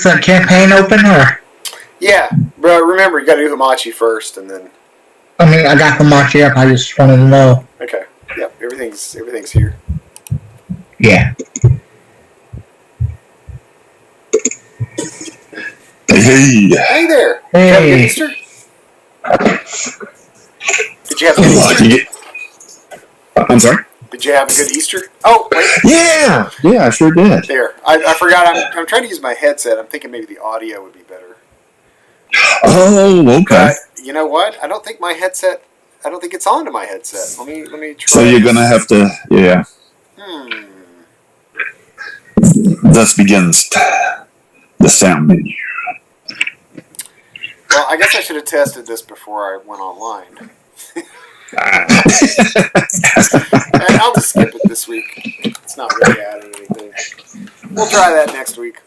this campaign open, or? Yeah, but remember, you got to do Hamachi first, and then. I mean, I got Hamachi up. I just wanted to know. Okay. Yep. Everything's here. Yeah. Hey there. Hey. Did you have a good Easter? Did you have a good Easter? I'm sorry? Did you have a good Easter? Oh, wait. Yeah, I sure did. There. I forgot. I'm trying to use my headset. I'm thinking maybe the audio would be better. Oh, okay. But you know what? I don't think it's onto my headset. Let me try. So you're going to have to, yeah. Thus begins the sound menu. Well, I guess I should have tested this before I went online. And I'll just skip it this week. It's not really adding anything. We'll try that next week.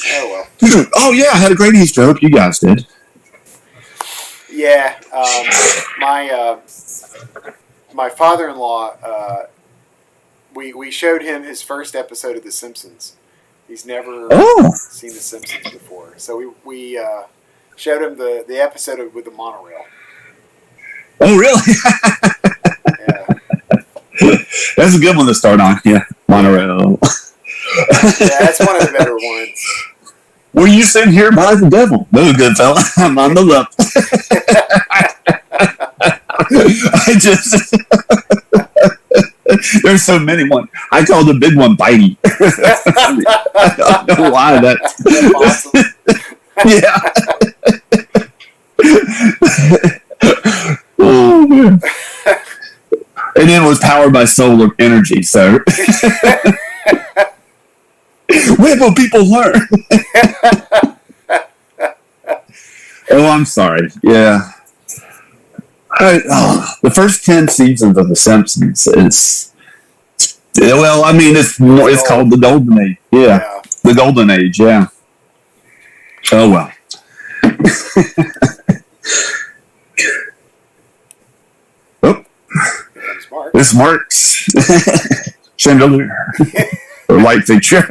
Oh, well. Oh, yeah, I had a great Easter. I hope you guys did. Yeah. My father-in-law, we showed him his first episode of The Simpsons. He's never seen The Simpsons before. So we showed him the episode with the monorail. Oh, really? Yeah. That's a good one to start on. Yeah, monorail. Yeah, that's one of the better ones. Were you sent here by the devil? No, good fella. I'm on the left. There's so many ones. I call the big one Bitey. I don't know why that's awesome. Yeah. Oh, man. And then it was powered by solar energy, so when will people learn? Oh, I'm sorry. Yeah. The first 10 seasons of The Simpsons is, well, I mean, it's called the Golden Age. Yeah. The Golden Age, yeah. Oh, well. Oh. This marks chandelier. Or light fixture.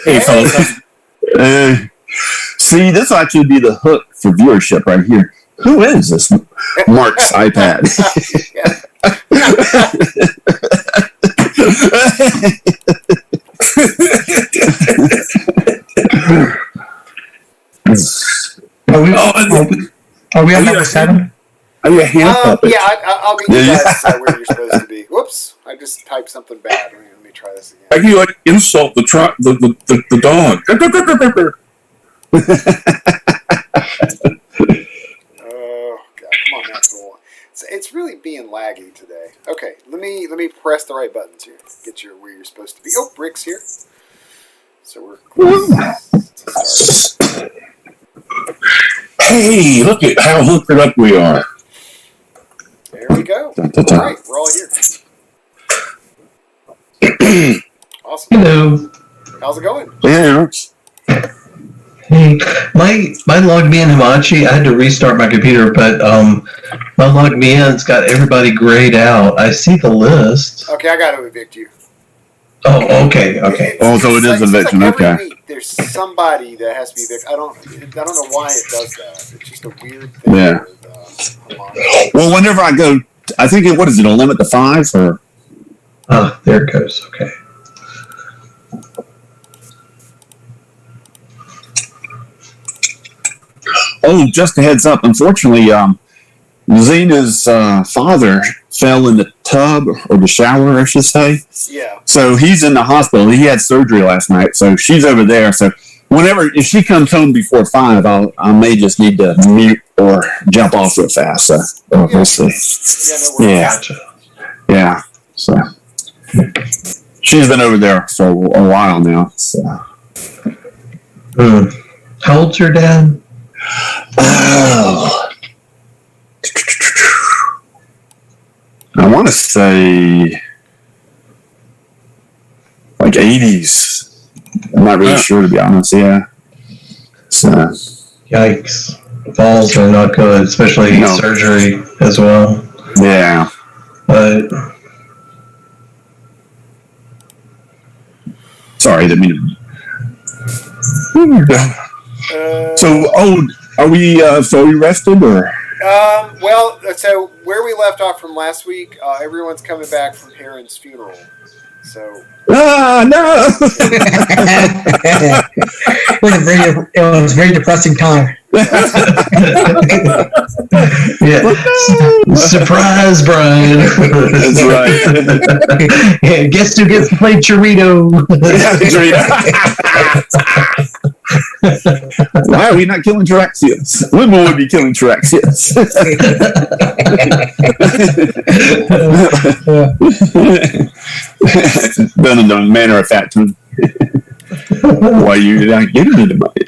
Hey, fellas. See, this will actually be the hook for viewership right here. Who is this Mark's iPad? Are we on number 7? Are you a hand puppet? Yeah, I'll get you guys where you're supposed to be. Whoops, I just typed something bad. Let me try this again. How do you insult the dog? Oh God, come on, Maptool. It's really being laggy today. Okay, let me press the right buttons here. Get you where you're supposed to be. Oh, Rick's here. So we're close. Hey, look at how hooked up we are. There we go. All right, we're all here. Awesome. Hello. How's it going? Yeah. Hey, my log me in Hamachi, I had to restart my computer, but my log me in's got everybody grayed out. I see the list. Okay, I got to evict you. Oh, okay. Oh, so it is eviction. Like okay. Every week there's somebody that has to be evicted. I don't know why it does that. It's just a weird thing. Yeah. With, well, whenever I go, I think what is it? A limit to 5 or? Ah, there it goes. Okay. Oh, just a heads up. Unfortunately, Zena's father fell in the tub or the shower, I should say. Yeah. So he's in the hospital. He had surgery last night, so she's over there. So if she comes home before 5, I may just need to mute or jump off real fast. So we'll see. Yeah. No yeah. So she's been over there for a while now. So. How old's your dad? Oh. I want to say like 80s. I'm not really sure, to be honest. Yeah. So. Yikes. Falls are not good, especially surgery as well. Yeah. But Sorry, didn't mean to. So, are we fully rested or? Well, so where we left off from last week, everyone's coming back from Heron's funeral. So. No! It was a very depressing time. Yeah. Surprise, Brian. That's right. Yeah, guess who gets to play Chorito? Why are we not killing Tyraxians? Women would be killing Tyraxians. Done in the manner of fact. Why you not getting into money?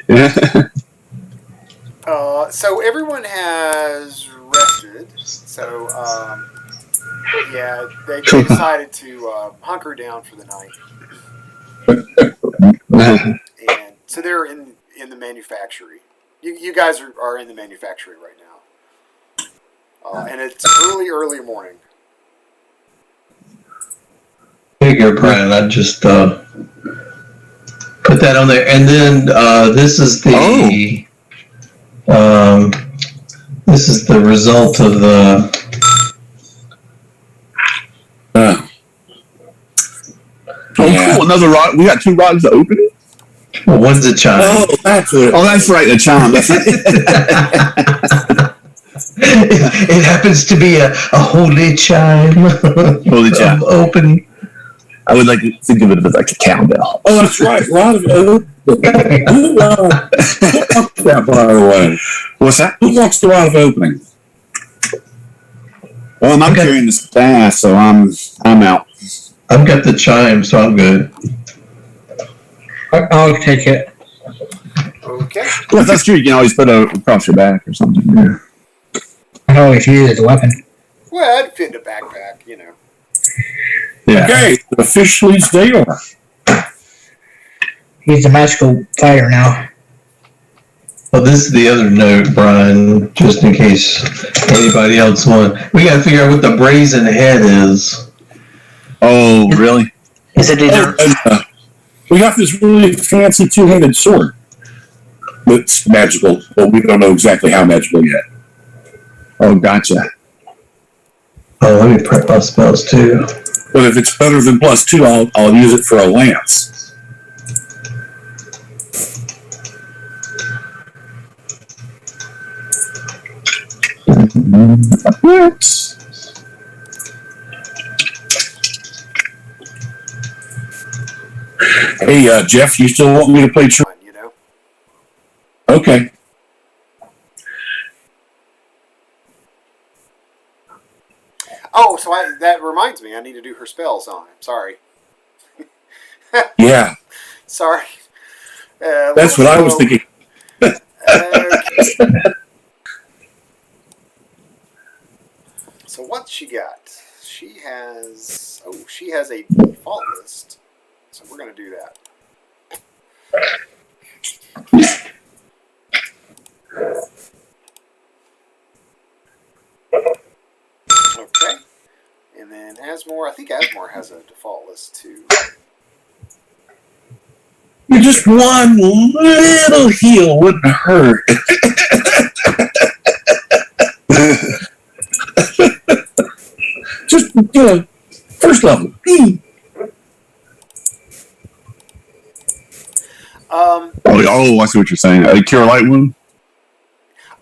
So everyone has rested. So, yeah, they decided to hunker down for the night. And so they're in the manufactory. You guys are in the manufactory right now. And it's early morning. Figure, Brian. I just put that on there, and then this is the this is the result of the. Yeah. Cool. Another rock. We got 2 rods to open it. Well, one's a chime. Oh, that's it. Oh, that's right. The chime. It happens to be a holy chime. Holy chime. Open. I would like to think of it as like a cowbell. Oh, that's right. A lot of who wants that, by the way? What's that? Who wants the lot of opening? Well, I'm carrying the staff, so I'm out. I've got the chime, so I'm good. I'll take it. Okay. Well, that's true. You can always put it across your back or something. Yeah. I can always use it as a weapon. Well, I'd fit in a backpack, you know. Yeah. Okay, officially Dale. He's a magical fighter now. Well, this is the other note, Brian, just in case anybody else wants. We got to figure out what the brazen head is. Oh, really? Is it either? And, we got this really fancy 2-handed sword. It's magical, but we don't know exactly how magical yet. Oh, gotcha. Oh, let me prep my spells too. But if it's better than +2, I'll use it for a lance. Hey, Jeff, you still want me to play? You know. Okay. Oh, so that reminds me, I need to do her spells on him. Sorry. Yeah, Sorry. that's what I was thinking. So what's she got? She has a default list. So we're gonna do that. Okay. And then Asmore, I think Asmore has a default list too. Just one little heal wouldn't hurt. Just, first level. Oh, I see what you're saying. Cure a light wound?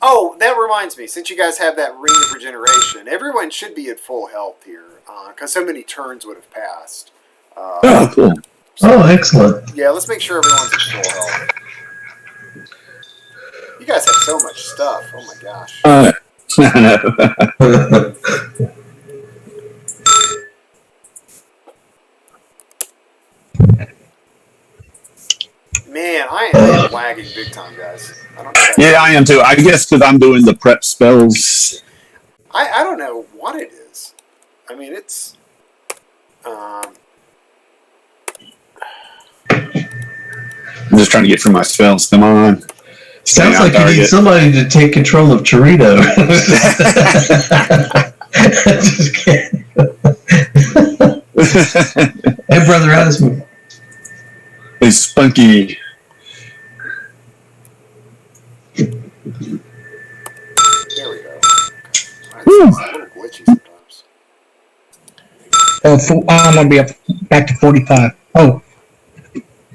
Oh, that reminds me. Since you guys have that ring of regeneration, everyone should be at full health here, because so many turns would have passed. Oh, cool. Oh, excellent. Yeah, let's make sure everyone's at full health. You guys have so much stuff. Oh my gosh. Man, I am lagging big time, guys. I don't know. Yeah, I am too. I guess because I'm doing the prep spells. I don't know what it is. I mean, it's. I'm just trying to get through my spells. Come on. Sounds like you need somebody to take control of Chorito. Just kidding. Hey, brother Asmore. a spunky. There we go. It's a little glitchy sometimes. I'm gonna be up back to 45. Oh,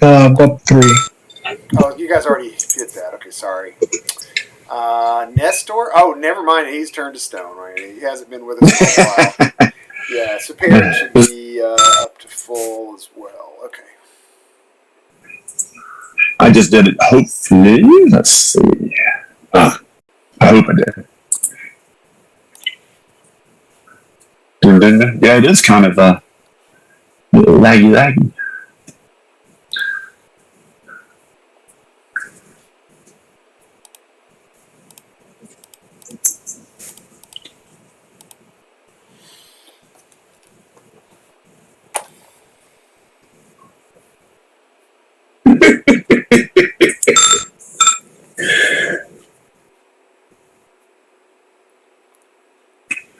go up 3. Oh, you guys already did that. Okay, sorry. Nestor? Oh, never mind. He's turned to stone, right? He hasn't been with us for a while. Yeah, so Parrot should be up to full as well. Okay. I just did it. Hopefully, let's see. I hope I did. Yeah, it is kind of laggy.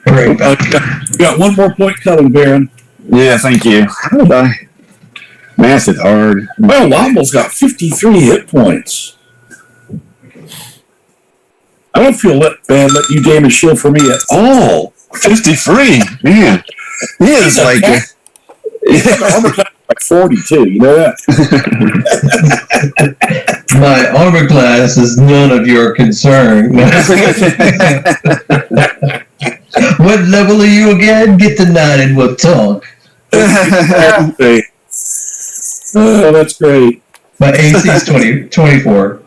Great. Got one more point coming, Baron. Yeah, thank you. How did I? Math is hard. Well, Womble's got 53 hit points. I don't feel bad letting you damage shield for me at all. 53, man. Yeah, it's like. Armor class like 42. You know that? My armor class is none of your concern. What level are you again? Get to 9 and we'll talk. Oh, that's great. My AC is 24.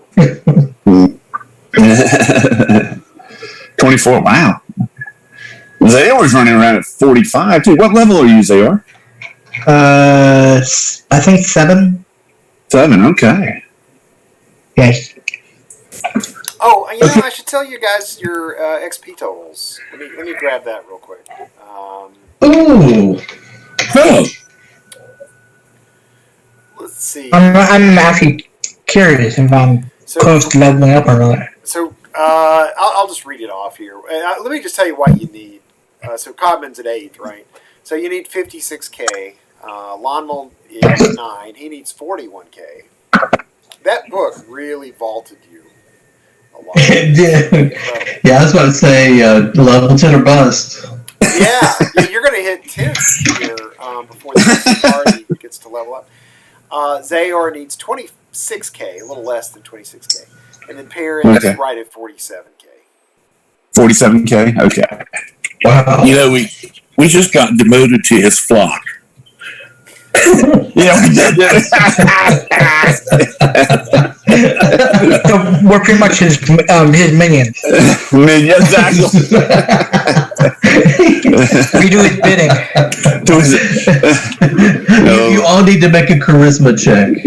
24. Wow. Zayor's running around at 45 too. What level are you, Zayor? I think 7. 7. Okay. Yes. Oh, you know, I should tell you guys your XP totals. Let me grab that real quick. Ooh. Oh, Let's see. I'm actually curious if I'm close to leveling up or not. So I'll just read it off here. Let me just tell you what you need. So Codman's at 8th, right? So you need 56K. Lonmal is 9. He needs 41K. That book really vaulted you a lot. Yeah, I was about to say level 10 or bust. Yeah, you're going to hit 10 here before the party gets to level up. Zayor needs 26K, a little less than 26K. And then Parrot is right at 47K. 47K? Okay. Wow. you know, we just got demoted to his flock. Yeah, we did. We're pretty much his minions. Exactly. We do his bidding. You all need to make a charisma check.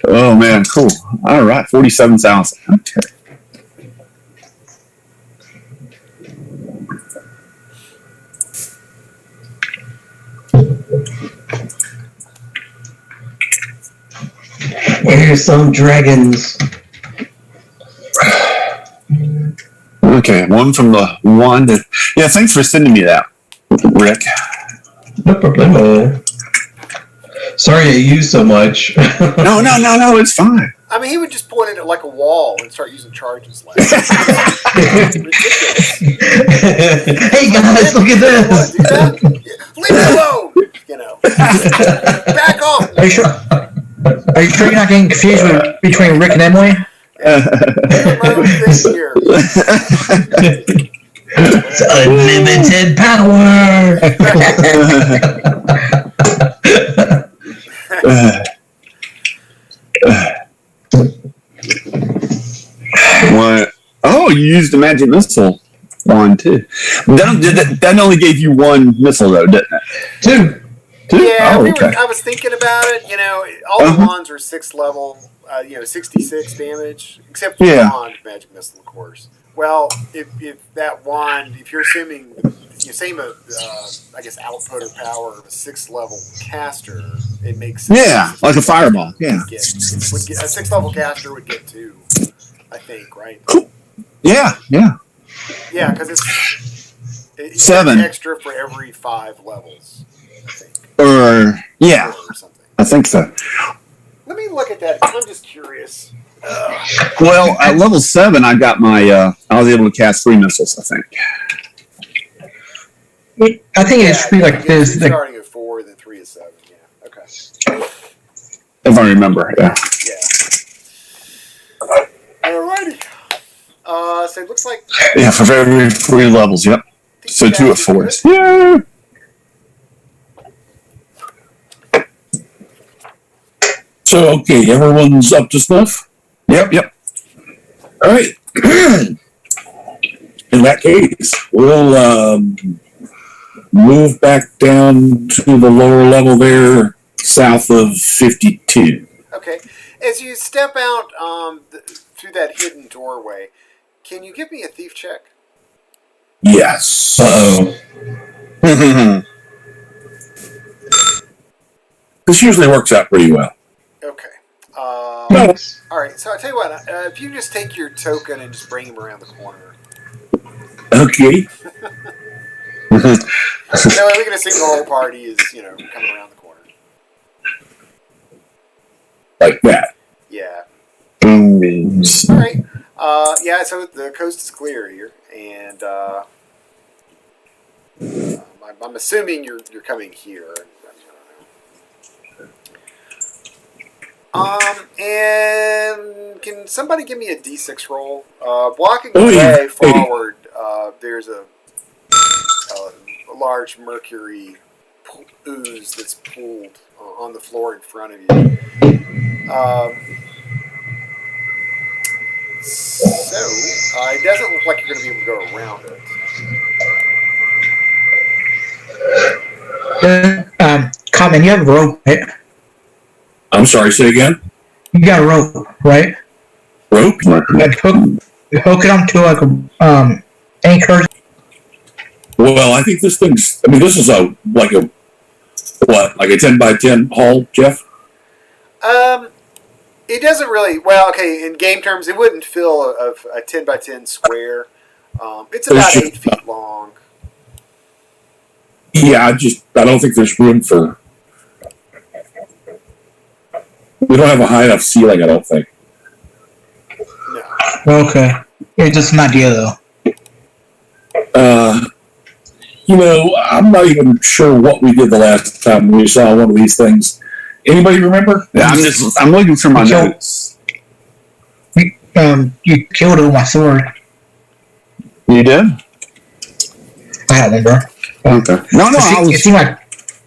Oh man, cool. All right, 47,000. Okay. Here's some dragons. Okay, one from the one that. Yeah, thanks for sending me that, Rick. No problemo. Sorry I used so much. No, it's fine. I mean, he would just point it at like a wall and start using charges. Like, Hey guys, look at this! Leave it alone! You know, back off. Are you sure? Are you sure you're not getting confused between Rick and Emily? This year. It's unlimited power! What? Oh, you used the magic missile wand too. That only gave you one missile though, didn't it? Two. Yeah, Oh, okay. I was thinking about it. You know, all the wands are 6th level. 66 damage, except for the wand magic missile, of course. Well, if that wand, if you're assuming same I guess output or power of a 6th level caster, it makes sense. Yeah, like a fireball. Yeah. A 6th level caster would get 2, I think, right? Yeah. Yeah, because You get 7. extra for every 5 levels, I think. Or yeah, Or something. I think so. Let me look at that. I'm just curious. Well, at level 7, I got my. I was able to cast 3 missiles. I think. I think it should be like this. Two starting at 4, then 3 is 7. Yeah. Okay. If I remember, yeah. Yeah. Alrighty. So it looks like. Yeah, for every 3 levels. Yep. So 2 at 4. Yeah. So, okay, everyone's up to snuff? Yep. All right. In that case, we'll move back down to the lower level there, south of 52. Okay. As you step out through that hidden doorway, can you give me a thief check? Yes. Uh-oh. This usually works out pretty well. Okay. Thanks. All right. So I tell you what. If you just take your token and just bring him around the corner. Okay. So we can assume the whole party is, coming around the corner. Like that. Yeah. Boom. All right. Yeah. So the coast is clear here, and I'm assuming you're coming here. And can somebody give me a D6 roll? Blocking the way forward, there's a large mercury ooze that's pooled on the floor in front of you. So it doesn't look like you're going to be able to go around it. Common, you have a rope, right? I'm sorry, say again? You got a rope, right? Rope? Like hook it onto like a anchor. Well, I think this thing's, this is like a 10 by 10 hull, Jeff? It doesn't really, in game terms, it wouldn't fill a 10 by 10 square. It's about 8 feet long. Yeah, I don't think there's room for, we don't have a high enough ceiling, I don't think. No. Okay. It's just an idea, though. I'm not even sure what we did the last time we saw one of these things. Anybody remember? Yeah, I'm looking for my notes. You killed it with my sword. You did? I don't remember. Okay. No, It seemed like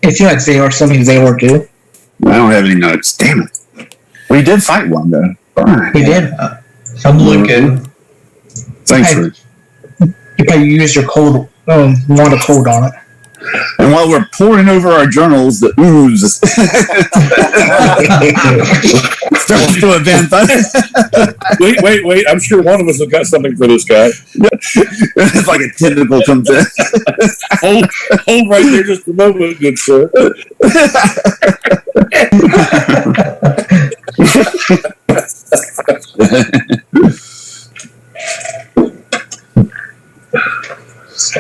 Zayor, something Zayor do. I don't have any notes. Damn it. We did fight one, though. Darn. We did. I'm looking. Thanks Hey. for. You probably used your cold, water cold on it. And while we're pouring over our journals, the ooze starts to event. Wait. I'm sure one of us has got something for this guy. It's like a tentacle comes in. Hold right there just a moment, good sir.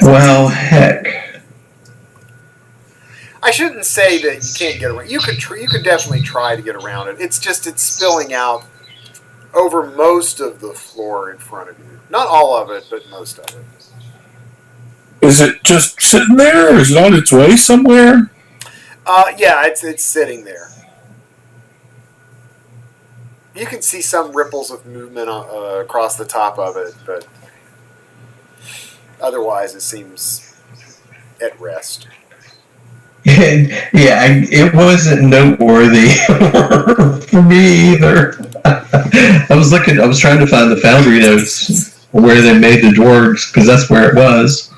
Well, heck. I shouldn't say that you can't get around. You could definitely try to get around it. It's just it's spilling out over most of the floor in front of you. Not all of it, but most of it. Is it just sitting there, or is it on its way somewhere? Yeah, it's sitting there. You can see some ripples of movement across the top of it, but otherwise it seems at rest. Yeah, it wasn't noteworthy for me either. I was trying to find the Foundry notes where they made the dwarves, because that's where it was.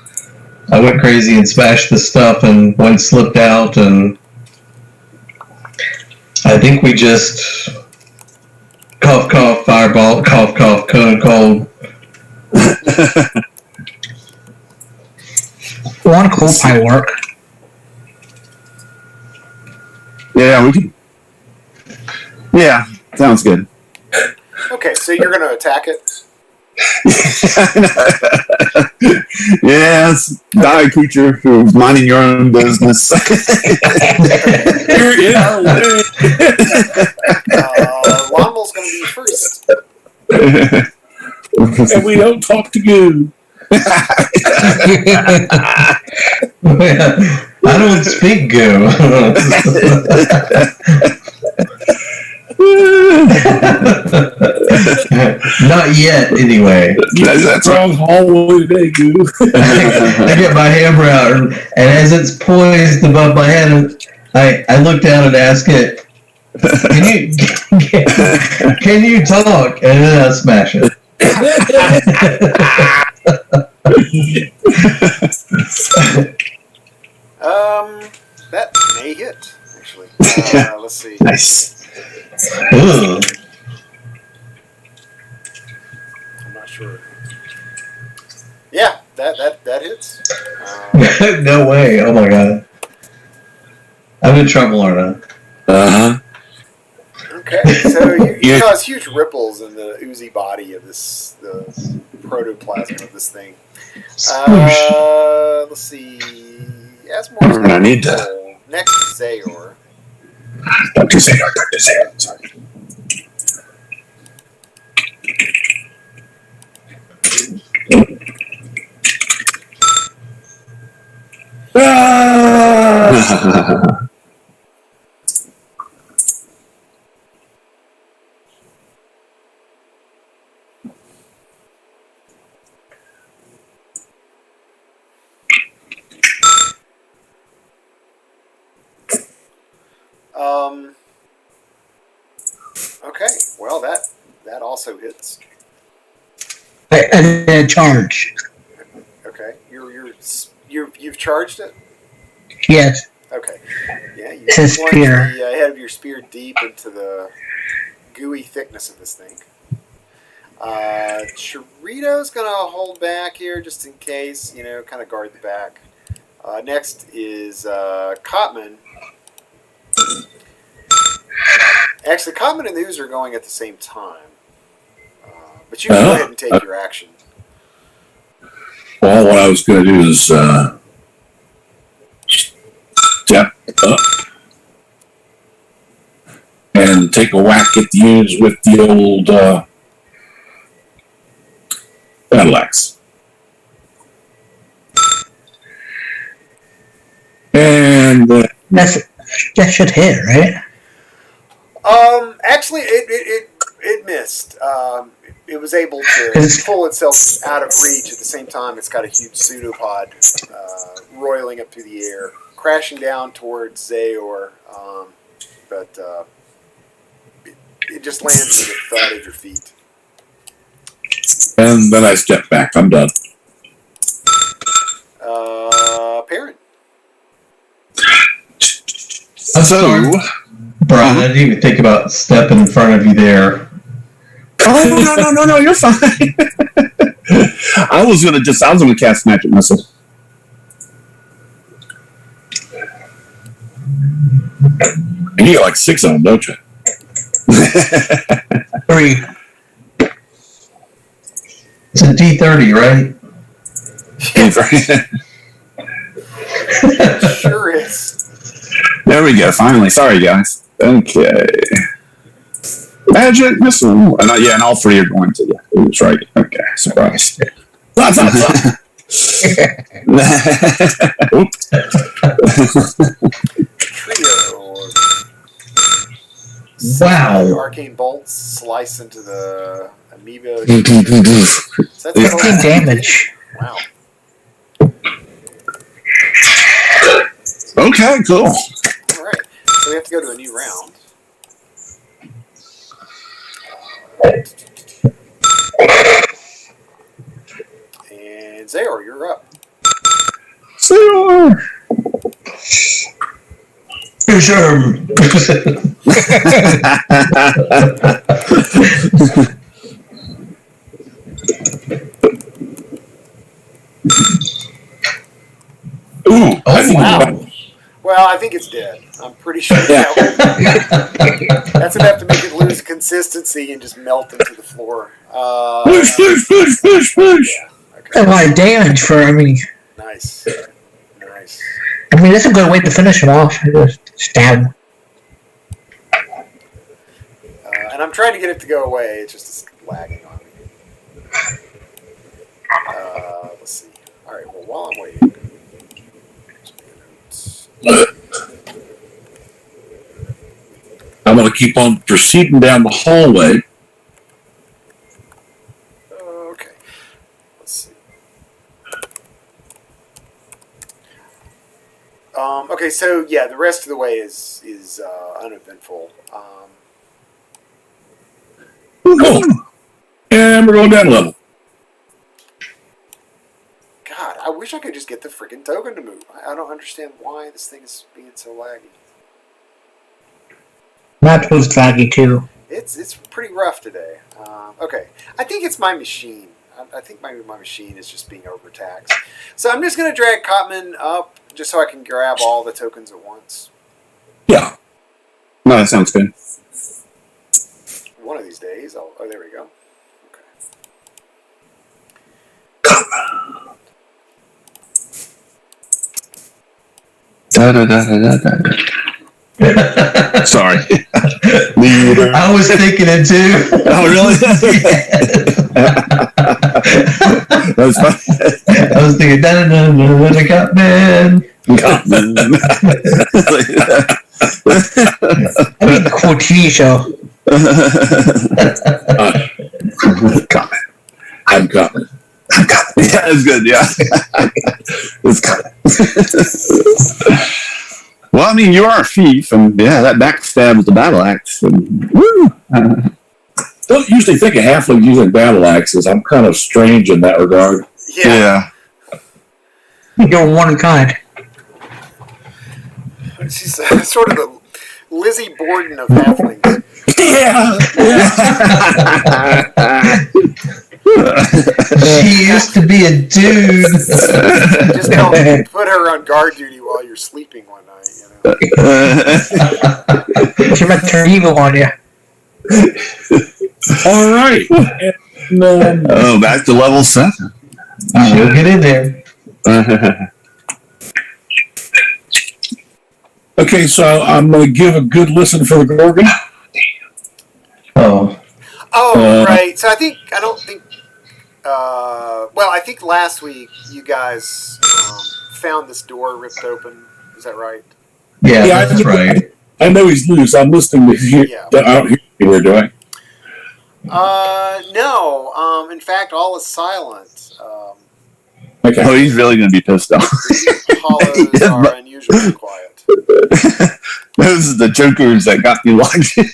I went crazy and smashed the stuff, and one slipped out, and I think we just cough, cough, fireball, cough, cough, cold. One cold might work. Yeah, we can. Yeah, sounds good. Okay, so you're going to attack it? Yes, die creature who's minding your own business. You're in our way. Lonwell's going to be first. And we don't talk to you. I don't speak go. Not yet, anyway. That's right. Wrong hallway today, Goo. I get my hammer out, and as it's poised above my head, I look down and ask it, can you talk? And then I smash it. That may hit, actually. Let's see. Nice. Ugh. I'm not sure. Yeah, that hits. No way. Oh my god. I'm in trouble, aren't Uh-huh. Okay, so you cause huge ripples in the oozy body of the protoplasm of this thing. Let's see. Asmore's I need to. Next, Zayor. Dr. Zayor. Sorry. Ah! Okay, well that also hits. A charge. Okay, you've charged it. Yes. Okay, yeah, you His plunge spear. the head of your spear deep into the gooey thickness of this thing. Chirito's gonna hold back here just in case, kind of guard the back. Next is Cotman. Actually, Cotman and Ooze are going at the same time. But you can go ahead and take your action. Well, what I was going to do is step up and take a whack at the ooze with the old battle axe. And That should hit, right? Actually, it missed. It was able to pull itself out of reach. At the same time, it's got a huge pseudopod roiling up through the air, crashing down towards Zayor, but it just lands with a thud at your feet. then I step back. I'm done. Parent. So, Brian, I didn't even think about stepping in front of you there. no, you're fine. I was gonna cast magic missile. And you got like 6 of them, don't you? 3. It's a D30, right? Sure is. There we go. Finally, sorry guys. Okay. Magic missile. And all 3 are going to. Yeah, it was right. Okay, surprise. Trio. Wow. Arcane bolts slice into the amiibo. So that's 15 damage. Wow. Okay, cool. All right. So we have to go to a new round. And Zayor, you're up. Zayor. Ooh, I think Wow. Well, I think it's dead. I'm pretty sure. Yeah. That's enough to make it lose consistency and just melt into the floor. Push. Yeah. Okay. A lot of damage for, Nice. that's a good way to finish him off. Just stab. And I'm trying to get it to go away. It's just lagging on me. Let's see. All right. Well, while I'm waiting. I'm going to keep on proceeding down the hallway. Okay. Let's see. Okay. So yeah, the rest of the way is uneventful. Cool. And we're going down a level. God, I wish I could just get the freaking token to move. I don't understand why this thing is being so laggy. Maptool's laggy too. It's pretty rough today. Okay, I think it's my machine. I think maybe my machine is just being overtaxed. So I'm just going to drag Cotman up just so I can grab all the tokens at once. Yeah. No, that sounds good. One of these days. Oh, there we go. Sorry. I was thinking it too. Oh, really? That was funny. I was thinking, Cool TV show. I'm coming. Yeah, it's good. Yeah. It's coming. Well, I mean, you are a thief, and yeah, that backstab with the battle axe. And, woo! Don't usually think of halflings using battle axes. I'm kind of strange in that regard. Yeah. You're one of a kind. She's sort of the Lizzie Borden of halflings. Yeah. She used to be a dude. Just don't put her on guard duty while you're sleeping one night, She might turn evil on you. All right. And, Oh, back to level 7. She'll get in there. okay, so I'm going to give a good listen for the Gorgon. Oh. Right. So I think last week you guys found this door ripped open. Is that right? Yeah, that's right. I know he's loose. I'm listening to hear. Yeah. I don't hear anywhere, do I? No. In fact, all is silent. Okay. Oh, he's really going to be pissed off. The hollows are unusually quiet. Those are the jokers that got me locked in.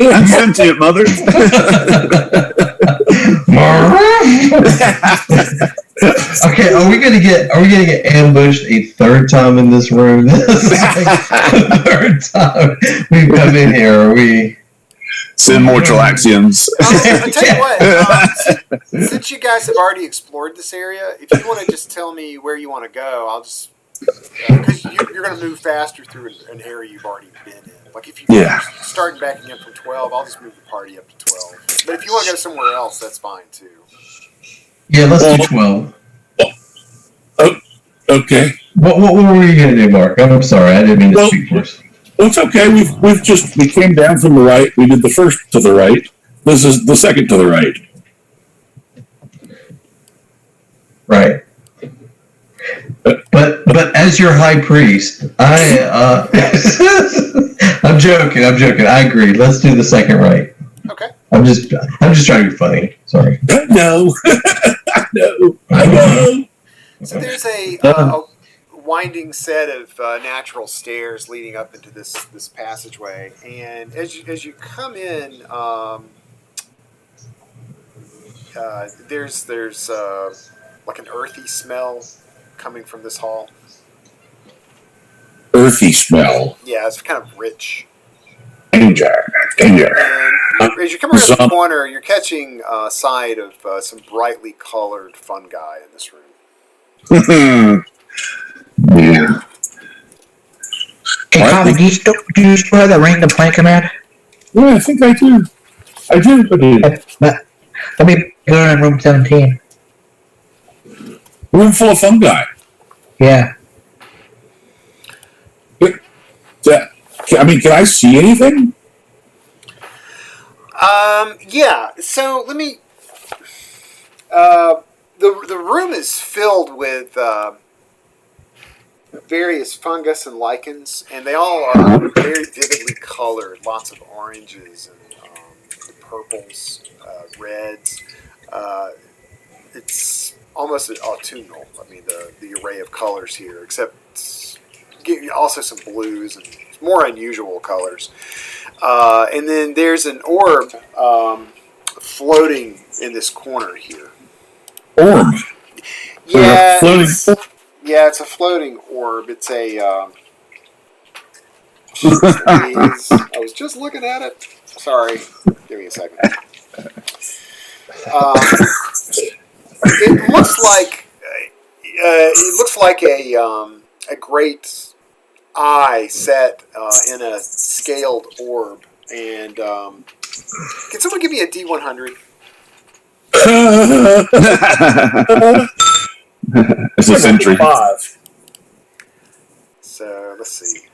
I'm sentient, mother. Okay, are we gonna get ambushed a third time in this room? This is like the third time we've come in here. Are we? Send more Trilaxians. I'll tell you what. Since you guys have already explored this area, if you want to just tell me where you want to go, I'll just because you're going to move faster through an area you've already been in. Like if you start backing up from 12, I'll just move the party up to 12. But if you want to go somewhere else, that's fine too. Yeah, let's do 12. Okay. What were you gonna do, Mark? I'm sorry, I didn't mean to speak for us. Well, it's okay. We came down from the right. We did the first to the right. This is the second to the right. Right. But as your high priest, I'm joking. I agree. Let's do the second right. Okay. I'm just trying to be funny. Sorry. No. I know. So there's a winding set of natural stairs leading up into this passageway, and as you come in, there's like an earthy smell coming from this hall. Earthy smell. Yeah, it's kind of rich. Danger. And as you come around the corner, you're catching sight of some brightly colored fungi in this room. Yeah. Hey, Well, I Tommy, think- do you still have that ring to plant command? Yeah, I think I do. I do. Let me go in room 17. Room full of fungi. Yeah. Can I see anything? Yeah. So let me. The room is filled with various fungus and lichens, and they all are very vividly colored. Lots of oranges and purples, reds. It's almost autumnal. I mean, the array of colors here, except also some blues and more unusual colors. And then there's an orb floating in this corner here. Orb. Yeah, Floating. it's a floating orb. It's a. Please. I was just looking at it. Sorry. Give me a second. It looks like a great eye set in a scaled orb. And can someone give me a D100? It's a century. 5. So let's see.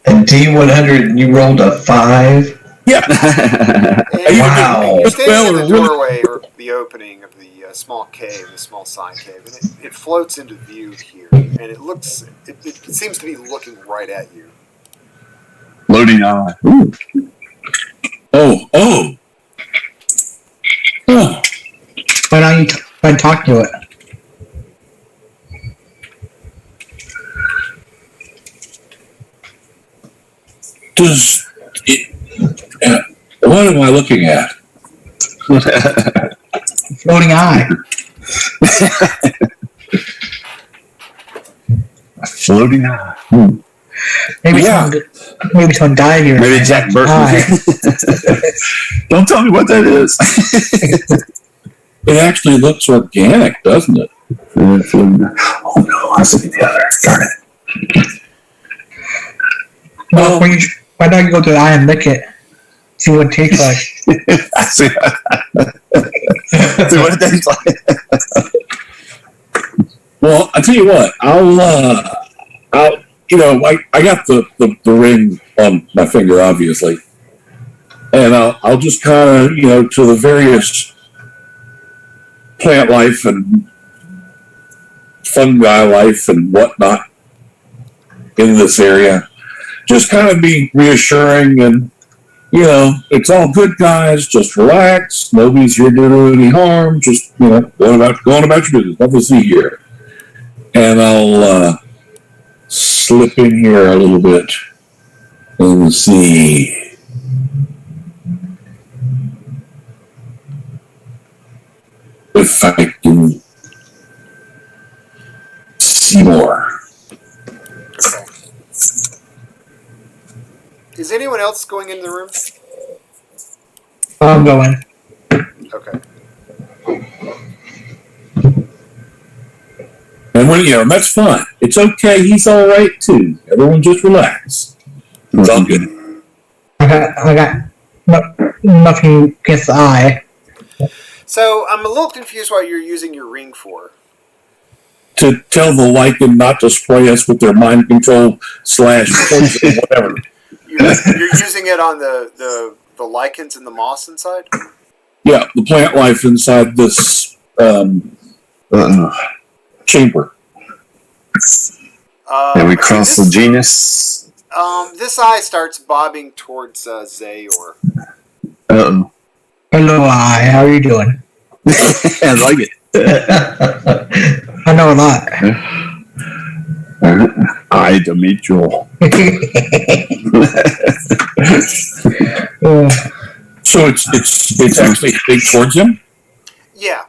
And D100, you rolled a 5. Yeah. And Wow. You're standing in the Well, doorway or the opening of the small cave, the small side cave, and it floats into view here, and it seems to be looking right at you. Loading eye. Ooh. Oh. Why don't you try and talk to it? Does it? What am I looking at? Floating eye. Floating eye. Maybe Yeah. someone died here. Maybe Jack Burton. Eye. Don't tell me what that is. It actually looks organic, doesn't it? Oh no, I was looking at the other. Darn it. Well, why don't you go to the eye and lick it? See what it tastes like. I see. See what it tastes like. Well, I tell you what, I'll I got the ring on my finger, obviously, and I'll just kind of, to the various plant life and fungi life and whatnot in this area, just kind of be reassuring and, it's all good, guys. Just relax. Nobody's here to do any harm. Just, going about your business. Nothing to see here. And I'll slip in here a little bit and see. If I can see more. Okay. Is anyone else going into the room? I'm going. Okay. And when that's fine. It's okay. He's all right too. Everyone just relax. It's all good. I got nothing against the eye. So I'm a little confused what you're using your ring for. To tell the lichen not to spray us with their mind control / poison, whatever. You're using it on the lichens and the moss inside? Yeah, the plant life inside this chamber. And we cross the genus. This eye starts bobbing towards Zayor. Uh-oh. Hello, eye. How are you doing? I like it. I know a lot. I to meet you. So it's actually heading towards him? Yeah.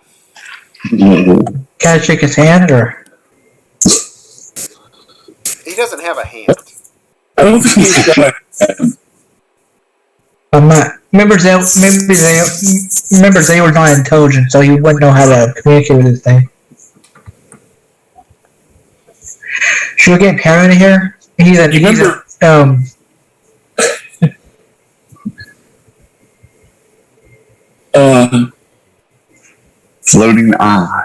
Can I shake his hand or? He doesn't have a hand. I don't think he's got I'm not. Members they were not intelligent, so he wouldn't know how to communicate with this thing. Should we get Perrin in here? He's a floating eye.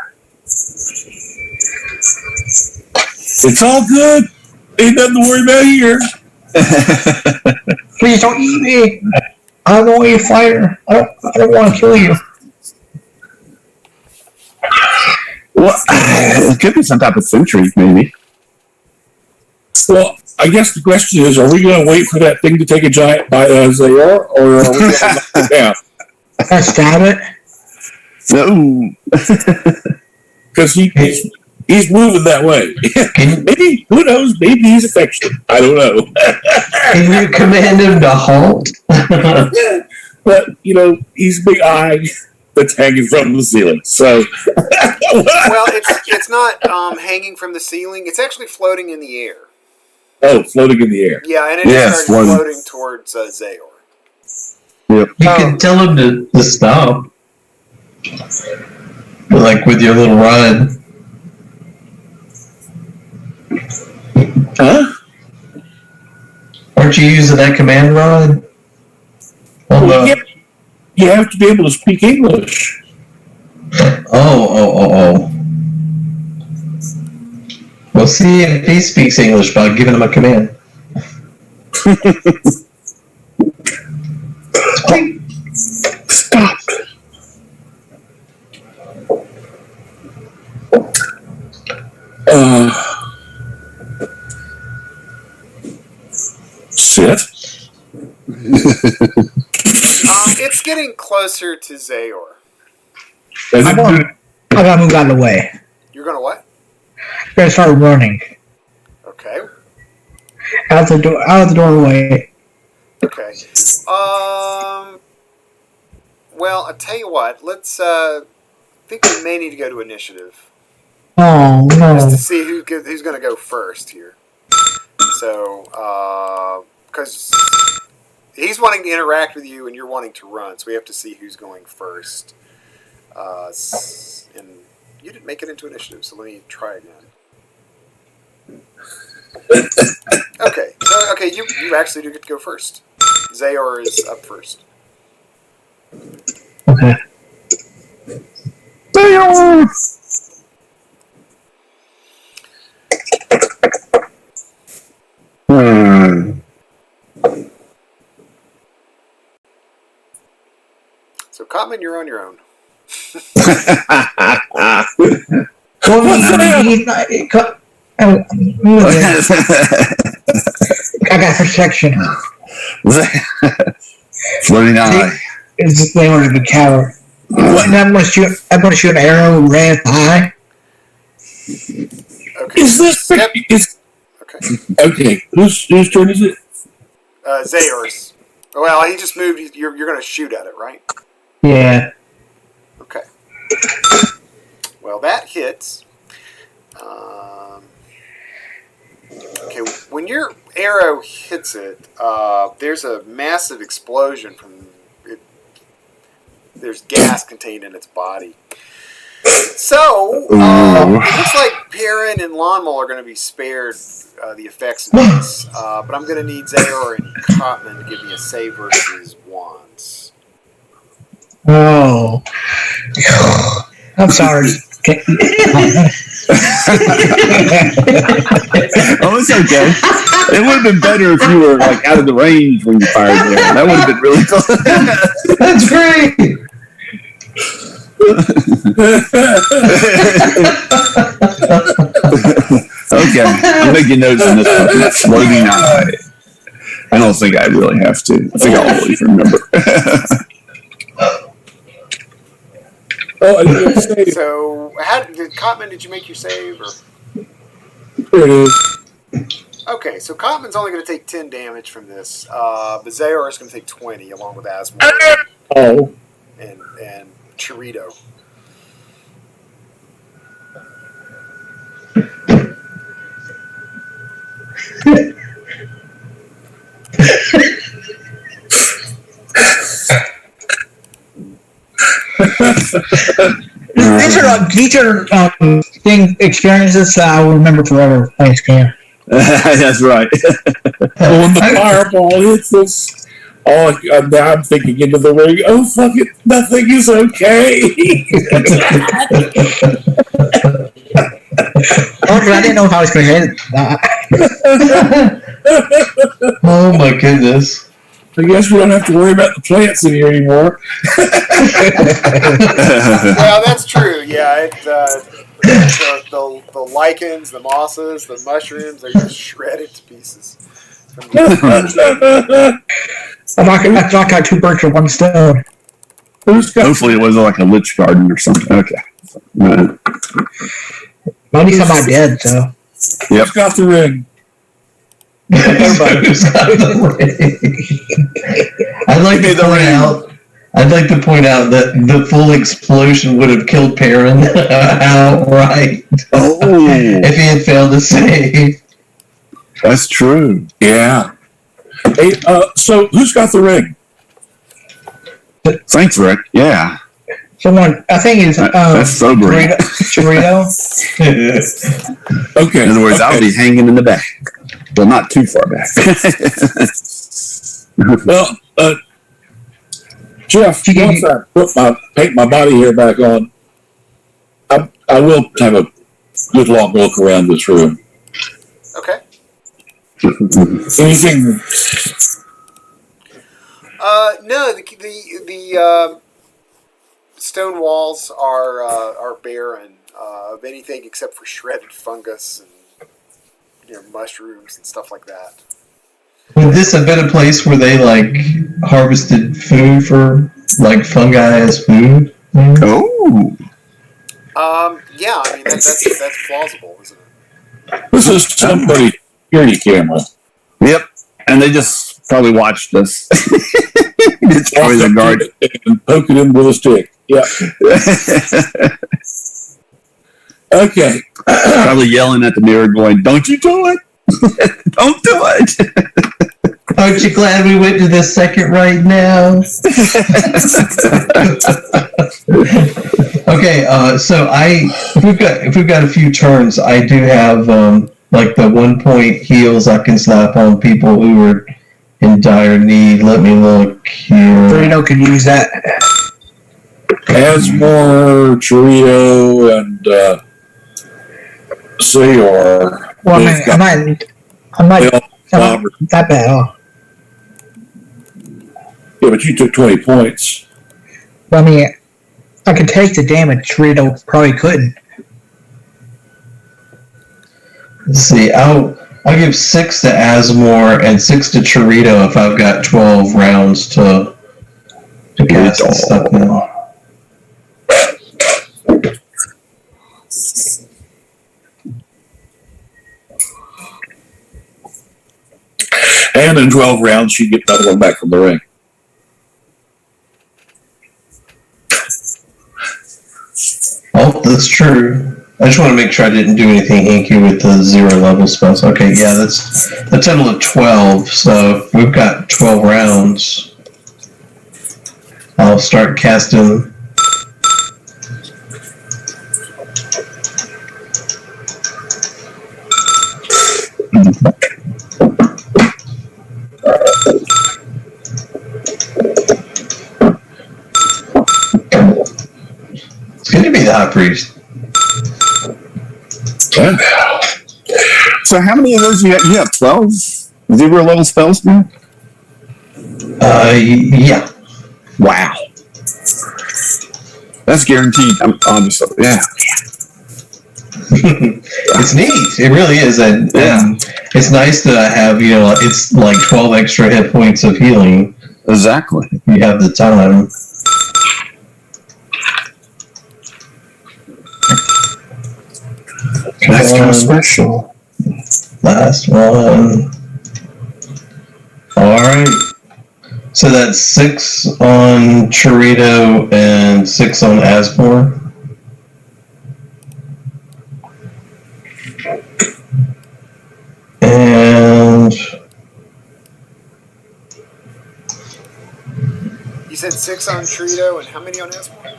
It's all good. Ain't nothing to worry about here. Please don't eat me. I'm only a fighter. I don't want to kill you. Well, it could be some type of food treat, maybe. Well, I guess the question is, are we going to wait for that thing to take a giant bite as they are, or are we going to knock it down? I stab it. No. Because he's moving that way. Maybe, who knows, maybe he's affectionate. I don't know. Can you command him to halt? But, he's a big eye that's hanging from the ceiling. So, Well, it's not hanging from the ceiling. It's actually floating in the air. oh, floating in the air. Yeah, and it Yes, started floating towards Zayor. Yep. You can tell him to stop. Like with your little rod. Huh? Aren't you using that command rod? Well, you have to be able to speak English. Oh. We'll see if he speaks English by giving him a command. Stop. Sit. It's getting closer to Zayor. As I it- gotta move out of the way. You're gonna what? I'm gonna start running Okay. out the doorway. Okay. Well, I'll tell you what. Let's. I think we may need to go to initiative Oh just no! to see who's going to go first here. So, because he's wanting to interact with you and you're wanting to run, so we have to see who's going first. And you didn't make it into initiative, so let me try again. Okay. So, okay, you actually do get to go first. Zayor is up first. Okay. So, Cotman, you're on your own. Well, he's not. I got protection. Floating eye. It's just they wanted to be coward. I'm gonna shoot an arrow right high. Okay. Is this Yep. Okay. okay? Whose turn is it? Zayor's. Well, he just moved. You're going to shoot at it, right? Yeah. Okay. Well, that hits. Okay, when your arrow hits it, there's a massive explosion from it. There's gas contained in its body. So, it looks like Perrin and Lawnmower are going to be spared the effects of this. But I'm going to need Zayor and Cotman to give me a save versus wands. Oh. I'm sorry. Oh, it's okay. It would have been better if you were like out of the range when you fired there. That would have been really cool. That's great. Okay, I'm making notes on this one. Floating eye. I don't think I really have to. I think I'll always remember. Oh, I didn't say. So, Cotman, did you make your save? Or? Here it is. Okay, so Cotman's only going to take 10 damage from this, but Zayor is going to take 20 along with Asmore Oh. and Chirito. These are experiences that I will remember forever playing this game. That's right. But when the fireball hits us, now I'm thinking into the ring, oh, fuck it, nothing is okay. Oh, but I didn't know if I was going to hit it. Oh my goodness. I guess we don't have to worry about the plants in here anymore. Well, that's true. Yeah, the lichens, the mosses, the mushrooms are just shredded to pieces. I got two birds with one stone. Hopefully it wasn't like a lich garden or something. Okay. At least I'm not dead, so. Yep. Who's got the ring? Everybody's got the ring. I'd like to point out that the full explosion would have killed Perrin outright. Oh. If he had failed to save. That's true. Yeah. Hey, so who's got the ring? Thanks, Rick. Yeah. Someone, I think it's that's sobering. Chorito. Okay. In other words, I'll be hanging in the back. Well, not too far back. Well, Jeff, once I paint my body hair back on, I will have a good long look around this room. Okay. Anything? No, the stone walls are barren of anything except for shredded fungus and mushrooms and stuff like that. Would this have been a place where they harvested food for fungi as food? Oh. Yeah, I mean that's plausible, isn't it? This is somebody's security camera. Yep. And they just probably watched us. It's probably the guard. And poking him with a stick. Yeah. Okay. Probably yelling at the mirror going, don't you do it. Don't do it. Aren't you glad we went to the second right now? Okay, so if we've got a few turns, I do have the 1 point heals I can slap on people who are in dire need. Let me look here. Chorito could use that. Asmore, Chorito, and Sayor. Well, I'm not that bad. Oh. Yeah, but you took 20 points. Well, I mean, I could take the damage. Chorito probably couldn't. Let's see. I'll give 6 to Asmore and 6 to Chorito if I've got 12 rounds to cast this stuff now. And in 12 rounds, you get another one back from the ring. Oh, that's true. I just want to make sure I didn't do anything hinky with the 0 level spells. Okay, yeah, that's a total of 12. So we've got 12 rounds. I'll start casting. It's going to be the High Priest. Yeah. So how many of those you have? You have 12 0 level spells now? Yeah. Wow. That's guaranteed. Obviously, yeah. It's neat. It really is. And it's nice to have, it's like 12 extra hit points of healing. Exactly. You have the time. That's kind of special. Last one. Alright. So that's 6 on Chorito and 6 on Asmore. And You said 6 on Chorito and how many on Asmore?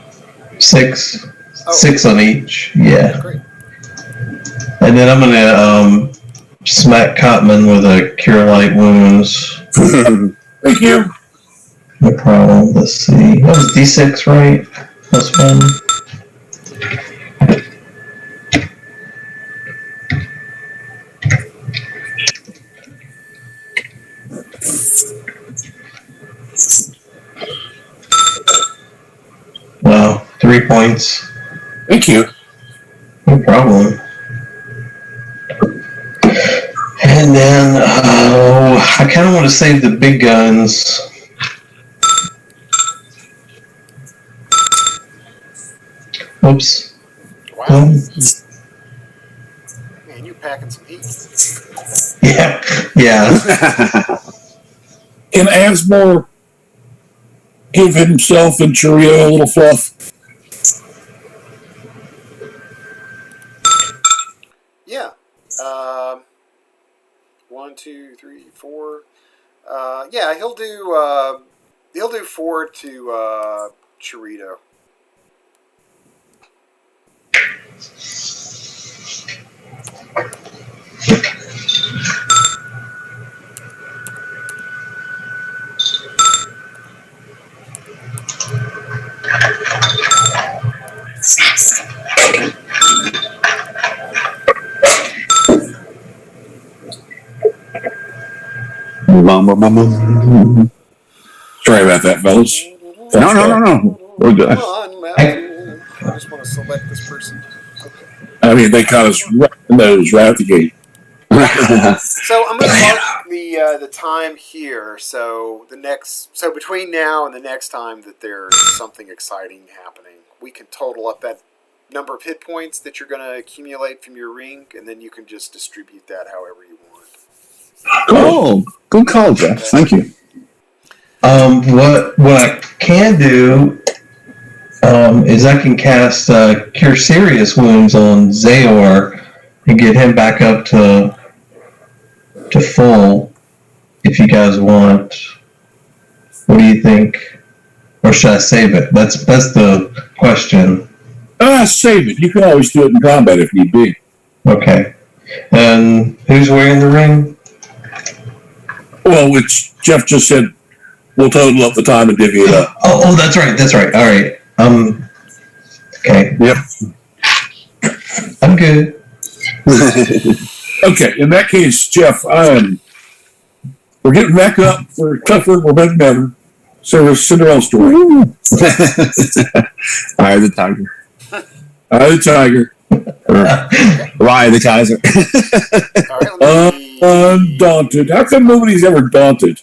6. Oh. 6 on each. Yeah. Great. And then I'm gonna smack Cotman with a Cure Light Wounds. Thank you. No problem. Let's see. That was D6, right? Plus 1. Wow, 3 points. Thank you. No problem. And then, I kind of want to save the big guns. Oops. Wow. Man, you packing some heat. Yeah. Can Asmore give himself and Cheerio a little fluff? Yeah. 1, 2, 3, 4. Yeah, he'll do 4 to Chorito. Sorry about that, fellas. No. We're good. Come on, Maptool. I just want to select this person. Okay. I mean, they caught us right in the nose, right at the gate. So I'm going to mark the time here. So between now and the next time that there's something exciting happening, we can total up that number of hit points that you're going to accumulate from your ring, and then you can just distribute that however you want. Oh, good call, Jeff. Thank you. What I can do is I can cast Cure Serious Wounds on Zayor and get him back up to full. If you guys want, what do you think? Or should I save it? That's the question. Save it. You can always do it in combat if need be. Okay. And who's wearing the ring? Well, which Jeff just said, we'll total up the time and divvy it up. Oh, that's right. All right. Okay. Yep. I'm good. Okay, in that case, Jeff, we're getting back up. We're tougher. We're better than ever. So it's Cinderella story. Eye the tiger. Eye the tiger. Rye the Kaiser. All right, Undaunted. How come nobody's ever daunted?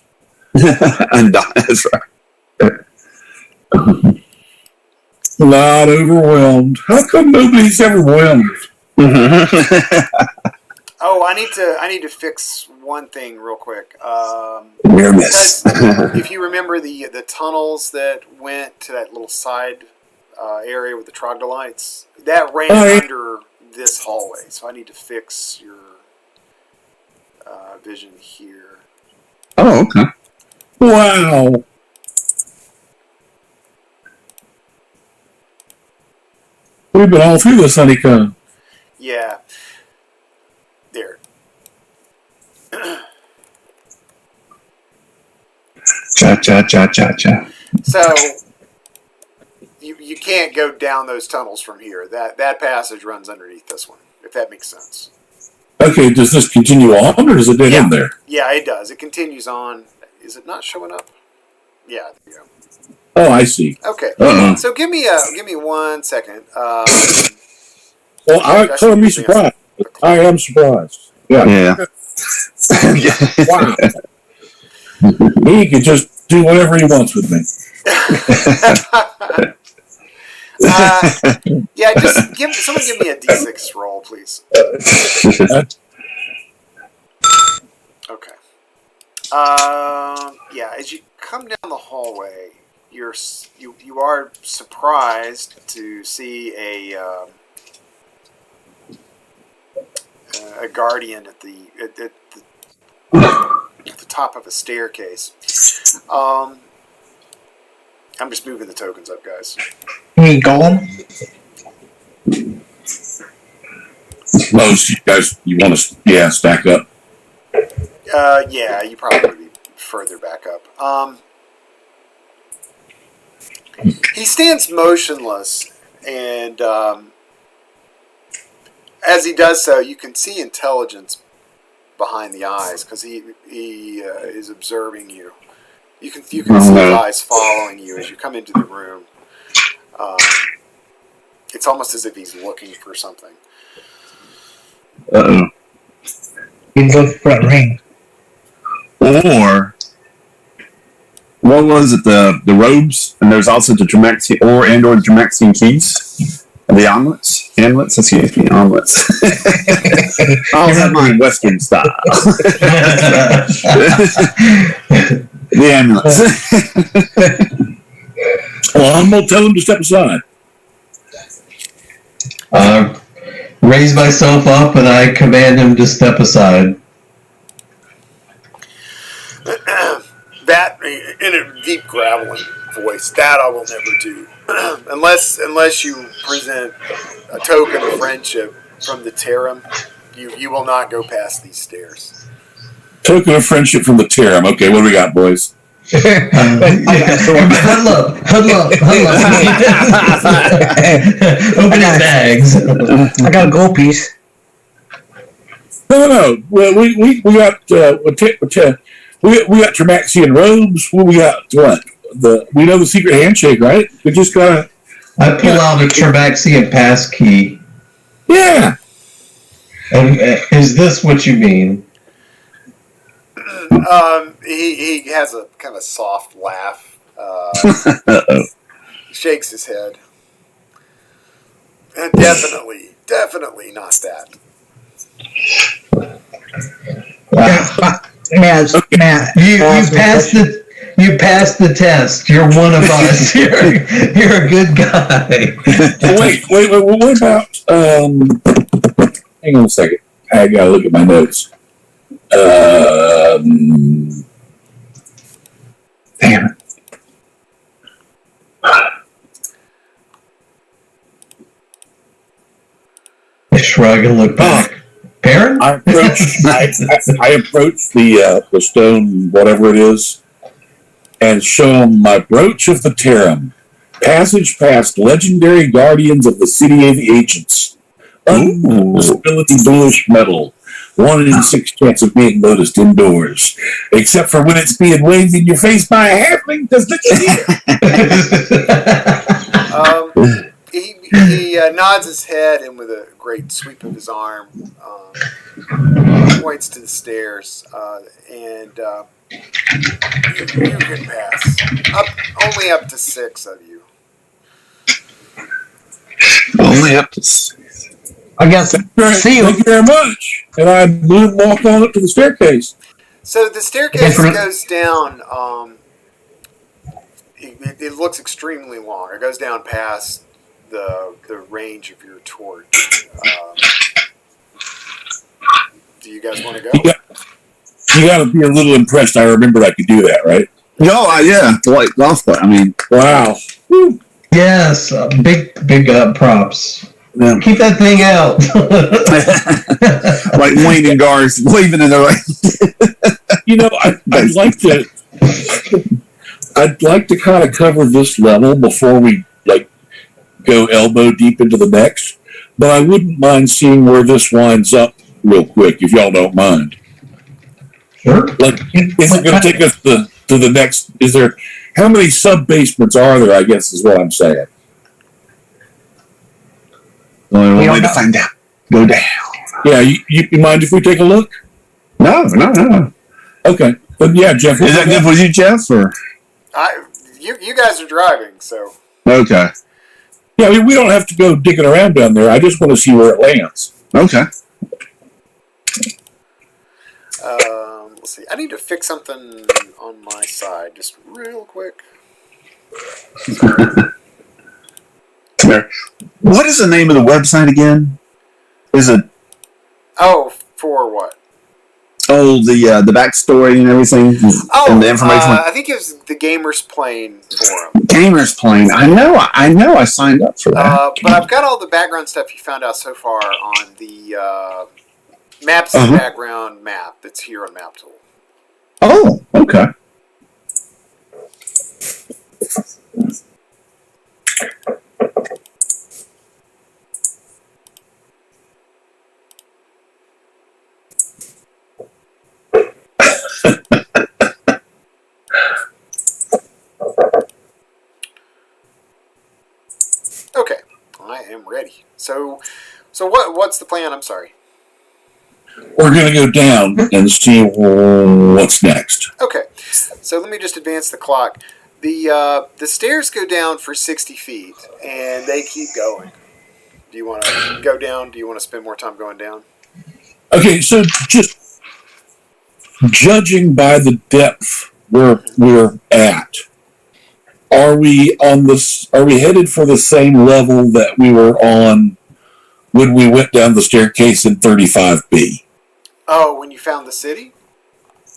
That's right. Not overwhelmed. How come nobody's ever whelmed? Oh, I need to fix one thing real quick. Near miss. If you remember the tunnels that went to that little side area with the troglodytes, that ran under this hallway. So I need to fix your vision here. Oh, okay. Wow. We've been all through this honeycomb. Yeah. There. Cha. So you can't go down those tunnels from here. That passage runs underneath this one, if that makes sense. Okay, does this continue on, or does it end there? Yeah, it does. It continues on. Is it not showing up? Yeah, there you go. Oh, I see. Okay. Uh-oh. So give me 1 second. Well, I couldn't be surprised. I am surprised. Yeah. Wow. He can just do whatever he wants with me. Yeah, someone give me a D6 roll, please. Okay. Yeah, as you come down the hallway, you are surprised to see a guardian at the top of a staircase. I'm just moving the tokens up, guys. Hey, Golem. Oh, so you guys, you want to, stack up. Yeah, you probably would be further back up. He stands motionless, and as he does so, you can see intelligence behind the eyes because he is observing you. You can see his eyes following you as you come into the room. It's almost as if he's looking for something. Uh-oh. He's looking for that ring. Or what was it? The robes, and there's also the Tremaxian or the Tremaxian keys. The omelets? Excuse me, omelets. I'll have mine Western style. The amulets. Well, I'm going to tell him to step aside. Raise myself up and I command him to step aside. That, in a deep graveling voice, that I will never do. unless you present a token of friendship from the Tarim, you will not go past these stairs. Token of friendship from the Tarim. Okay, what do we got, boys? Huddle up. Open his bags. I got a gold piece. No. Well, we got we got Tremaxian robes. We got what? We know the secret handshake, right? We just gotta. I pull out a Tremaxian pass key. Yeah. And is this what you mean? He has a kind of soft laugh. Shakes his head. And definitely not that. You passed the test. You're one of us. You're a good guy. Wait. What about? Hang on a second. I gotta look at my notes. Damn it. I shrug and look back. Baron? I approached the stone, whatever it is, and show him my brooch of the Tarim. Passage past legendary guardians of the city of the ancients. Unstability bluish metal. 1 in 6 chance of being noticed indoors. Except for when it's being waved in your face by a halfling. He nods his head and with a great sweep of his arm points to the stairs and you can pass. Only up to 6 of you. Only up to 6. I got some seal. Thank you very much. And I walk on up to the staircase. So the staircase goes down. It looks extremely long. It goes down past the range of your torch. Do you guys want to go? You got to be a little impressed. I remembered I could do that, right? Yeah. Like golf club. I mean, wow. Yes, big props. Yeah. Keep that thing out. Like Wayne and Gar's waving in the right. I'd like to kind of cover this level before we go elbow deep into the next, but I wouldn't mind seeing where this winds up real quick if y'all don't mind. Sure. Is it going to take us to the next? How many sub basements are there? I guess is what I'm saying. Only way to find out. Go down. Yeah, you mind if we take a look? No. Okay, but yeah, Jeff. Is that good with you, Jeff? Or you guys are driving, so okay. Yeah, we don't have to go digging around down there. I just want to see where it lands. Okay. Let's see. I need to fix something on my side, just real quick. What is the name of the website again? Is it? Oh, for what? Oh, the backstory and everything. Oh, and the information. I think it was the Gamers Plane forum. Gamers Plane. I know. I signed up for that. But I've got all the background stuff you found out so far on the maps and background map that's here on Maptool. Oh, okay. Okay, I am ready. So what's the plan? I'm sorry. We're going to go down and see what's next. Okay, so let me just advance the clock. The stairs go down for 60 feet, and they keep going. Do you want to go down? Do you want to spend more time going down? Okay, so just judging by the depth where we're at, are we on this? Are we headed for the same level that we were on when we went down the staircase in 35B? Oh, when you found the city?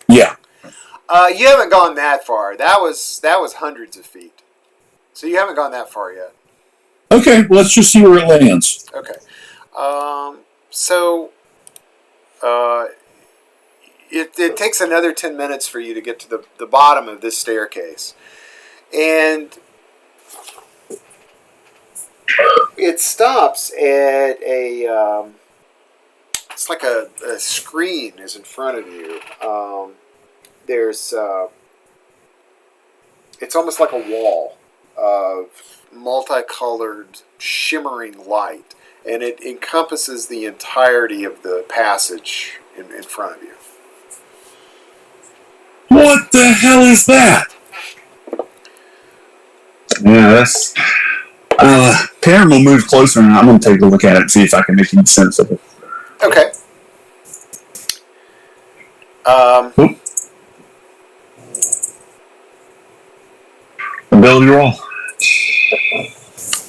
Yeah. You haven't gone that far. That was hundreds of feet. So you haven't gone that far yet. Okay, well, let's just see where it lands. Okay. So it takes another 10 minutes for you to get to the bottom of this staircase. And it stops at a... it's like a screen is in front of you. There's... it's almost like a wall of multicolored, shimmering light. And it encompasses the entirety of the passage in front of you. What the hell is that? Yeah, that's. Karen will move closer, and I'm going to take a look at it and see if I can make any sense of it. Okay. Ability roll.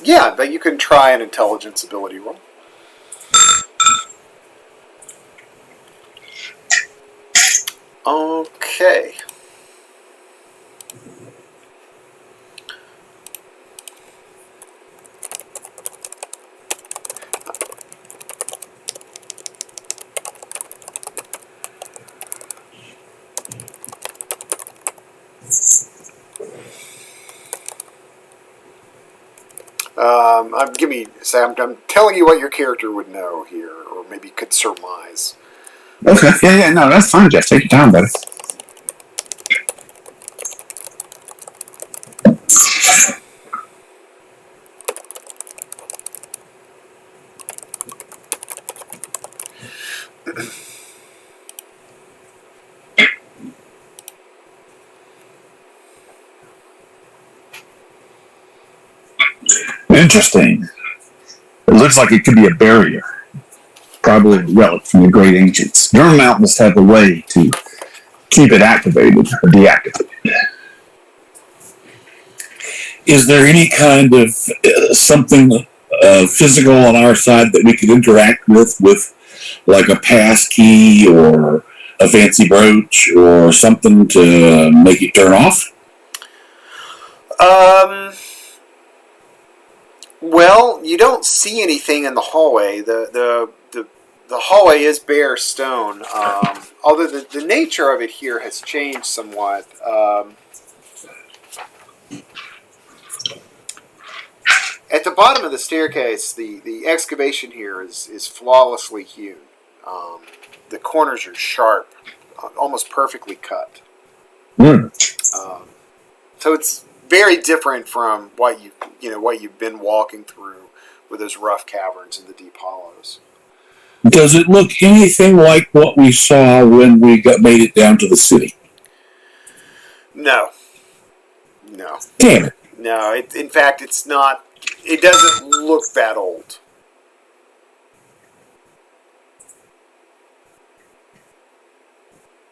Yeah, but you can try an intelligence ability roll. Okay. I'm telling you what your character would know here, or maybe could surmise. Okay. Yeah, no, that's fine, Jeff. Take your time, buddy. Interesting. It looks like it could be a barrier. Probably a relic from the great ancients. Dwimmermount must have a way to keep it activated or deactivated. Is there any kind of something physical on our side that we could interact with like a pass key or a fancy brooch or something to make it turn off? Well, you don't see anything in the hallway. The hallway is bare stone, although the nature of it here has changed somewhat. At the bottom of the staircase, the excavation here is flawlessly hewn. The corners are sharp, almost perfectly cut. So it's very different from what you've been walking through with those rough caverns and the deep hollows. Does it look anything like what we saw when we made it down to the city? No. Damn it. No, in fact, it's not. It doesn't look that old.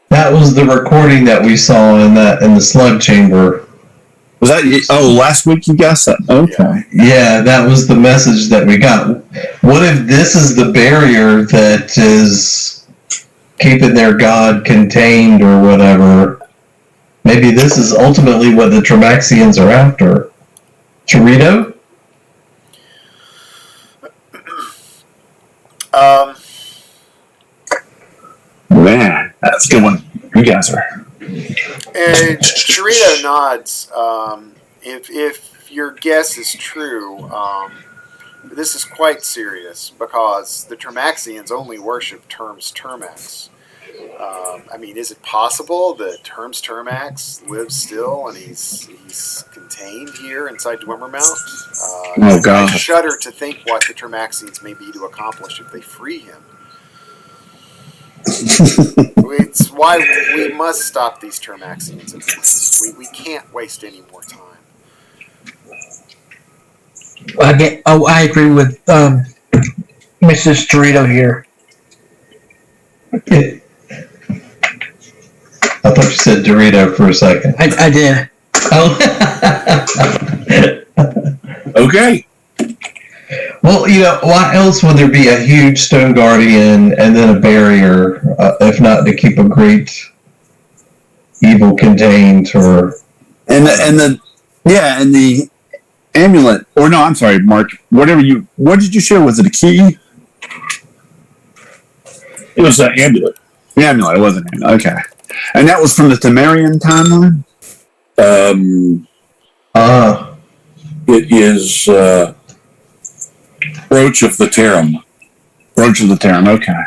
That was the recording that we saw in the slug chamber. Was that? Oh, last week you guys said. Okay. Yeah, that was the message that we got. What if this is the barrier that is keeping their god contained or whatever? Maybe this is ultimately what the Tremaxians are after. Chorito? Man, that's a good one. You guys are And Chirito nods. If your guess is true, this is quite serious because the Termaxians only worship Terms Termax. I mean, is it possible that Terms Termax lives still and he's contained here inside Dwimmermount? Oh, God. I shudder to think what the Termaxians may be to accomplish if they free him. It's why we must stop these Termaxians at once. We can't waste any more time. I agree with Mrs. Dorito here. I thought you said Dorito for a second. I did. Oh. Okay. Well, why else would there be a huge stone guardian and then a barrier, if not to keep a great evil contained, or And the amulet, or no, I'm sorry, Mark. What did you share? Was it a key? It was an amulet. The amulet. It wasn't an amulet. Okay. And that was from the Temerian timeline? It is Brooch of the Tarim. Brooch of the Tarim, okay.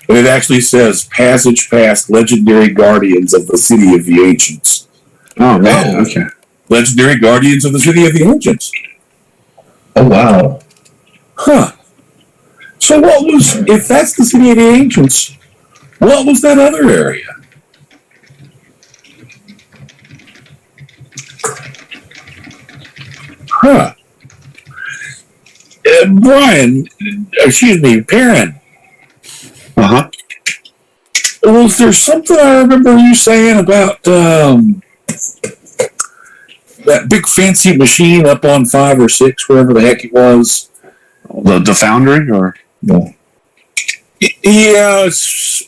But it actually says passage past legendary guardians of the city of the ancients. Oh, man, okay. Legendary guardians of the city of the ancients. oh wow. Huh. So if that's the city of the ancients, what was that other area? Huh. Perrin. Uh-huh. Was there something I remember you saying about that big fancy machine up on 5 or 6, wherever the heck it was? The foundry, or? No. Yeah, it's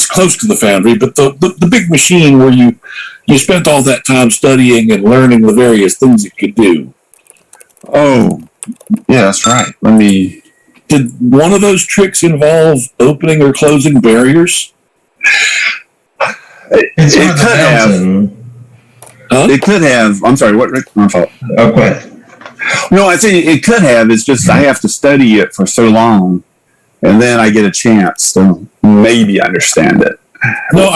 close to the foundry, but the big machine where you spent all that time studying and learning the various things it could do. Oh, yeah, that's right. Did one of those tricks involve opening or closing barriers? It could have. Huh? It could have. I'm sorry, what, Rick? My fault. Oh, go ahead. No, I think it could have. It's just I have to study it for so long, and then I get a chance to maybe understand it. No,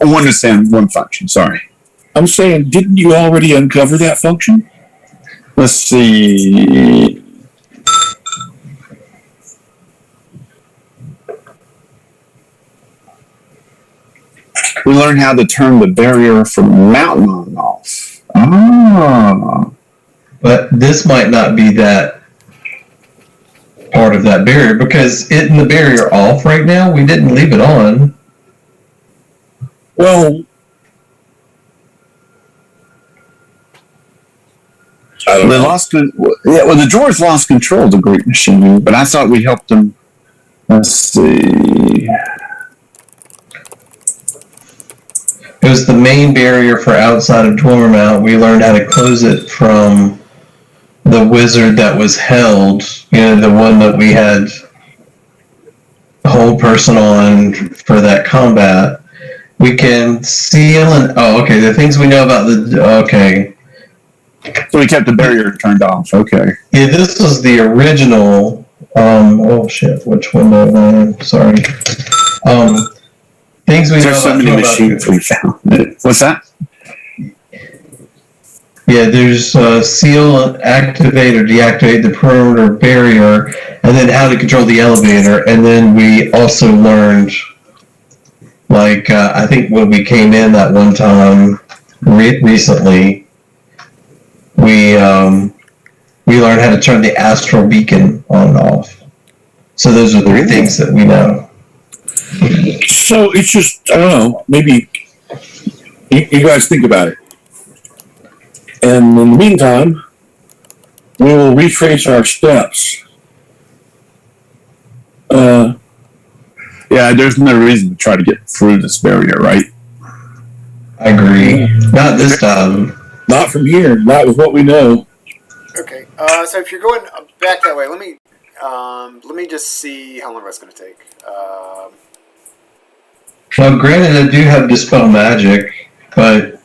or understand one function. Sorry. I'm saying, didn't you already uncover that function? Let's see. We learned how to turn the barrier from mountain on off. Ah. But this might not be that part of that barrier, because isn't the barrier off right now? We didn't leave it on. Well, I don't know. The drawers lost control of the Great Machine, but I thought we helped them. Let's see. It was the main barrier for outside of Dwimmermount. We learned how to close it from the wizard that was held, the one that we had hold person on for that combat. We can seal the things we know about So we kept the barrier turned off. Okay. Yeah, this was the original. Which one am I on? Sorry. Things we know There's so about. many machines we found. What's that? Yeah, there's seal, activate or deactivate the perimeter barrier, and then how to control the elevator. And then we also learned, I think when we came in that one time recently, we learned how to turn the astral beacon on and off. So those are the things that we know. So it's just, I don't know, maybe you guys think about it. And in the meantime, we will retrace our steps. Yeah, there's no reason to try to get through this barrier, right? I agree. Not this time. Not from here. Not with what we know. Okay, so if you're going back that way, let me just see how long that's going to take. Well, granted, I do have Dispel Magic, but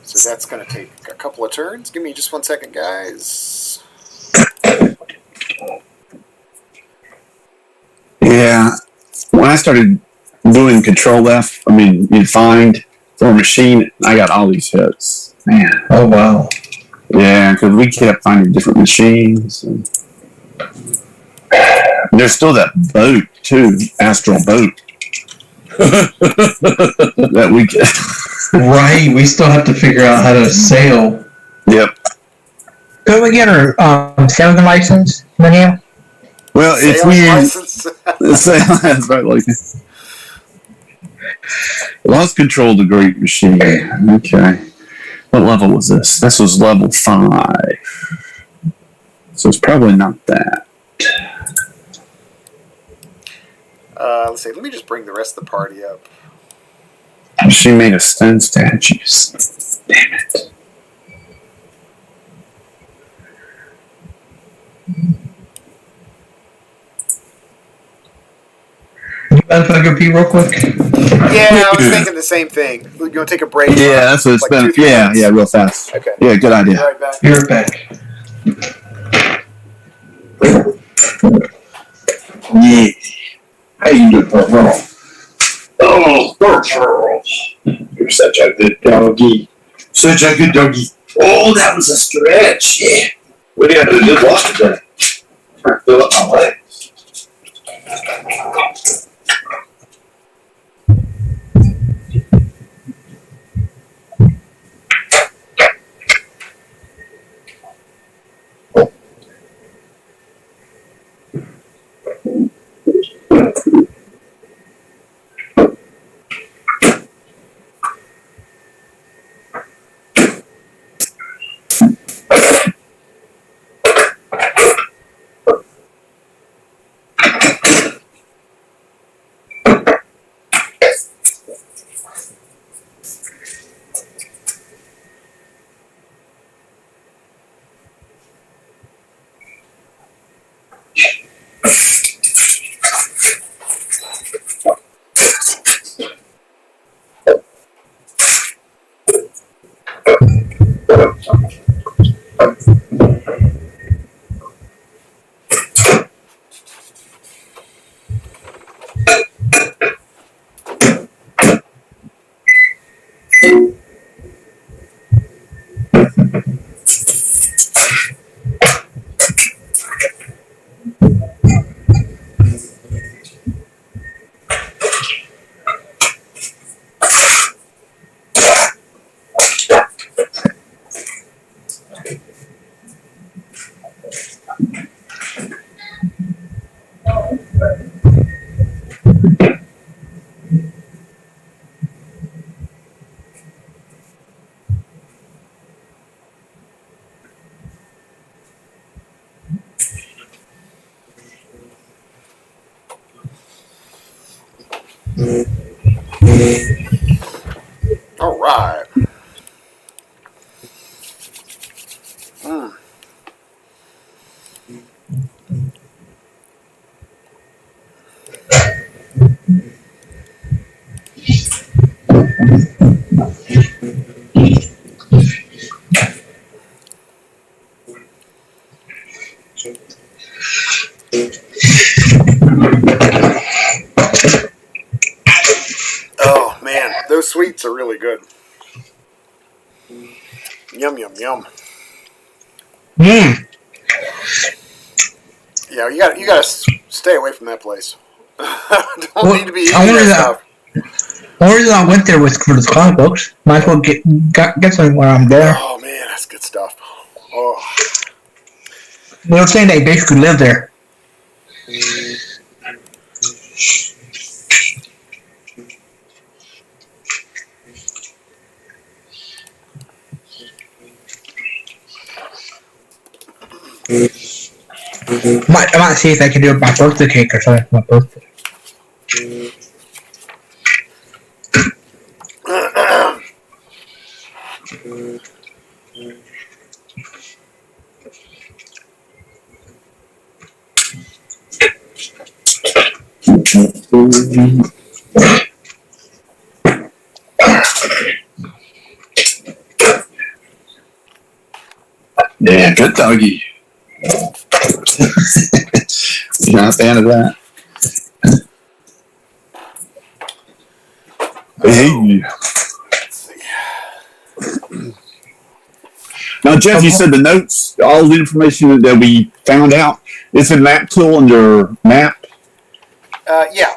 So that's going to take a couple of turns. Give me just 1 second, guys. Yeah. When I started doing Control F, you find for a machine, I got all these hits. Man. oh wow. Yeah, because we kept finding different machines. And there's still that boat, too, Astral Boat. that we get. Right, we still have to figure out how to sail. Yep. Could we get our sailing license, Danielle? Well, if we License. that's right, like lost control of the great machine. Okay. What level was this? This was level 5. So it's probably not that. Let's see. Let me just bring the rest of the party up. She made us stone statues. Damn it. You mind if I go pee real quick? Yeah, I was thinking the same thing. We're going to take a break. Yeah, that's what it's been. 2-3 minutes. Yeah, real fast. Okay. Yeah, good idea. Be right back. Be right back. Yeah. How you doing, Pearl? Oh, poor Pearl. You're such a good doggy. Such a good doggy. Oh, that was a stretch. Yeah. What do you have to do? Walk today. Trying to fill up my legs. All right. Mm. Oh man, those sweets are really good. Yum yum yum. Mmm. Yeah, you gotta stay away from that place. Don't Well, need to be eating I wonder that that- stuff. The only reason I went there was for the comic books. Might as well get something while I'm there. Oh man, that's good stuff. Oh. They were saying they basically live there. I might see if I can do my birthday cake or something for my birthday. Yeah, good doggy. You're not a fan of that? Hey. Let's see. Now, Jeff, you said the notes, all the information that we found out, it's in Maptool under Map. Yeah.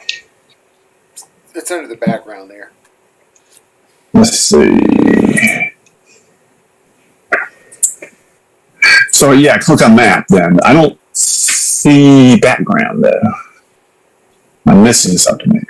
It's under the background there. Let's see. So, yeah, click on Map then. I don't see background though. I'm missing something maybe.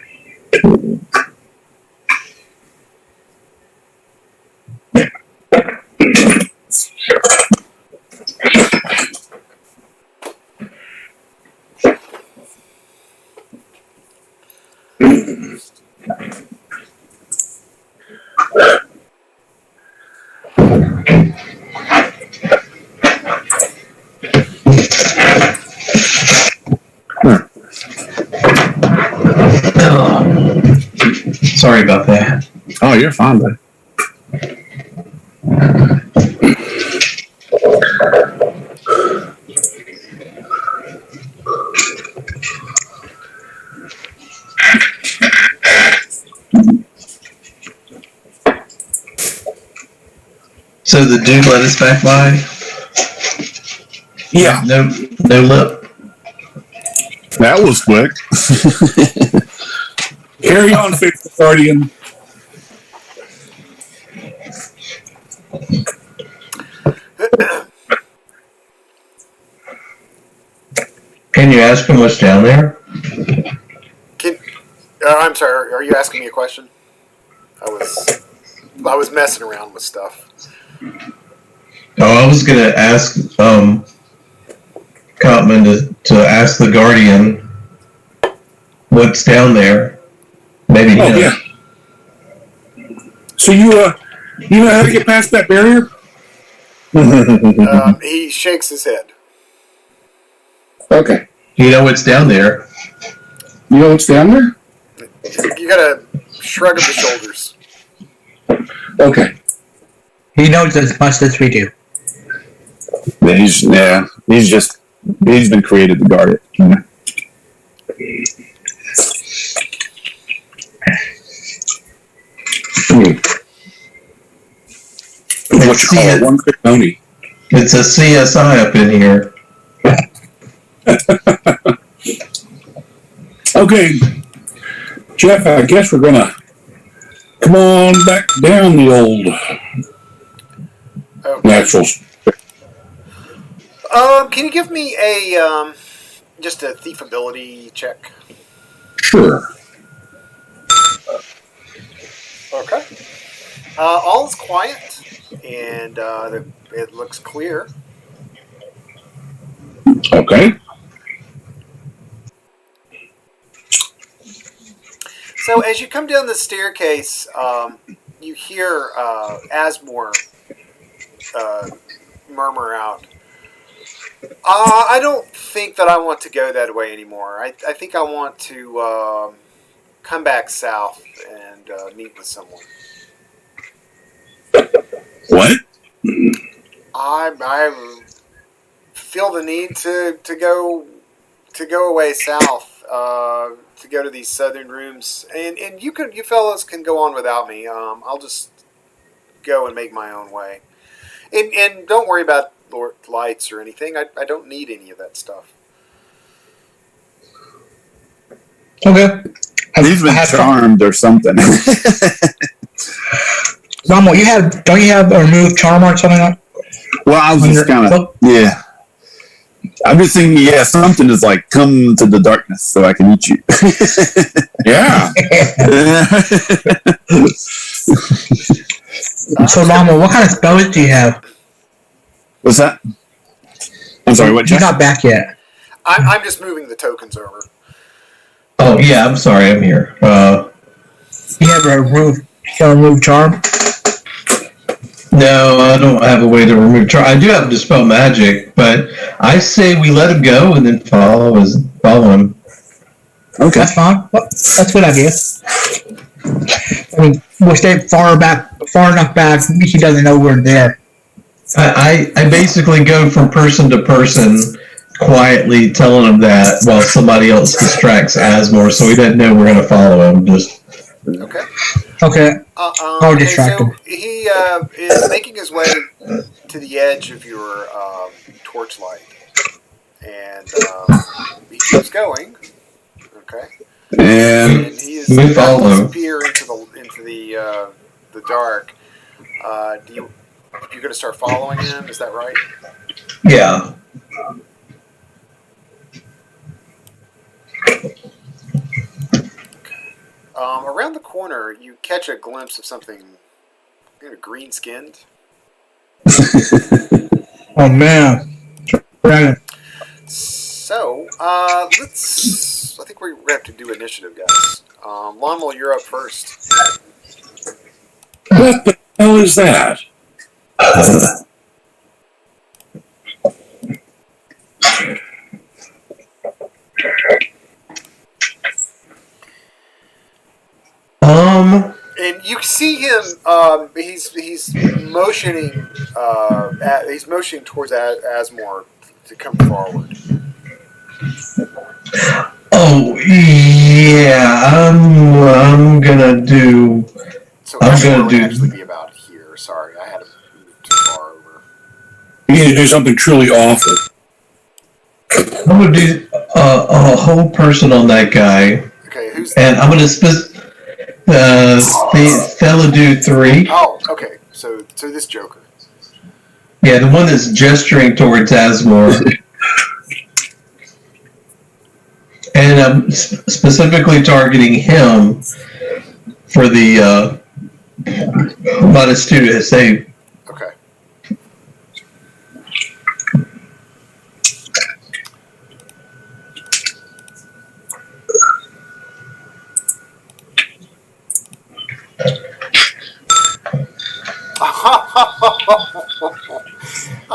Sorry about that. Oh, you're fine, bud. So the dude let us back by? Yeah. No lip. That was quick. Carry on, faithful guardian. Can you ask him what's down there? I'm sorry. Are you asking me a question? I was messing around with stuff. Oh, I was gonna ask Cotman to ask the guardian what's down there. Maybe. Oh, yeah. So you know how to get past that barrier? He shakes his head. Okay. You know what's down there? You know what's down there? You got a shrug of the shoulders. Okay. He knows as much as we do. He's been created to guard it. You know? What you call it? One quick pony. It's a CSI up in here. Okay, Jeff, I guess we're gonna come on back down the old natural. Can you give me a just a thiefability check? Sure. Okay. All is quiet, and it looks clear. Okay. So as you come down the staircase, you hear Asmore murmur out, I don't think that I want to go that way anymore. I think I want to come back south and meet with someone. What? I feel the need to go away south, to go to these southern rooms, and you fellows can go on without me. I'll just go and make my own way, and don't worry about lights or anything. I don't need any of that stuff. Okay. He's been charmed or something. Mamo, don't you have a remove charm or something like that? Well, I was just kind of, yeah. I'm just thinking, yeah, something is like, come to the darkness so I can eat you. Yeah. So, Mamo, what kind of spells do you have? What's that? I'm sorry, what? He's not back yet. I'm just moving the tokens over. Oh yeah, I'm sorry, I'm here. You have a remove charm? No, I don't have a way to remove charm. I do have to dispel magic, but I say we let him go and then follow him. Okay. That's fine. Well, that's a good idea. I mean, we'll stay far enough back. He doesn't know we're there. I basically go from person to person, quietly telling him that while somebody else distracts Asmore, so he doesn't know we're going to follow him. Just Okay. Okay. Okay, distract so him. he is making his way to the edge of your torchlight, and he keeps going. Okay, And and he is we about to follow. disappear into the dark. You're going to start following him? Is that right? yeah. Around the corner, you catch a glimpse of something green-skinned. Oh man. Dragon. So, let's. I think we're going to have to do initiative, guys. Lonwell, you're up first. What the hell is that? And you see him. He's motioning. He's motioning towards Asmore to come forward. Oh yeah, I'm gonna do. So I'm Asmore gonna would do. actually be about here. Sorry, I had to move too far over. You need to do something truly awful. I'm gonna do a whole person on that guy, Okay, who's and I'm gonna Theludu 3. Oh, okay. So this Joker. Yeah, the one that's gesturing towards Asmore. And I'm specifically targeting him for the minus 2 to save. Okay.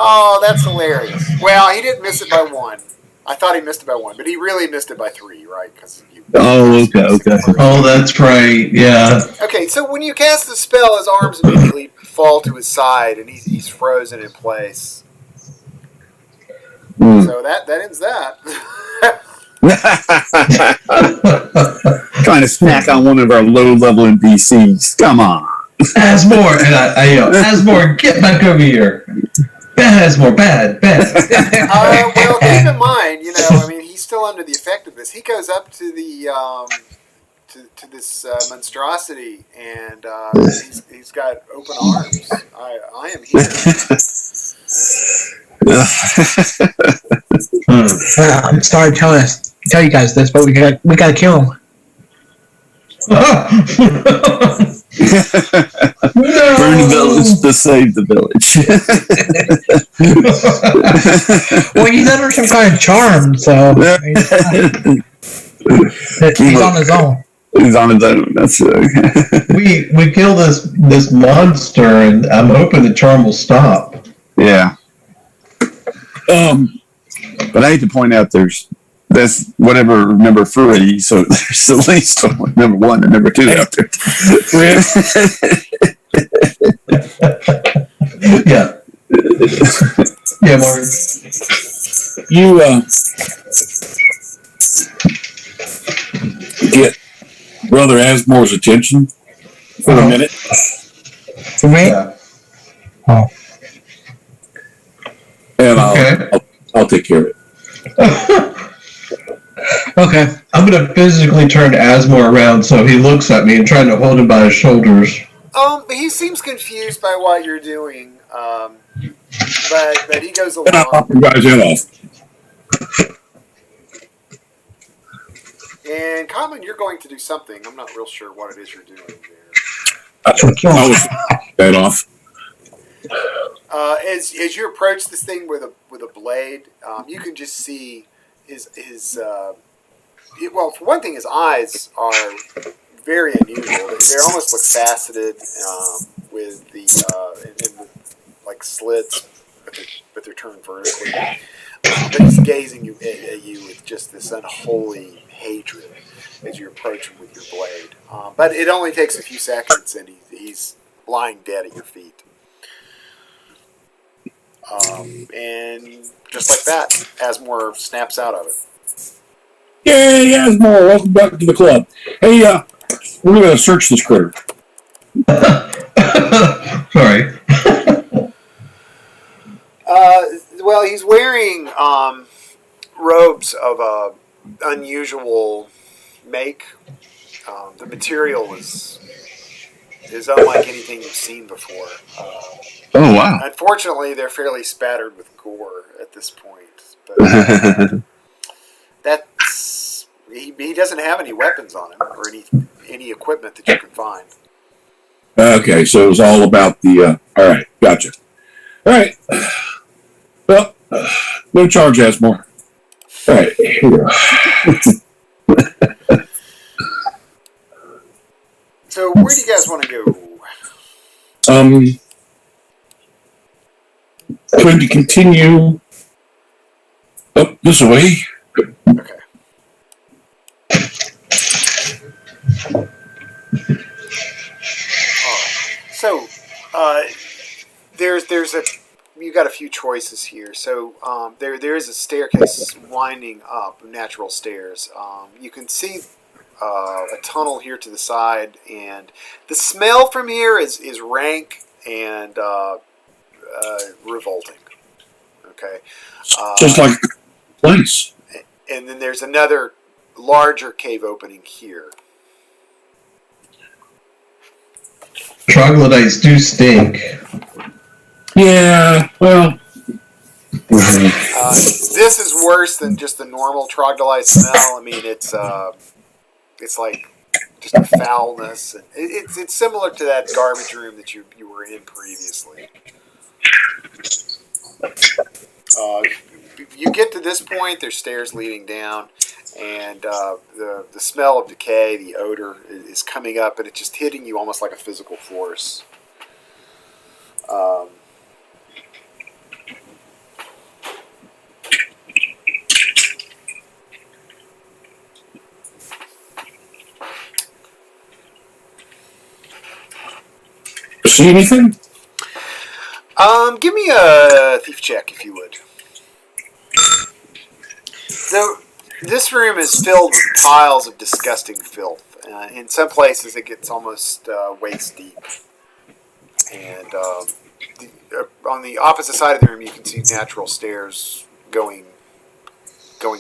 Oh, that's hilarious. Well, he didn't miss it by 1. I thought he missed it by 1, but he really missed it by 3, right? okay. Oh, that's right. Yeah. Okay, so when you cast the spell, his arms immediately fall to his side, and he's frozen in place. So that ends that. Trying to snack on one of our low-level NPCs. Come on. Asmore, and I yell, Asmore, get back over here. Bad Asmore, bad. Well, keep in mind, he's still under the effect of this. He goes up to the to this monstrosity, and he's got open arms. I am here. I'm sorry to tell you guys this, but we gotta kill him. Burn the village to save the village. Well, he's under some kind of charm, so he's on his own. He's on his own. That's okay. We kill this monster, and I'm hoping the charm will stop. Yeah. But I hate to point out that's whatever number 3, so there's at least number 1 and number 2 out there. Yeah. Yeah, Martin. You get Brother Asmore's attention for a minute. For me? Yeah. Oh. And Okay. I'll take care of it. Okay. I'm going to physically turn Asmore around so he looks at me and trying to hold him by his shoulders. He seems confused by what you're doing, but he goes And I'll pop along. your guys' head off. And Common, you're going to do something. I'm not real sure what it is you're doing there. I was head off. As you approach this thing with a blade, you can just see his well, for one thing, his eyes are very unusual. They almost look faceted, with the like slits, but they're turned vertically. But he's gazing at you with just this unholy hatred. as you approach him with your blade. But it only takes a few seconds, and he's lying dead at your feet. And just like that, Asmore snaps out of it. Yay, Asmore, welcome back to the club. Hey, we're going to search this critter. Sorry. Well, he's wearing robes of a unusual make. The material is unlike anything you've seen before. Oh, wow. Unfortunately, they're fairly spattered with gore at this point. But he doesn't have any weapons on him or any equipment that you can find. Okay, so it was all about the, all right, gotcha. All right. Well, no charge, Asmore. All right, here we go. So where do you guys want to go? Going to continue up this way. Okay. So, there's you got a few choices here. So there is a staircase winding up, natural stairs. You can see a tunnel here to the side, and the smell from here is rank and revolting. Okay. Just like the place. And then there's another larger cave opening here. Troglodytes do stink. Yeah, well. This is worse than just the normal troglodyte smell. I mean, it's like just a foulness. And it's similar to that garbage room that you were in previously. You get to this point, there's stairs leading down, and the smell of decay, the odor is coming up, and it's just hitting you almost like a physical force. See anything? Give me a thief check, if you would. So, this room is filled with piles of disgusting filth. In some places, it gets almost waist deep. And on the opposite side of the room, you can see natural stairs going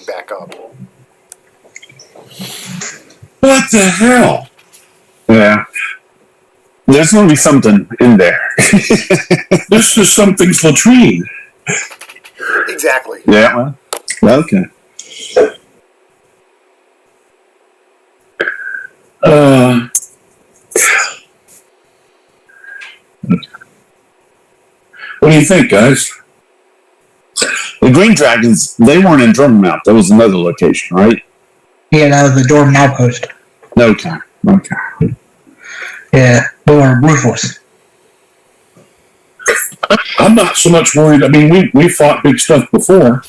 back up. What the hell? Yeah. There's going to be something in there. This is something's latrine. Exactly. Yeah, well, okay. What do you think, guys? The Green Dragons, they weren't in Dwimmermount. That was another location, right? Yeah, that was the Dorm outpost. Okay. Yeah, they were ruthless. I'm not so much worried. I mean, we fought big stuff before.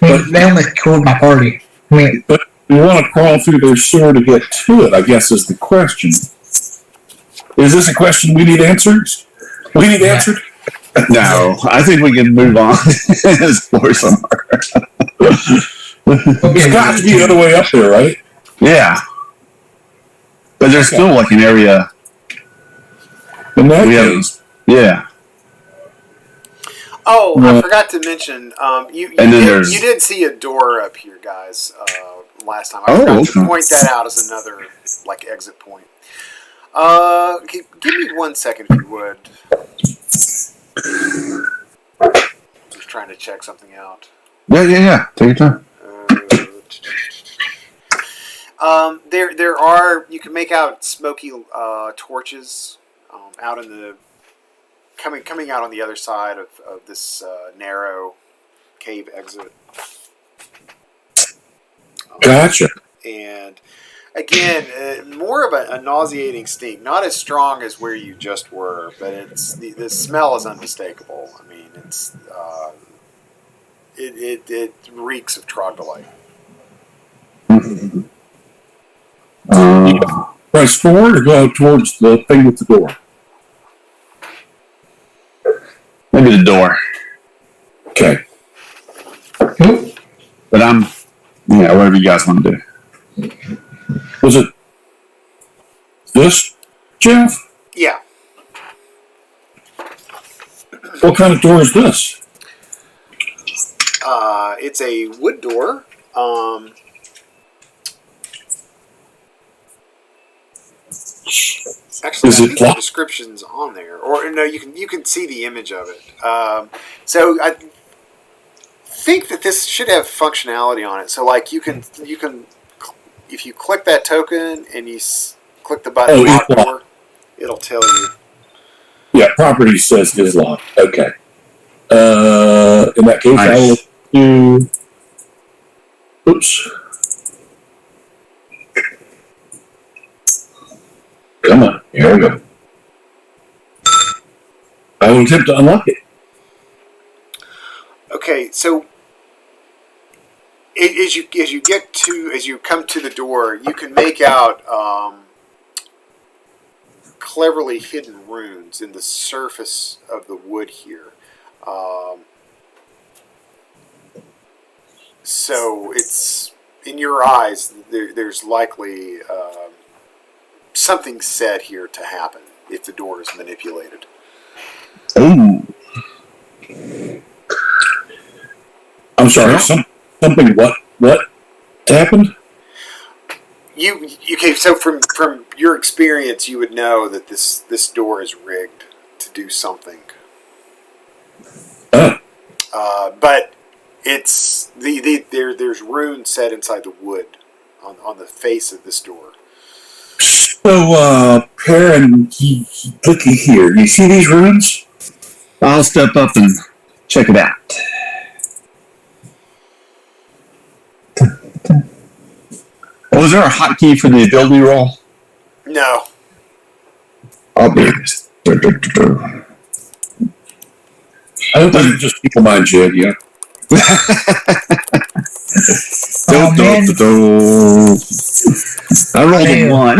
I mean, they almost killed my party. I mean, But we want to crawl through their sewer to get to it, I guess, is the question. Is this a question we need answers? We need answered? No, I think we can move on and explore somewhere. It's got to be the other way up there, right? Yeah. But there's still like an area. In that We have- case, Yeah. Oh, I forgot to mention, you did see a door up here, guys, last time. I forgot to point that out as another exit point. Give me 1 second, if you would. Just trying to check something out. Yeah. Take your time. There are, you can make out smoky torches out in the coming out on the other side of this narrow cave exit. gotcha. And again, more of a nauseating stink. Not as strong as where you just were, but it's the smell is unmistakable. I mean, it's it reeks of troglodyte. Press forward or go towards the thing with the door? Maybe the door. Okay. But whatever you guys want to do. Was it this, Jeff? Yeah. What kind of door is this? It's a wood door. Actually, Is I it think the locked? description's on there, or no, you can see the image of it. So I think that this should have functionality on it. So like you can if you click that token and you click the button lock it's locked. door, it'll tell you. Yeah, property says it is locked. Okay. In that case, I will do. Oops. Come on. Here we go. I will attempt to unlock it. Okay, so as you come to the door, you can make out cleverly hidden runes in the surface of the wood here. So it's in your eyes. There's likely something said here to happen if the door is manipulated. Ooh. I'm sorry. Something. What happened? Okay? So from your experience, you would know that this door is rigged to do something. But it's there's runes set inside the wood on the face of this door. So, Perrin, looky here. You see these runes? I'll step up and check it out. Was there a hotkey for the ability roll? No. I'll be. I hope I didn't just people mind Jed, yeah. I rolled a 1.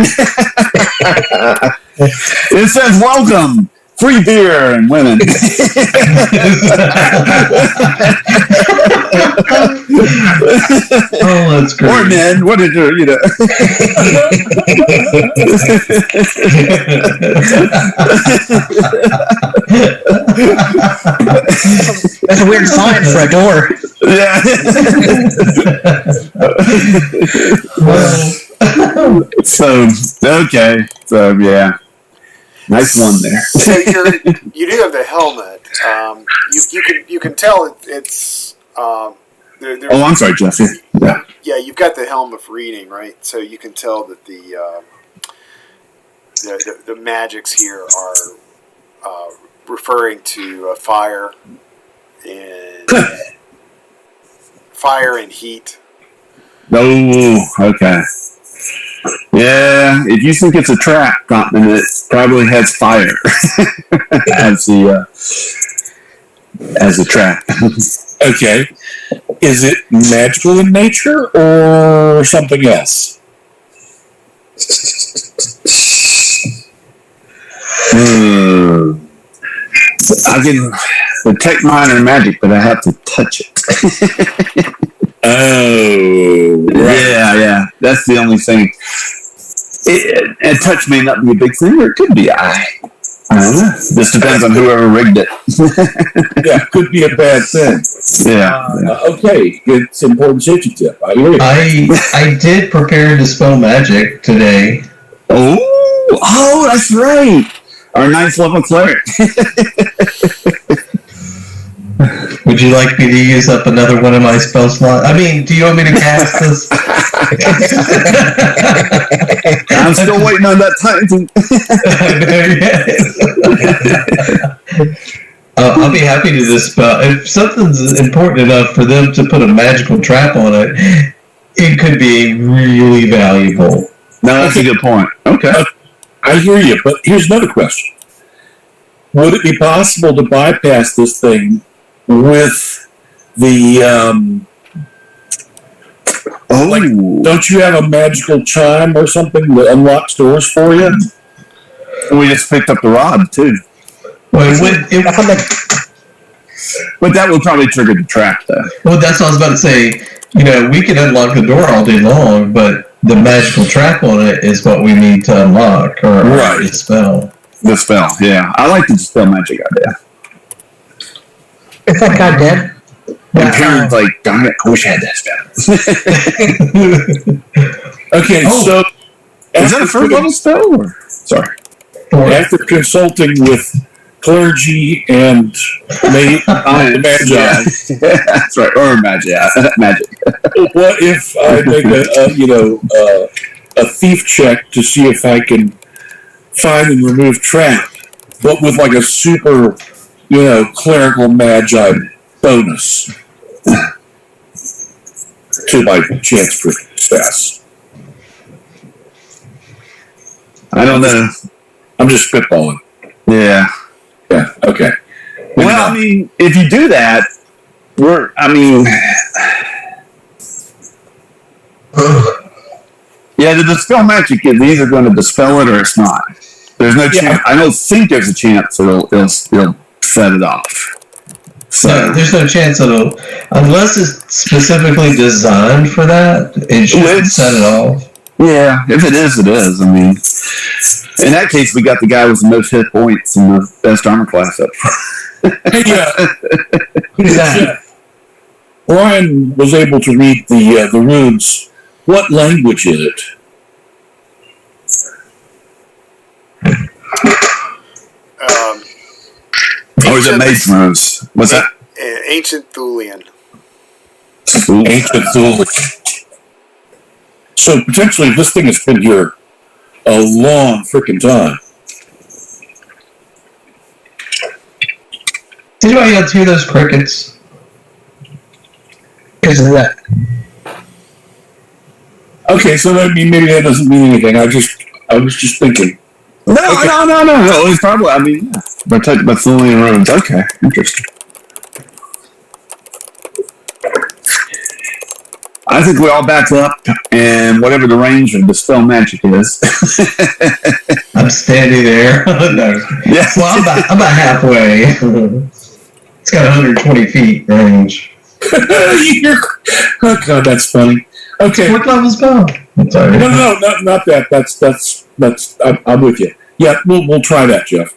It says welcome, free beer and women. Oh, that's great. Or men, what did you know? That's a weird sign for a door. Yeah. So yeah, nice one there. So you do have the helmet. You can tell it's. Oh, I'm sorry, Jesse. Yeah. Yeah, you've got the helm of reading, right? So you can tell that the magics here are referring to fire and heat. Oh, okay. Yeah, if you think it's a trap, then it probably has fire as a trap. Okay. Is it magical in nature or something else? I can detect minor magic, but I have to touch it. Oh, right. Yeah. That's the only thing. And touch may not be a big thing, or it could be. I don't know. This depends on whoever rigged it. Yeah, could be a bad thing. Yeah. Okay, it's an important safety tip. I agree. I did prepare Dispel Magic today. Oh, that's right. Our 9th level cleric. Would you like me to use up another one of my spell slots? I mean, do you want me to cast this? I'm still waiting on that time. I'll be happy to dispel. If something's important enough for them to put a magical trap on it, it could be really valuable. No, that's a good point. Okay. I hear you, but here's another question. Would it be possible to bypass this thing with the Oh, Like, don't you have a magical chime or something that unlocks doors for you? we just picked up the rod too. Well, But that would probably trigger the trap, though. well, that's what I was about to say. We can unlock the door all day long, but the magical trap on it is what we need to unlock or dispel. The spell, yeah. I like the dispel magic idea. If that guy dead? And Karen's like, darn it, I wish I had that spell. Okay, so Is that a first level spell? Or? Sorry. After consulting with clergy and magi, that's right, or magic. what if I make a thief check to see if I can find and remove trap, but with like a super, clerical magi bonus to my chance for success? I don't know. I'm just spitballing. Yeah. Yeah. Okay. Well, I mean, if you do that, yeah, the dispel magic is either going to dispel it or it's not. There's no chance. I don't think there's a chance it'll set it off. So No, there's no chance unless it's specifically designed for that. It should set it off. yeah, if it is, it is. I mean, in that case, we got the guy with the most hit points and the best armor class up. Who's that? Brian was able to read the runes. What language is it? Or is it Mage Rose? What's that? Ancient Thulian. Ancient Thule. So potentially this thing has been here a long freaking time. Did anybody else hear those crickets? Is that? Okay, so maybe that doesn't mean anything. I was just thinking. No. It's probably. I mean, protected by Thulian roads. Okay, interesting. I think we all back up, and whatever the range of dispel magic is. I'm standing there. No. Yeah. Well, I'm about halfway. It's got 120 feet range. Oh God, that's funny. Okay. What level spell? Sorry. No, not that. That's. I'm with you. Yeah, we'll try that, Jeff.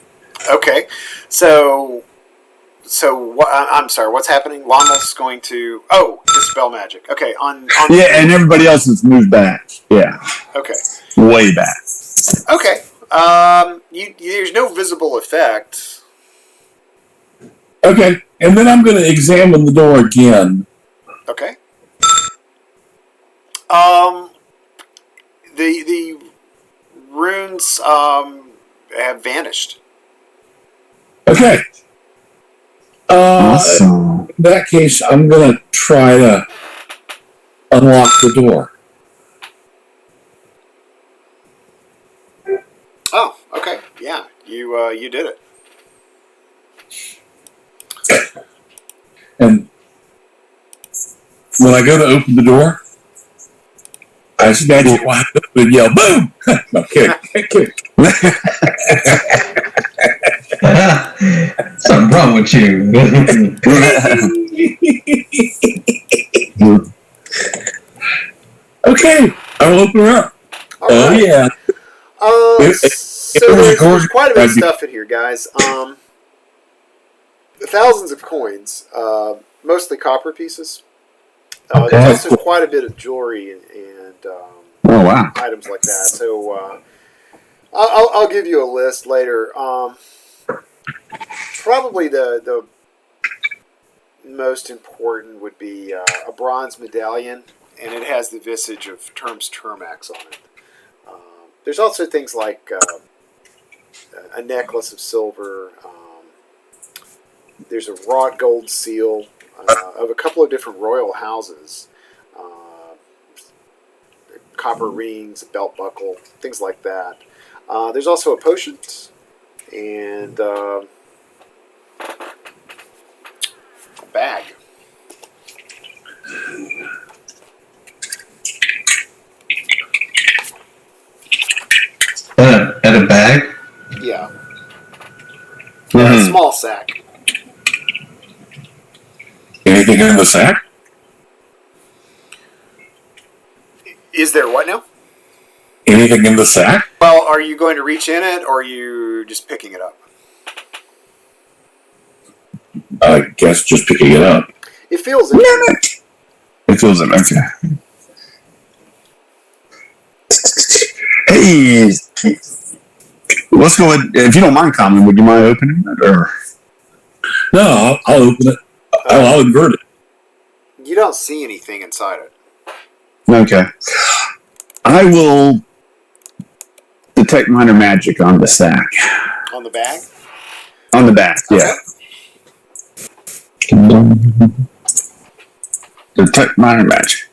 Okay, so I'm sorry. What's happening? Lamel's going to dispel magic. Okay, on Yeah, and everybody else has moved back. Yeah. Okay. Way back. Okay. There's no visible effect. Okay, and then I'm going to examine the door again. Okay. The runes have vanished. Okay. Awesome. In that case, I'm going to try to unlock the door. Oh, okay. Yeah, you did it. And when I go to open the door, I magic wide open and yell, boom! Okay. Something wrong with you. Okay, I'll open her up. All right. Yeah. So there's quite a bit of stuff in here, guys. Thousands of coins, mostly copper pieces. There's also quite a bit of jewelry and Oh wow. items like that. So I'll give you a list later. Probably the most important would be a bronze medallion, and it has the visage of Terms Termax on it. There's also things like a necklace of silver. There's a wrought gold seal of a couple of different royal houses. Copper rings, a belt buckle, things like that. There's also a potion and a bag. At a bag? Yeah. Mm-hmm. A small sack. Anything in the sack? Is there what now? Anything in the sack? Well, are you going to reach in it, or are you just picking it up? I guess just picking it up. It feels it. It feels it. Okay. Hey, let's go ahead. If you don't mind, Common, would you mind opening it? Or No, I'll open it. I'll invert it. You don't see anything inside it. okay, I will detect minor magic on the sack, On the bag? on the back. Yeah. Detect minor magic.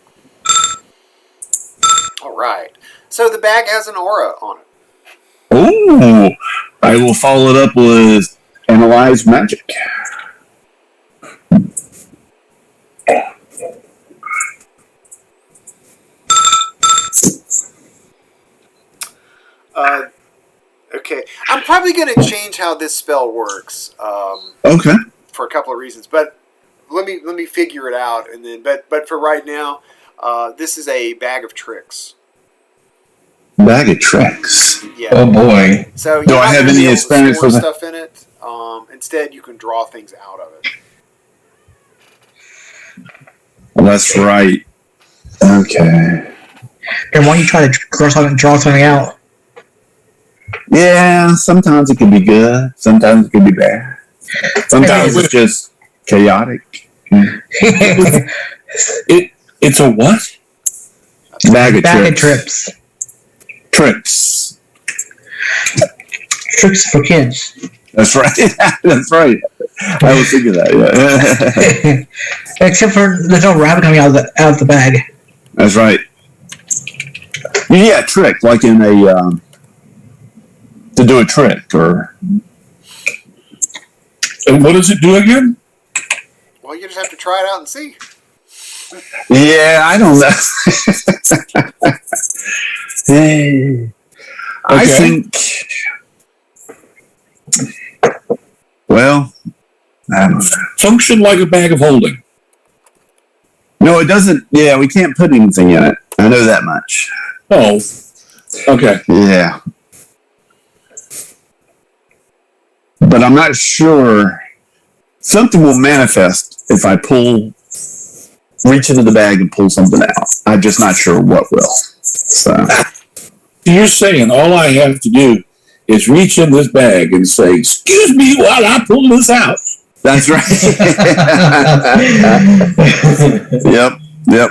All right. So the bag has an aura on it. Oh, I will follow it up with analyze magic. Okay. I'm probably going to change how this spell works Okay. for a couple of reasons, but let me figure it out, and then. But for right now, this is a bag of tricks. Bag of tricks. Yeah. Oh boy. So you're Do I not have gonna be any able to experience store with it? stuff in it? Instead, you can draw things out of it. Well, that's right. Okay. And why don't you try to draw something out? Yeah, sometimes it can be good. Sometimes it can be bad. Sometimes it's just chaotic. It's a what? Bag of Bag of tricks. trips. Tricks. Tricks for kids. That's right. That's right. I was thinking that. Yeah. Except for there's no rabbit coming out of the bag. That's right. Yeah, trick like in a to do a trick or. And what does it do again? Well, you just have to try it out and see. Yeah, I don't know. Hey, I Okay. think. Well, I don't know. Function like a bag of holding. No, it doesn't. Yeah, we can't put anything in it. I know that much. Oh. Okay. Yeah. But I'm not sure. Something will manifest if I reach into the bag and pull something out. I'm just not sure what will. So. You're saying all I have to do is reach in this bag and say, "Excuse me while I pull this out." That's right. Yep.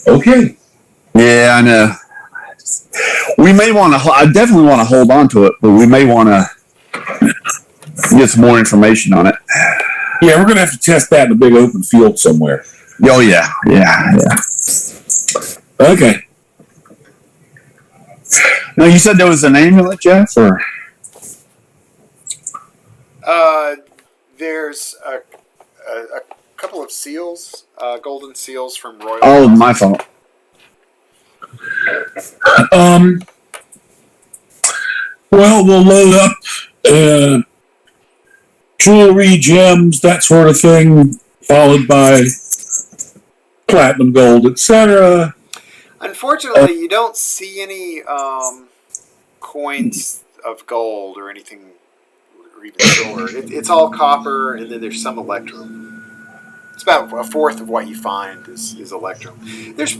Okay. Yeah, I know. We may want to. I definitely want to hold on to it, but we may want to get some more information on it. Yeah, we're gonna have to test that in a big open field somewhere. Oh yeah. Okay. Now you said there was an amulet, Jeff, or There's a couple of seals, golden seals from Royal. oh, my fault. Well, we'll load up jewelry, gems, that sort of thing, followed by platinum, gold, etc. Unfortunately, you don't see any coins of gold or anything, or even silver. It's all copper, and then there's some electrum. It's about a fourth of what you find is electrum. There's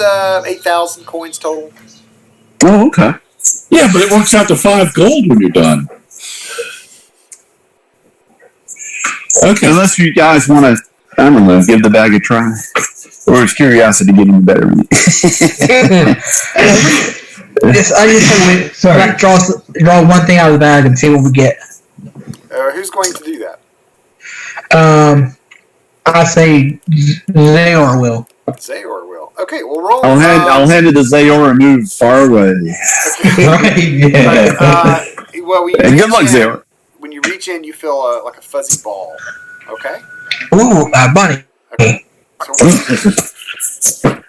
8,000 coins total. Oh, okay. Yeah, but it works out to 5 gold when you're done. Okay. Unless you guys want to, I don't know, give the bag a try, or is curiosity getting the better of you? Yes, I just say we draw one thing out of the bag and see what we get. Who's going to do that? I say Zayor will. Zayor will. Okay, we'll roll. I'll hand it to Zayor and move far away. Right? Yeah. Well, when you And good reach luck, in- Zayor. When you reach in, you feel like a fuzzy ball. Okay. Ooh, bunny. Okay. So,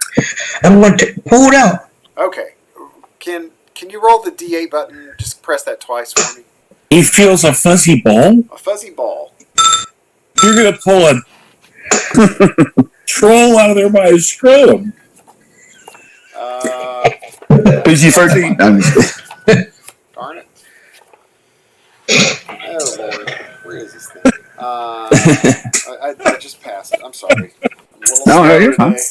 I'm going to pull it out. okay. Can Can you roll the D8 button? Just press that twice for me. He feels a fuzzy ball. A fuzzy ball. You're gonna pull a troll out of there by his scrotum. PG-13. Darn it. Oh, Lord. Where is this thing? I just passed it. I'm sorry. I'm a little slow you're fine. today.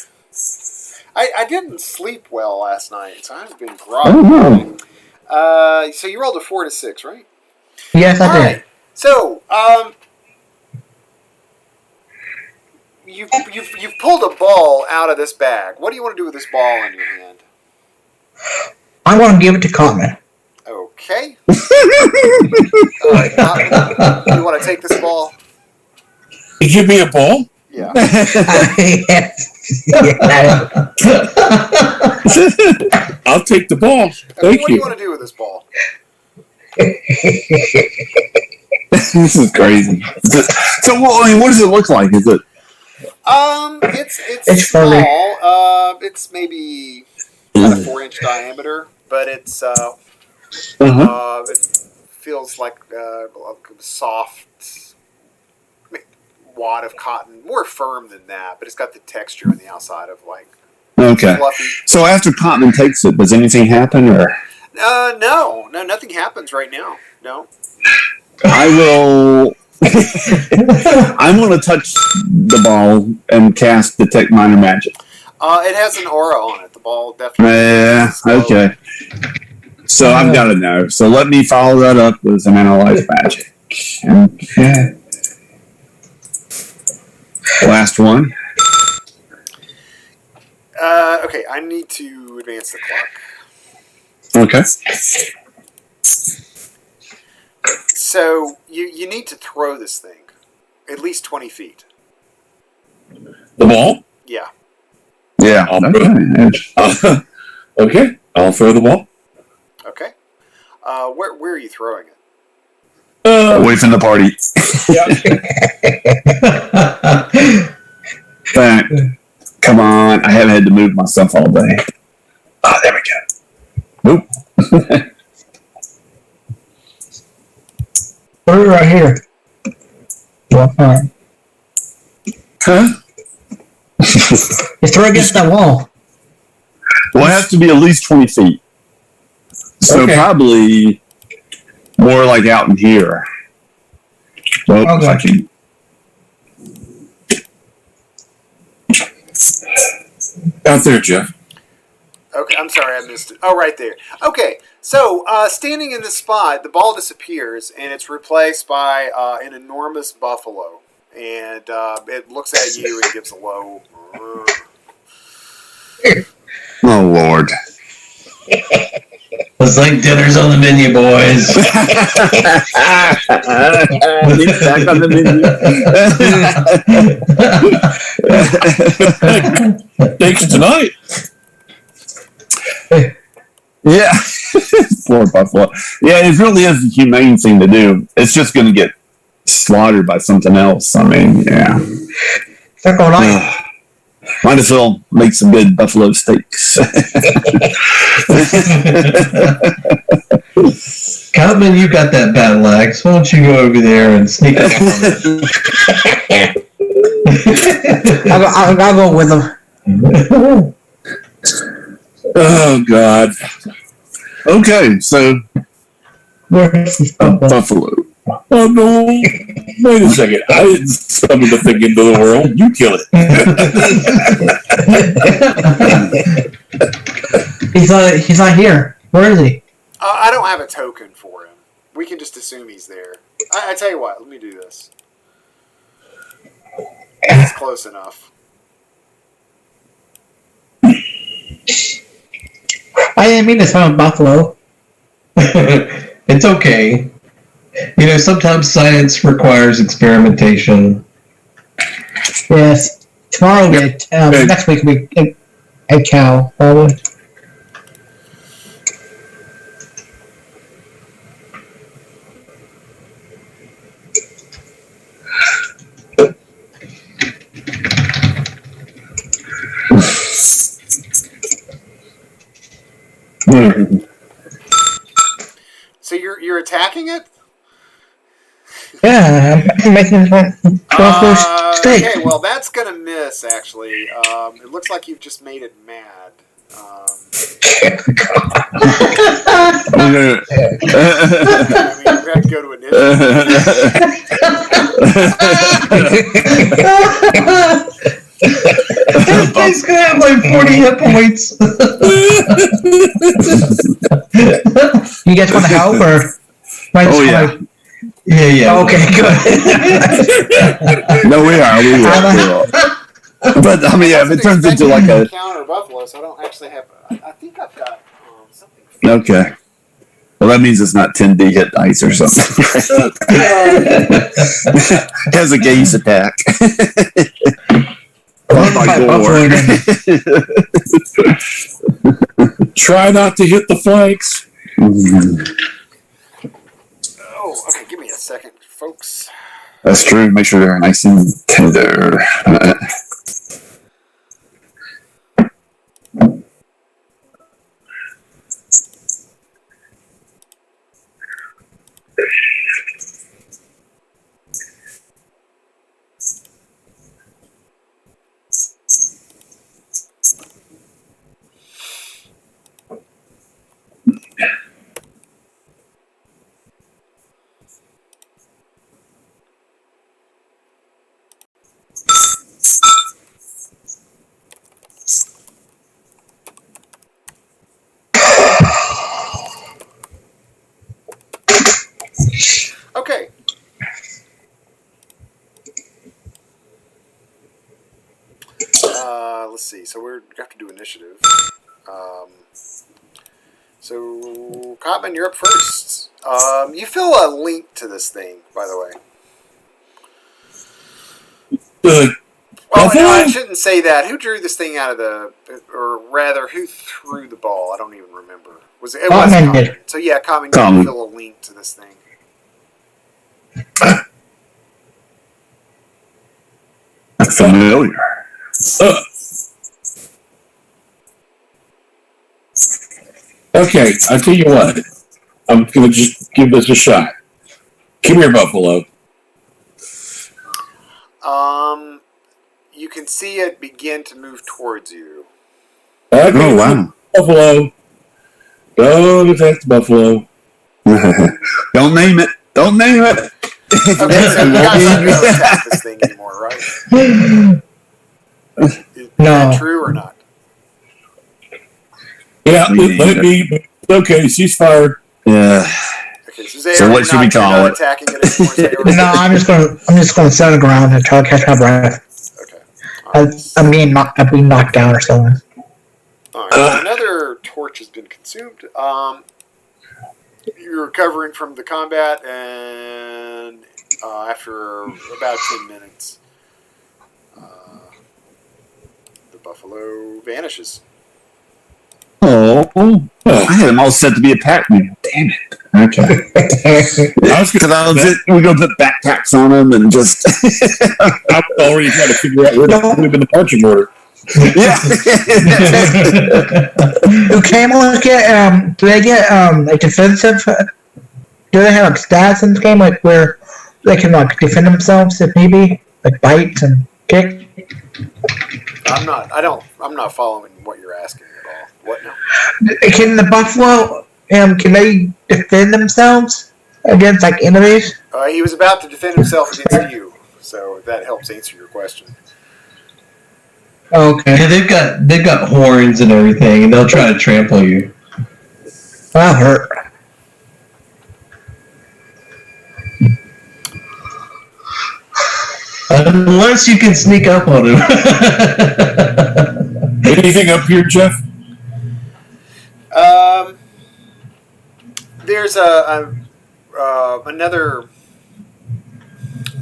I didn't sleep well last night, so I've been groggy. Oh, no. So you rolled a 4 to 6, right? Yes, I All did. right. So, you've pulled a ball out of this bag. What do you want to do with this ball in your hand? I'm going to give it to Cotman. Okay. All right, you want to take this ball? You give me a ball? Yeah. Yes. I'll take the ball. Okay, Thank what do you. you want to do with this ball? This is crazy. So, well, I mean, what does it look like? Is it? It's funny. small. It's maybe about a 4-inch diameter, but it's it feels like a soft wad of cotton, more firm than that, but it's got the texture on the outside of like Okay. fluffy. So after Cotman takes it, does anything happen, or? No, nothing happens right now. No. I will. I'm going to touch the ball and cast Detect Minor Magic. It has an aura on it. The ball definitely. Yeah. Okay. So I've got to know. So let me follow that up with an Analyze Magic. Okay. Last one. Okay, I need to advance the clock. Okay. So you need to throw this thing at least 20 feet. The ball? Yeah. Yeah. I'll throw okay. I'll throw the ball. Okay. Where are you throwing it? Away from the party. Back. Come on. I haven't had to move myself all day. Ah, there we go. Nope. Put it right here. Well, fine. Huh? Just throw it against that wall. Well, it has to be at least 20 feet. So Okay. probably more like out in here. Well, I'll if go. I can. Out there, Jeff. Okay, I'm sorry, I missed it. Oh, right there. Okay, so standing in this spot, the ball disappears, and it's replaced by an enormous buffalo. And it looks at you and gives a low... Oh, Lord. It's like dinner's on the menu, boys. It's back on the menu. Thanks tonight. Yeah. Poor buffalo. Yeah, it really is a humane thing to do. It's just going to get slaughtered by something else. I mean, yeah. Circle light. Might as well make some good buffalo steaks. Cotman, you got that battle axe. Why don't you go over there and sneak up on it? I'll go with them. Oh, God. Okay, so Where's this buffalo? buffalo. Oh, no. Wait a second. I didn't summon the thing into the world. You kill it. He's not here. Where is he? I don't have a token for him. We can just assume he's there. I tell you what, let me do this. It's close enough. I didn't mean to sound buffalo. It's okay. You know, sometimes science requires experimentation. Yes. Tomorrow we next week we a cow, probably. So you're attacking it? Yeah, I'm making buffalo steak. Okay, well that's gonna miss. Actually, it looks like you've just made it mad. I mean, we have to go to initiative. He's gonna have like 40 hit points. You guys want to help or? Oh yeah. Yeah. Okay, good. No, we are. But I mean, yeah, if it turns into like a counter buffalo, so I don't actually have. I think I've got something. okay. Well, that means it's not 10D hit dice or something. Has a gaze attack. Try not to hit the flanks. Oh, okay. Give me a second, folks. That's true. Make sure they're nice and tender. Okay. Let's see. So we have to do initiative. So Cotman, you're up first. You feel a link to this thing, by the way. Oh, no, I shouldn't say that. Who drew this thing out of the, or rather, who threw the ball? I don't even remember. It was Cotman. So yeah, Cotman, you feel a link to this thing. That's familiar. Okay, I'll tell you what. I'm going to just give this a shot. Come here, Buffalo. You can see it begin to move towards you. Okay, oh, wow. Buffalo. Don't attack the buffalo. Don't name it. Don't name it. Okay, so you guys aren't going to attack this thing anymore, right? Is that true or not? Yeah, let it be. Okay, ceasefire. Yeah. Okay, so what should we call it? Attacking it anymore, no, I'm just gonna sit on the ground and try to catch my breath. Okay. I'm being knocked down or something. All right. Another torch has been consumed. You're recovering from the combat, and after about 10 minutes, the buffalo vanishes. Oh, I had them all set to be attacked. Damn it. Okay. We're going to put backpacks on them and just. I'm already trying to figure out where to put them in the marching order. Yeah. Do camels get, do they get, like defensive? Do they have stats in this game, like where they can like defend themselves if maybe, like bites and kick? I'm not following what you're asking at all. What now? Can the buffalo, can they defend themselves against like enemies? He was about to defend himself against you, so if that helps answer your question. Okay. Yeah, they've got horns and everything, and they'll try to trample you. That'll hurt. Unless you can sneak up on him. Anything up here, Jeff? There's another.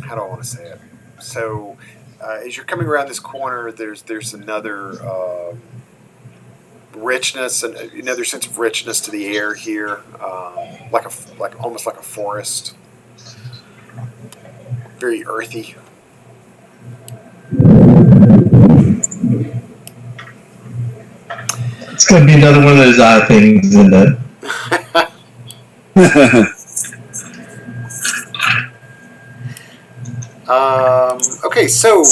How do I want to say it? So, as you're coming around this corner, there's another richness and another sense of richness to the air here, almost like a forest, very earthy. It's going to be another one of those odd things, isn't it? Okay, so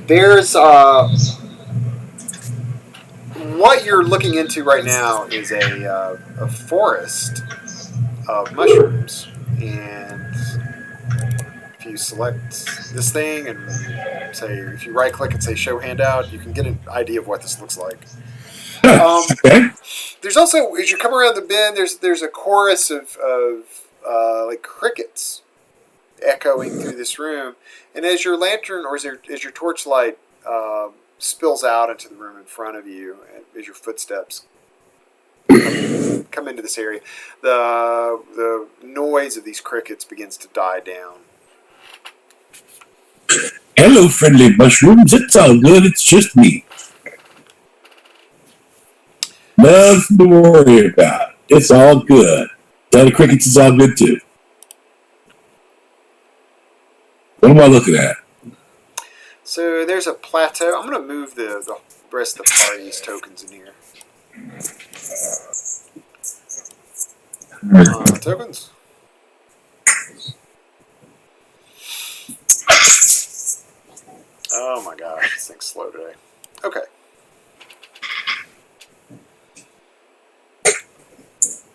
there's what you're looking into right now is a forest of mushrooms, and if you select this thing and say, if you right click and say show handout, you can get an idea of what this looks like. Okay. There's also, as you come around the bend, there's a chorus of like crickets echoing through this room, and as your lantern or as your torchlight spills out into the room in front of you, and as your footsteps come into this area, the noise of these crickets begins to die down. Hello, friendly mushrooms. It's all good. It's just me. Nothing to worry about. It's all good. Tell the crickets it's all good too. What am I looking at? So there's a plateau. I'm going to move the rest of the party's tokens in here. Tokens. Oh my gosh, this thing's slow today. Okay.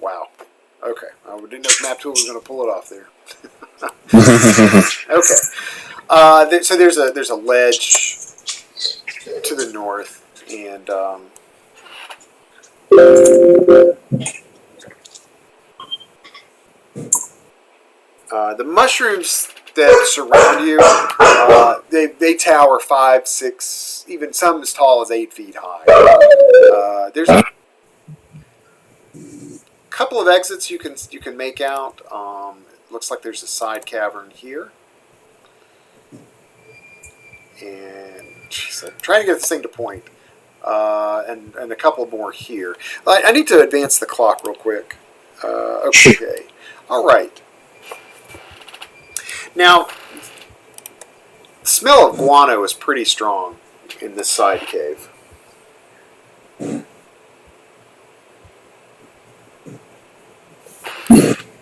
Wow. Okay. I didn't know if Maptool was going to pull it off there. Okay. So there's a ledge to the north, and the mushrooms that surround you, they tower 5, 6, even some as tall as 8 feet high. There's a couple of exits you can make out. It looks like there's a side cavern here, and so I'm trying to get this thing to point, and a couple more here. I need to advance the clock real quick. Okay, all right. Now, the smell of guano is pretty strong in this side cave.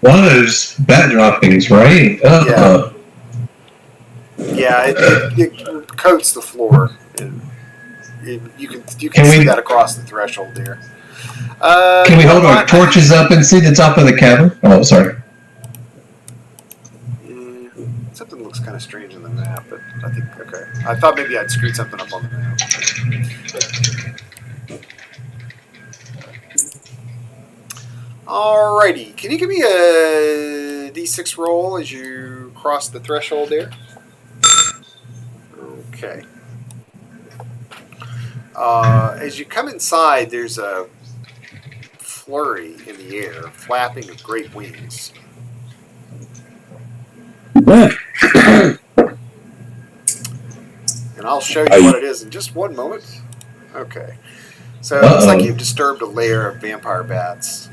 One of those bat droppings, right? Yeah, it coats the floor. And you can see that across the threshold there. Can we hold our torches up and see the top of the cavern? Oh, sorry. Something looks kind of strange on the map, but I think, okay. I thought maybe I'd screwed something up on the map. Alrighty, can you give me a D6 roll as you cross the threshold there? Okay. As you come inside, there's a flurry in the air, flapping of great wings. And I'll show you what it is in just one moment. Okay. So it looks like you've disturbed a lair of vampire bats.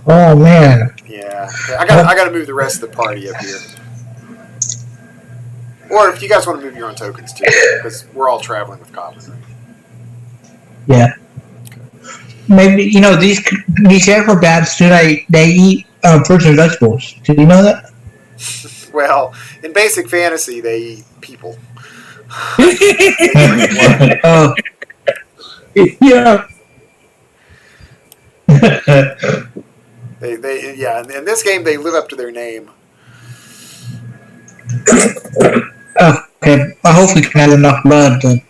Oh man. Yeah. Okay. I gotta move the rest of the party up here. Or if you guys want to move your own tokens too, because we're all traveling with Coblin, right? Yeah. Maybe these careful bats they eat fruits and vegetables. Did you know that? Well, in basic fantasy, they eat people. Yeah. In this game, they live up to their name. Okay. I hope we can have enough blood then.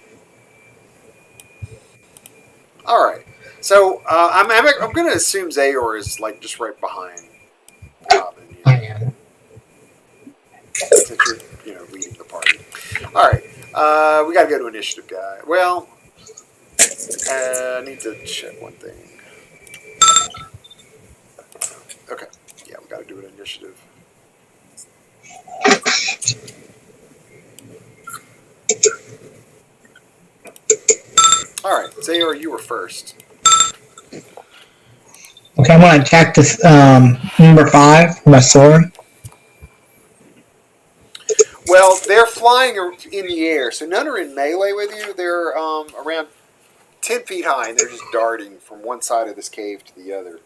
All right. So I'm going to assume Zayor is like just right behind Cobbin. Since you're leading the party. All right. We got to go to initiative, guy. Well, I need to check one thing. Okay. Yeah, we got to do an initiative. All right, Zayor, you were first. Okay, I'm gonna attack this number 5 with my sword. Well, they're flying in the air, so none are in melee with you. They're around 10 feet high, and they're just darting from one side of this cave to the other.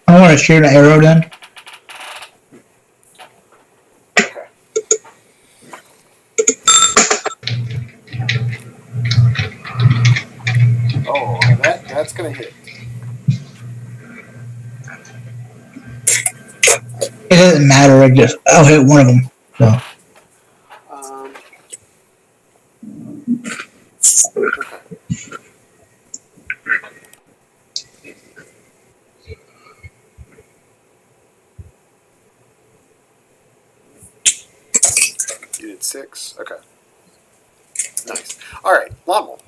I want to shoot an arrow then. Okay. Oh, that's gonna hit. It doesn't matter. I'll hit one of them. So. Okay. You did 6. Okay. Nice. All right, Lawnmower.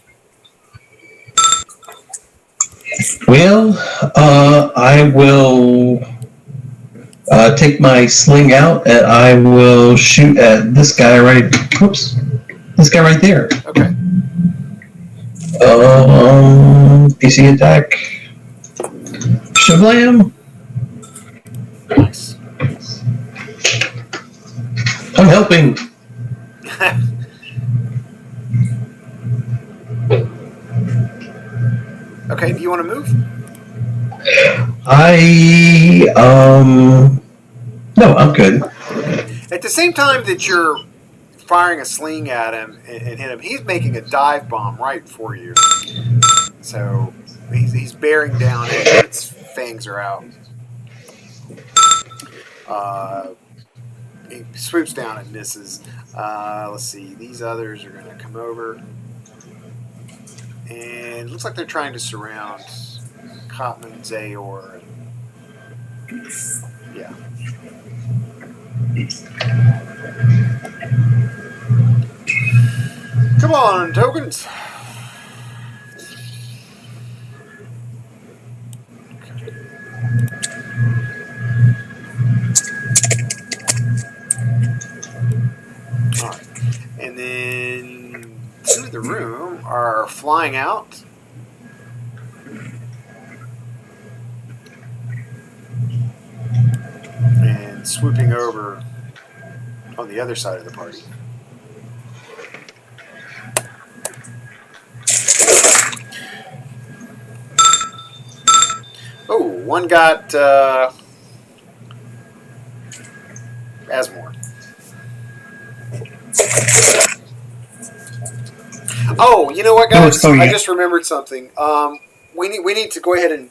Well, I will take my sling out and I will shoot at this guy right. Whoops, this guy right there. Okay. PC attack. Shablam. Nice. I'm helping. Okay, do you want to move? No, I'm good. At the same time that you're firing a sling at him and hit him, he's making a dive bomb right for you. So he's bearing down and its fangs are out. He swoops down and misses. Let's see, these others are going to come over. And it looks like they're trying to surround Cotman, Zayor, and yeah. Come on, tokens. All right. And then two of the room are flying out. And swooping over on the other side of the party. Oh, one got Asmore. Oh, you know what, guys? I just remembered something. We need to go ahead and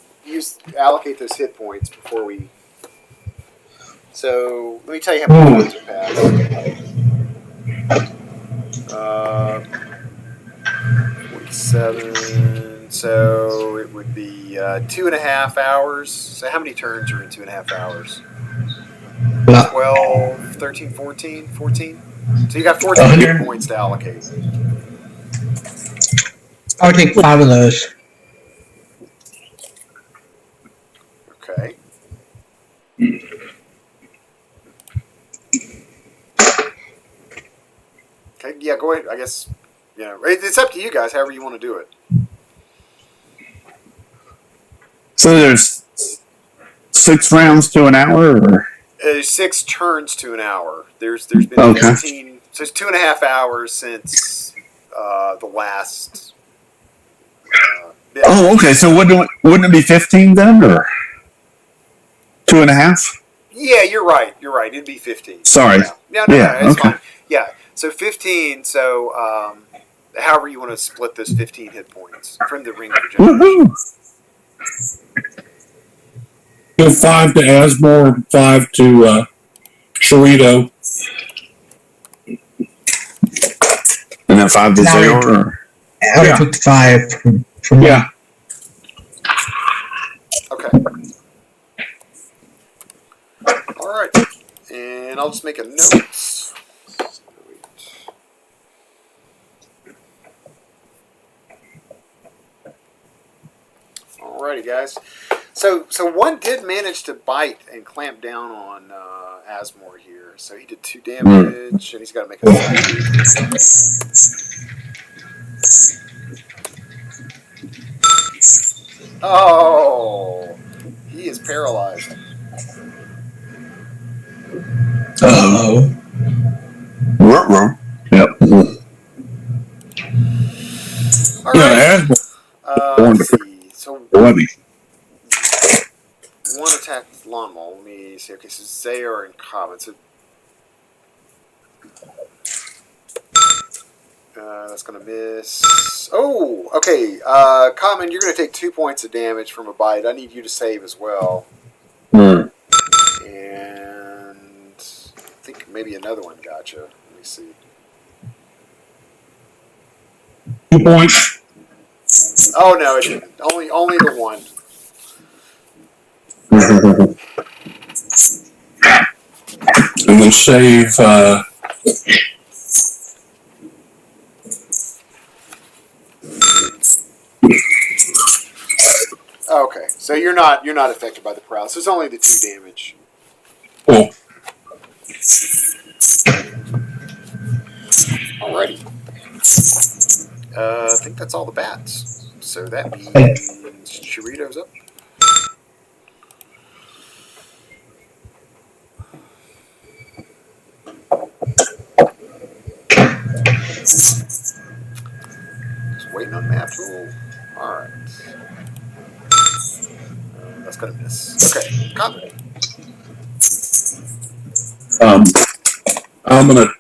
allocate those hit points before we. So let me tell you how many points are passed. 47. So it would be 2.5 hours. So how many turns are in 2.5 hours? 12, 13, 14? 14? So you got 14 hit points to allocate. I'll take 5 of those. Okay. Okay, yeah, go ahead. I guess, it's up to you guys, however you want to do it. So there's 6 rounds to an hour, or? 6 turns to an hour. There's been 15, so it's 2.5 hours since the last bit. Oh, okay. So wouldn't it be 15 then, or 2.5? Yeah, you're right. It'd be 15. Sorry. No, it's fine. Yeah, so 15. So however you want to split those 15 hit points from the ring regeneration. Give 5 to Asmore, 5 to Chorito. And then 5 to Zayor? I took 5 from Yeah. Okay. All right. And I'll just make a note. Alrighty, guys. So one did manage to bite and clamp down on Asmore here. So he did 2 damage, and he's got to make a save. Oh, he is paralyzed. Uh-oh. Yep. All right. Yeah, Let's see. So Webby. one attack with lawnmower. Let me see. Okay, so they are in common. So that's gonna miss. Oh, okay. Common, you're gonna take 2 points of damage from a bite. I need you to save as well. And I think maybe another one got you. Let me see. 2 points. Oh no, it didn't. Only the one. And we'll save. Okay, so you're not affected by the paralysis. It's only the 2 damage. Cool. Alrighty. I think that's all the bats. So that means Chirito's up. Just waiting on Maptool. Alright. That's gonna miss. Okay, Common. I'm gonna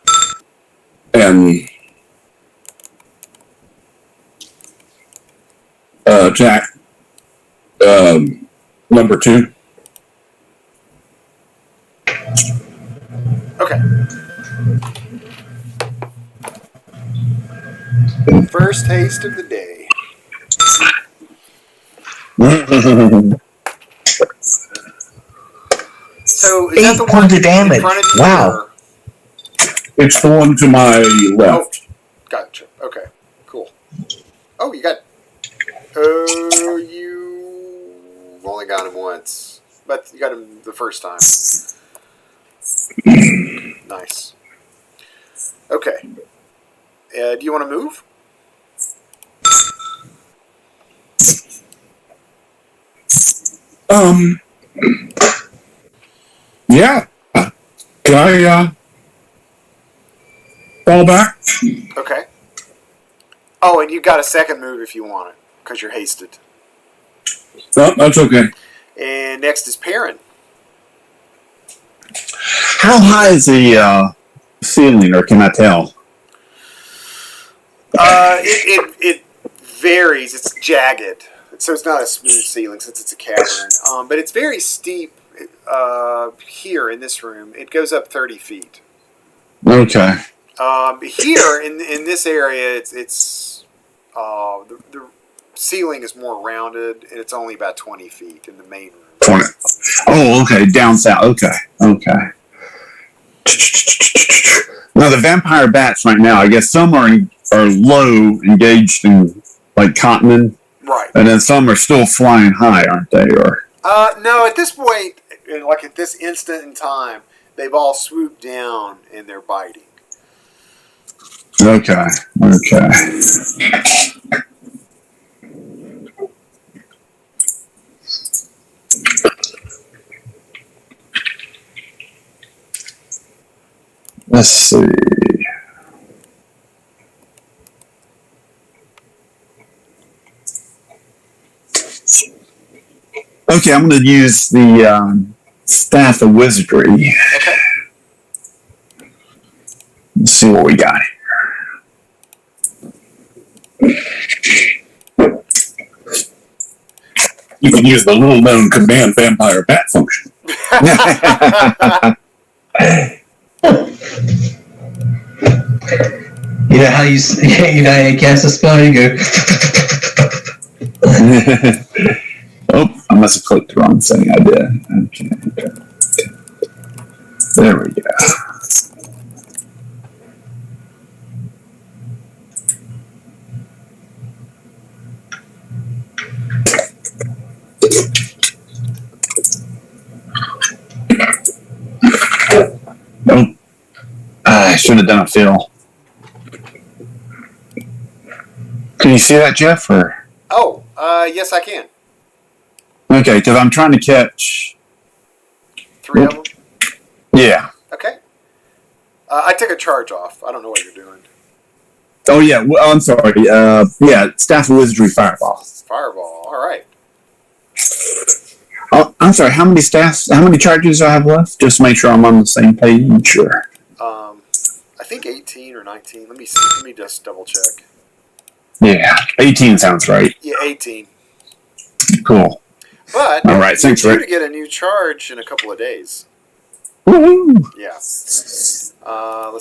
Jack. Number 2. Okay. First taste of the day. So is that the 8 one points of in damage. front of you? Wow. Or? It's the one to my left. Gotcha. Okay. Cool. Oh, you got. Oh, you only got him once, but you got him the first time. Nice. Okay. Do you want to move? Yeah. Can I fall back? Okay. Oh, and you got a second move if you want it, because you're hasted. No, that's okay. And next is Perrin. How high is the ceiling, or can I tell? It varies. It's jagged, so it's not a smooth ceiling since it's a cavern. But it's very steep here in this room. It goes up 30 feet. Okay. Here in this area, it's the ceiling is more rounded, and it's only about 20 feet in the main room. 20. Oh, okay. Down south. Okay. Okay. Now, the vampire bats right now, I guess some are low, engaged in, like, continent. Right. And then some are still flying high, aren't they? Or No, at this point, like at this instant in time, they've all swooped down and they're biting. okay. Okay. Let's see. Okay, I'm going to use the Staff of Wizardry. Okay. Let's see what we got You can use the little known command vampire bat function. here. You know how you cast a spell, you go. Oh, I must have clicked the wrong setting. I did. Okay. There we go. Nope. I should have done a fill. Can you see that, Jeff? Or Oh, yes, I can. okay, because I'm trying to catch. 3 of them. Yeah. Okay. I took a charge off. I don't know what you're doing. Oh yeah, well, I'm sorry. Yeah, Staff of Wizardry Fireball. Fireball. All right. Oh, I'm sorry. How many charges do I have left? Just to make sure I'm on the same page. Sure. I think 18 or 19. Let me see. Let me just double check. Yeah, 18 sounds right. Yeah, 18. Cool. But all right, thanks, you're Rick. to get a new charge in a couple of days. Woo-hoo. Yeah. Let's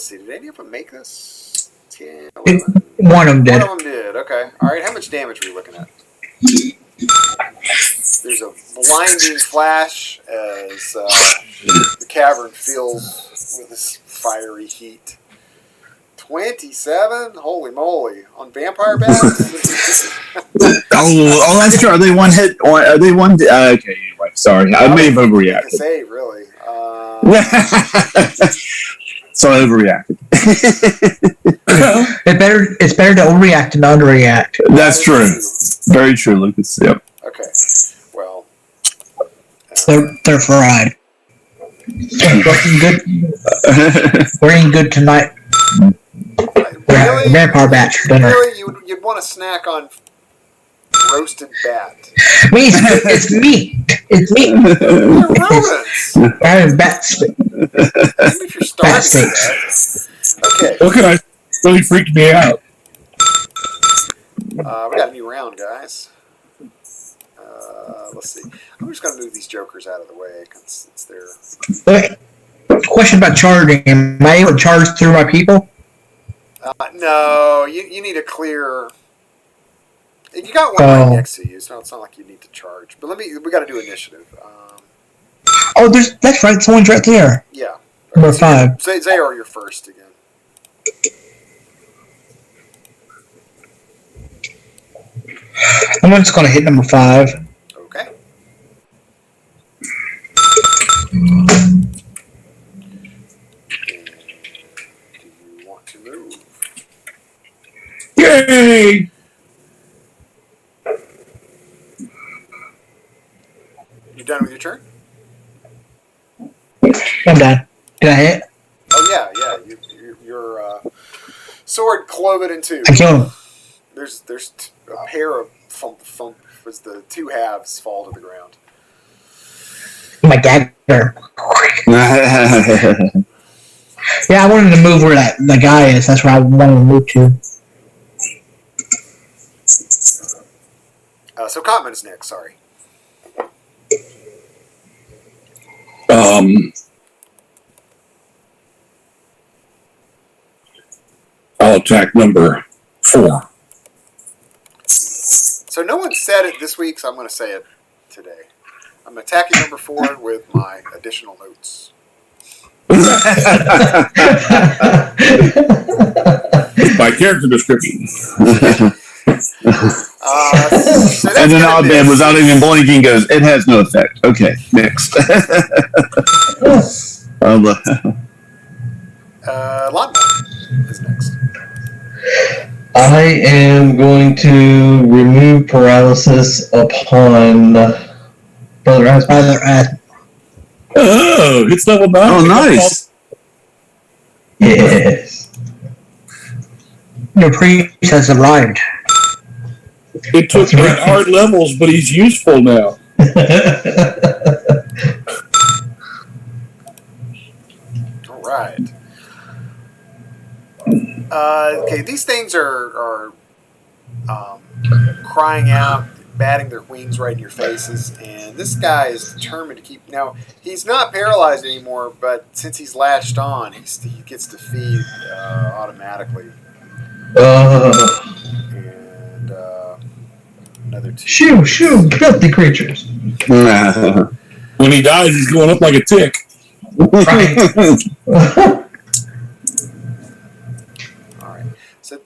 see. Did any of them make this? 10, 11. One of them did. One of them did. Okay. All right. How much damage are we looking at? There's a blinding flash as the cavern fills with this fiery heat. 27? Holy moly! On vampire bats? Oh, that's true. Are they one hit? Or are they one? Okay, anyway, sorry. I may have overreacted. Save, really. So I overreacted. It's better to overreact than underreact. That's true. Very true, Lucas. Yep. Okay. Well, They're fried. Looking good. We're eating good tonight. really, Vampire bat for dinner. really, you'd want to snack on roasted bat. Meat. It's meat. It's meat. They're rodents. I have bats. Even if you're starving Bat to death. Okay. Look at I really freaked me out. We got a new round, guys. Let's see. I'm just going to move these jokers out of the way because it's their... Okay. Question about charging. Am I able to charge through my people? No, you need a clear... You got one right next to you, so it's not like you need to charge. But we got to do initiative. Oh, that's right. Someone's right there. Yeah. Number 5. They are your first again. I'm just going to hit number 5. Okay. Do you want to move? Yay! You done with your turn? I'm done. Did I hit? Oh yeah. Your sword clove it in two. I killed him. There's a pair of thump as the two halves fall to the ground. My dagger. Yeah, I wanted to move where the guy is. That's where I wanted to move to. So Cotman is next. Sorry. I'll attack number 4. So no one said it this week, so I'm going to say it today. I'm attacking number 4 with my additional notes. My character description. And then Oddman, without even blinking, goes, "It has no effect." Okay, next. Lawnmower is next. I am going to remove paralysis upon Brother Aspen. Oh, it's level 9. Oh, nice. Yes. Your priest has arrived. It took Bret Hart levels, but he's useful now. All right. Okay, these things are crying out, batting their wings right in your faces, and this guy is determined to keep... Now, he's not paralyzed anymore, but since he's latched on, he gets to feed automatically. And another 2. Shoo, filthy creatures. When he dies, he's going up like a tick. Alright, so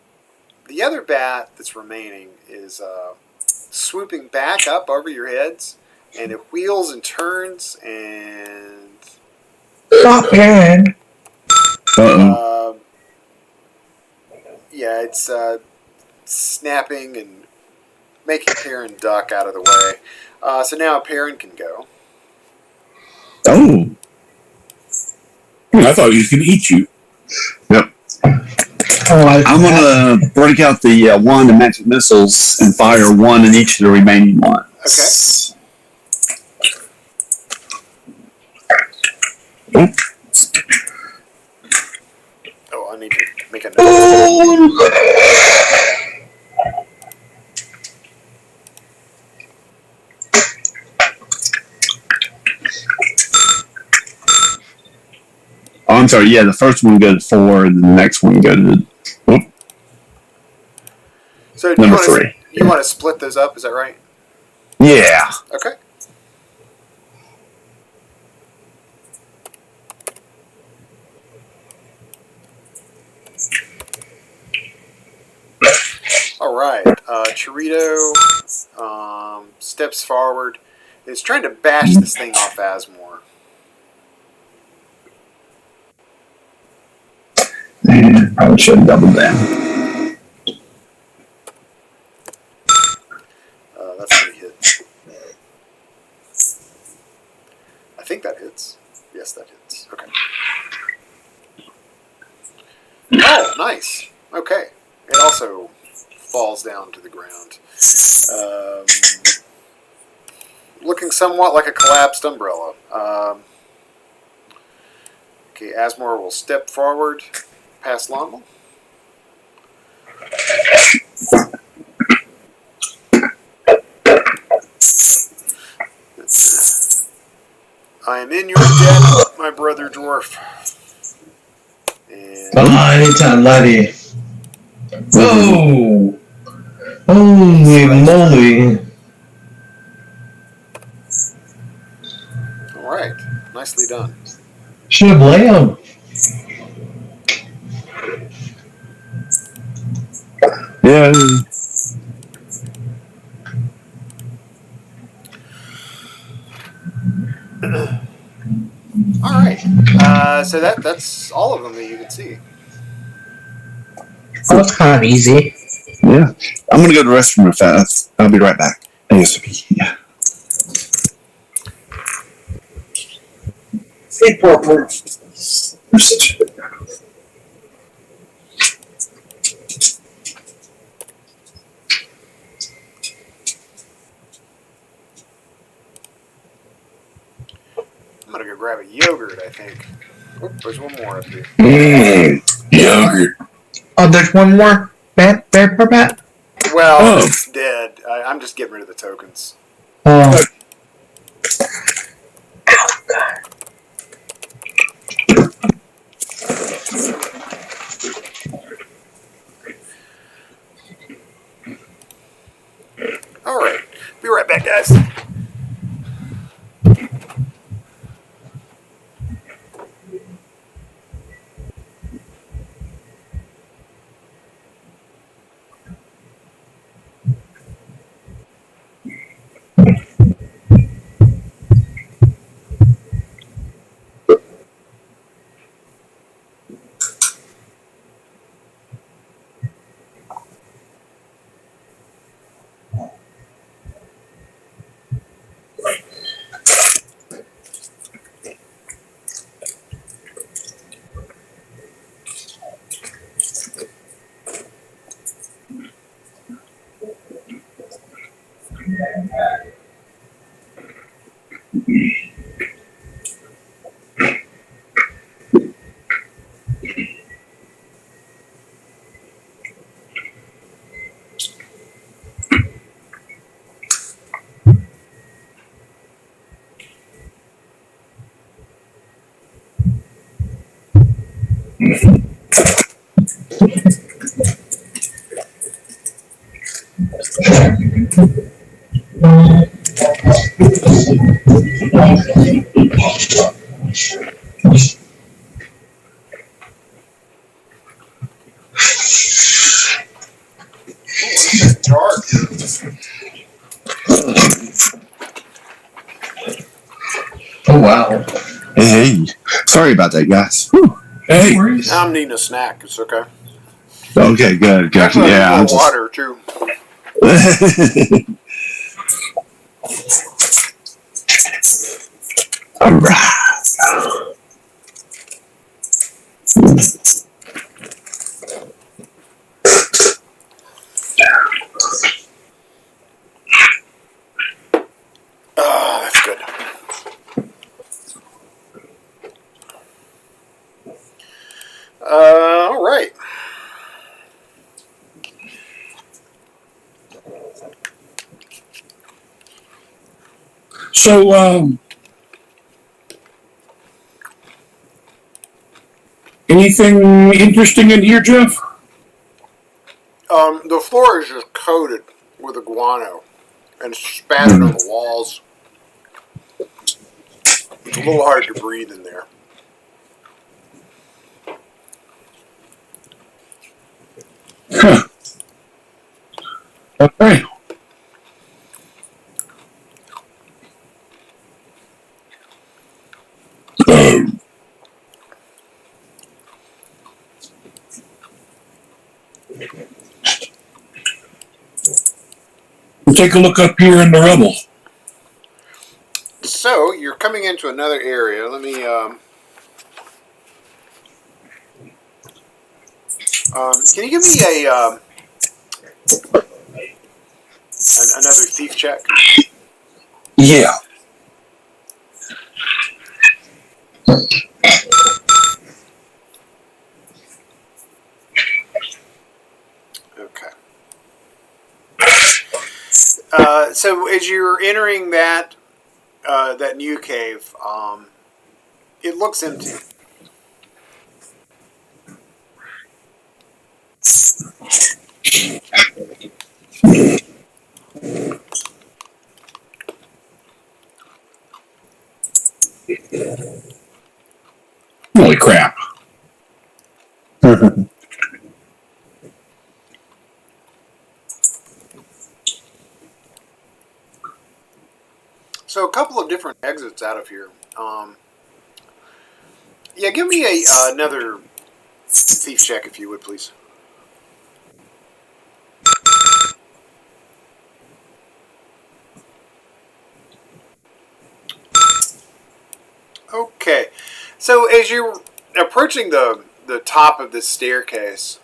the other bat that's remaining is swooping back up over your heads, and it wheels and turns, and Stop it. yeah, it's snapping and making Perrin duck out of the way. So now Perrin can go. Oh. I thought he was going to eat you. Yep. I'm gonna break out the wand and magic missiles and fire one in each of the remaining ones. Okay. Oh, I need to make a note. Oh, I'm sorry. Yeah, the first one go to 4, and the next one go to So number 3. You want to split those up? Is that right? Yeah. Okay. All right. Chirito steps forward. Is trying to bash this thing off Asmore. And probably should have doubled down. That's going to hit. I think that hits. Yes, that hits. Okay. Oh, nice. Okay. It also falls down to the ground. Looking somewhat like a collapsed umbrella. Okay, Asmore will step forward past Lonwell. I am in your debt, my brother dwarf. And Anytime, laddie. Whoa! Holy moly! all right, nicely done. Should have lamb. Yeah. All right, so that's all of them that you can see. Oh, that's kind of easy. Yeah. I'm gonna go to the restroom real fast. I'll be right back. ASAP. Yeah. Hey, poor. I'm gonna go grab a yogurt, I think. Oh, there's one more up here. Yogurt. Oh, there's one more bear bat. Well, it's dead. I'm just getting rid of the tokens. Oh. All right, be right back, guys. Dark. Oh wow! Hey. Sorry about that, guys. Whew. Hey. I'm needing a snack. It's okay. Okay, good. Actually, Yeah. I I'm need more water too. All right. So, anything interesting in here, Jeff? The floor is just coated with iguano and spattered on the walls. It's a little hard to breathe in there. Huh. Okay. We'll take a look up here in the rubble. So, you're coming into another area. Let me, can you give me another thief check? Yeah. Okay. So as you're entering that new cave, it looks empty. Holy crap. So a couple of different exits out of here. Yeah, give me another thief check if you would, please. Okay, so as you're approaching the top of this staircase,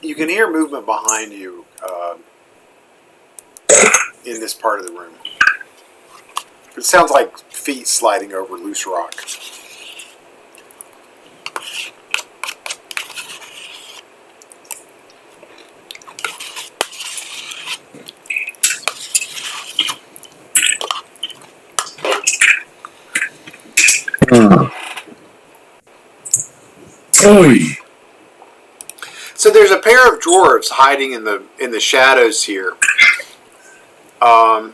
you can hear movement behind you in this part of the room. It sounds like feet sliding over loose rock. Oy. So there's a pair of dwarves hiding in the shadows here, and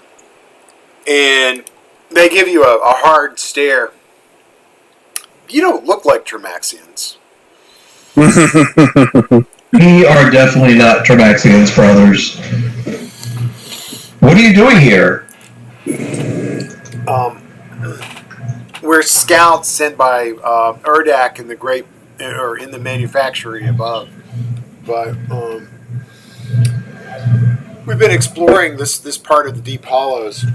they give you a hard stare. You don't look like Tremaxians. We are definitely not Tremaxians, brothers. What are you doing here? We're scouts sent by Urdak in the great, or in the manufactory above. But we've been exploring this part of the Deep Hollows,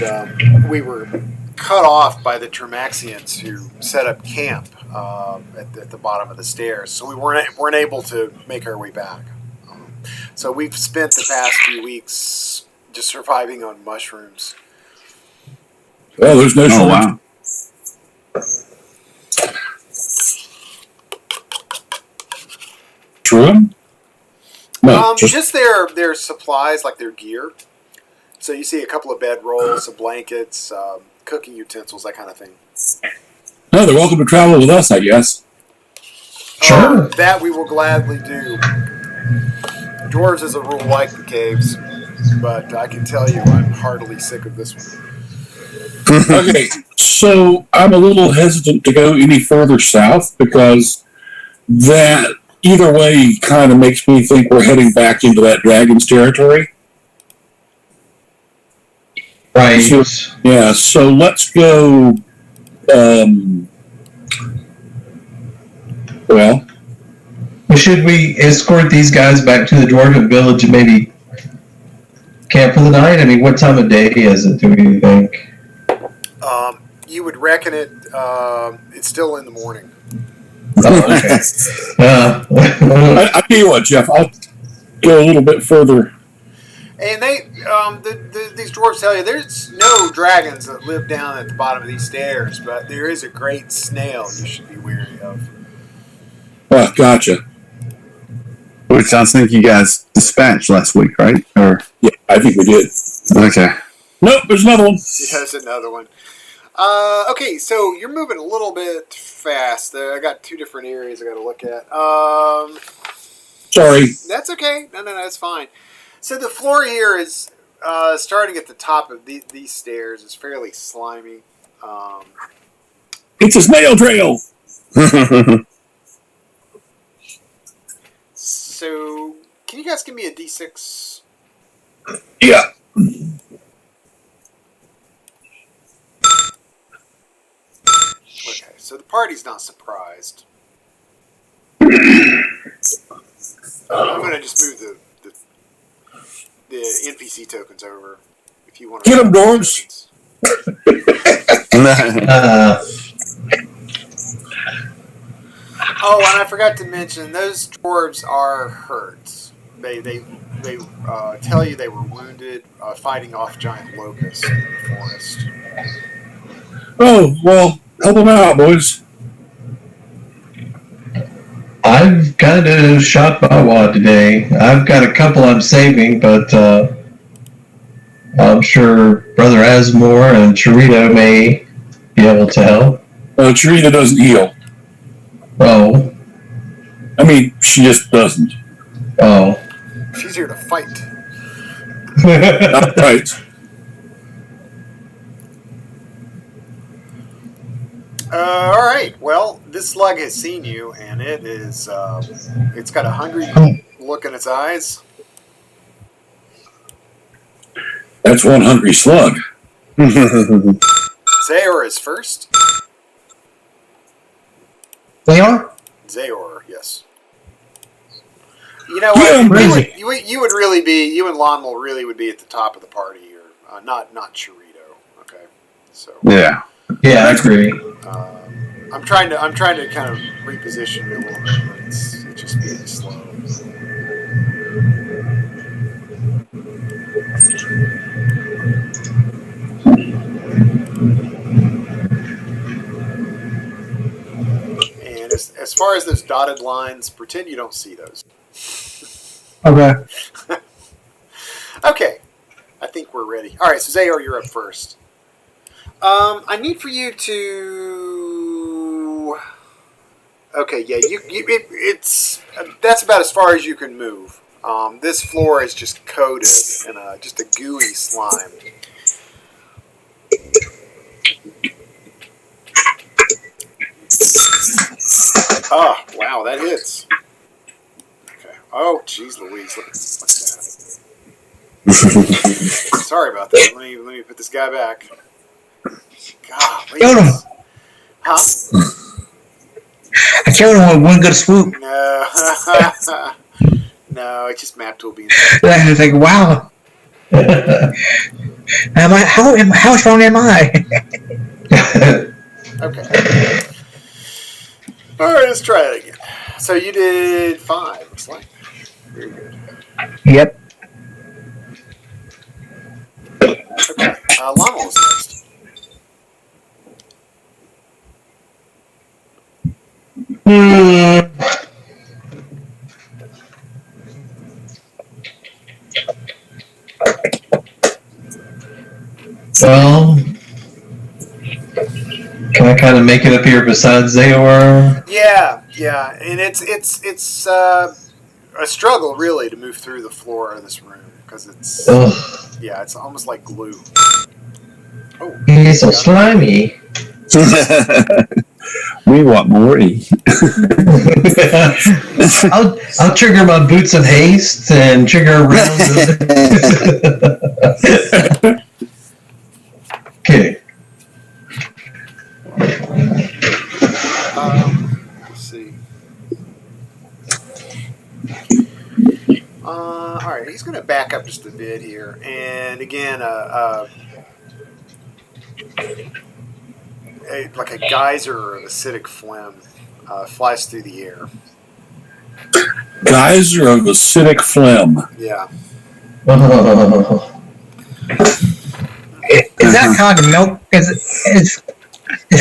and we were cut off by the Tremaxians who set up camp at the bottom of the stairs. So we weren't able to make our way back. So we've spent the past few weeks just surviving on mushrooms. Well, there's no Oh, wow. True? No, Just their supplies, like their gear. So you see a couple of bedrolls, some blankets, cooking utensils, that kind of thing. no, they're welcome to travel with us, I guess. Sure. That we will gladly do. Dwarves, as a rule, like the caves, but I can tell you I'm heartily sick of this one. Okay, so I'm a little hesitant to go any further south because that either way kind of makes me think we're heading back into that dragon's territory. Right. So, yeah, so let's go. Well, Should we escort these guys back to the Dwarven village and maybe camp for the night? I mean, what time of day is it, do you think? You would reckon it's still in the morning. Oh, okay. I tell you what, Jeff, I'll go a little bit further. And they, these dwarves tell you there's no dragons that live down at the bottom of these stairs, but there is a great snail you should be wary of. Oh, gotcha. Which I think you guys dispatched last week, right? Or Yeah, I think we did. Okay. Nope, there's another one. There's another one. Okay, so you're moving a little bit fast. I got two different areas I got to look at. Sorry. That's okay. No, that's fine. So the floor here is starting at the top of these stairs. It's fairly slimy. It's a snail trail. So can you guys give me a D6? Yeah. Okay, so the party's not surprised. I'm going to just move the NPC tokens over. If you want to Get 'em, dwarves. Oh, and I forgot to mention, those dwarves are hurt. They tell you they were wounded fighting off giant locusts in the forest. Oh, well, help them out, boys. I've kind of shot my wad today. I've got a couple I'm saving, but I'm sure Brother Asmore and Chirito may be able to help. Charita doesn't heal. Oh. I mean, she just doesn't. Oh. She's here to fight. Not right. All right. Well, this slug has seen you, and it is. It's got a hungry look in its eyes. That's one hungry slug. Zayor is first. They are? Zayor, yes. You know what? You would really be. You and Lonmel really would be at the top of the party here. Not Chirito. Okay. So. Yeah. Yeah, I agree. I'm trying to kind of reposition it a little bit, but it's just being slow. And as far as those dotted lines, pretend you don't see those. Okay. Okay, I think we're ready. All right, so Zayor, you're up first. I need for you to. Okay, yeah, it's that's about as far as you can move. This floor is just coated in just a gooey slime. Oh, wow, that hits. Okay. Oh, jeez Louise, look at that. Sorry about that. Let me put this guy back. God, Killed him. Huh? I killed him with one good swoop. No. No, it's just Maptool being. I was like, wow. How strong am I? Okay. All right, let's try it again. So you did 5, looks like. Very good. Yep. Okay. Lonmel is next. Well, can I kind of make it up here besides Zayor? Yeah, and it's a struggle really to move through the floor of this room because it's it's almost like glue. Oh, He's so slimy. We want more E. I'll trigger my boots of haste and trigger rounds of Okay. Let's see. All right, he's going to back up just a bit here, and again, like a geyser of acidic phlegm flies through the air. Geyser of acidic phlegm. Yeah. Is that kind of milk? Is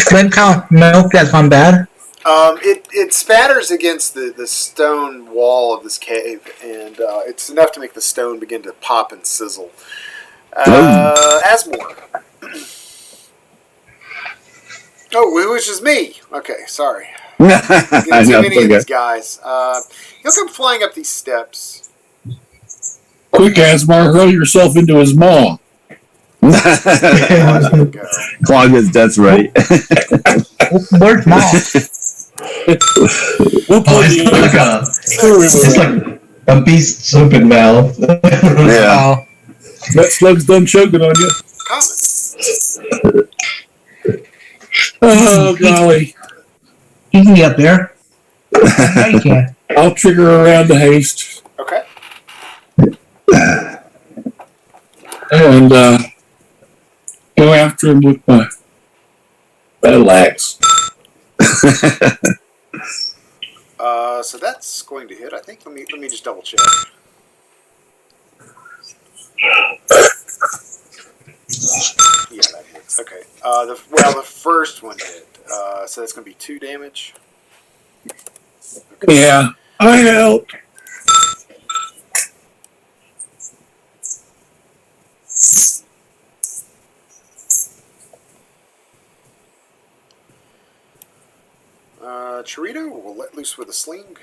phlegm kind of milk that's gone bad? It spatters against the stone wall of this cave, and it's enough to make the stone begin to pop and sizzle. Asmore. Oh, it was just me. Okay, sorry. I Too know, many of okay. these guys. He'll come flying up these steps. Quick, Asmar, hurl yourself into his maw. Go. Clog his death rate. Where's Mom? We'll Oh, put it's like a beast's open mouth. Yeah. Oh, that slug's done choking on you. Common. Oh, golly. you can get up there. Yeah, you can. I'll trigger around the haste Okay. and go after him with my battle axe. So that's going to hit. I think. Let me just double check. Yeah, that hits. Okay. The first one hit. So that's going to be 2 damage. Okay. Yeah, I helped. Chorito will let loose with a sling.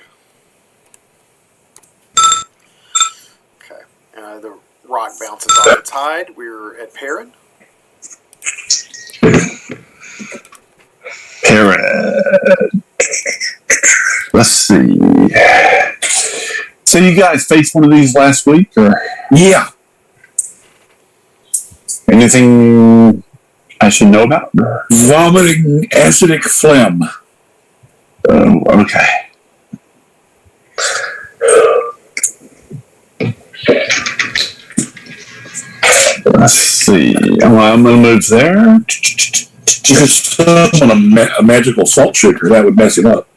Okay. The rock bounces off its hide. We're at Perrin. Parrot. Let's see. So you guys faced one of these last week, or Yeah. anything I should know about? Vomiting acidic phlegm. Oh, okay. Let's see. Well, I'm going to move there. You could summon a magical salt shaker. That would mess him up.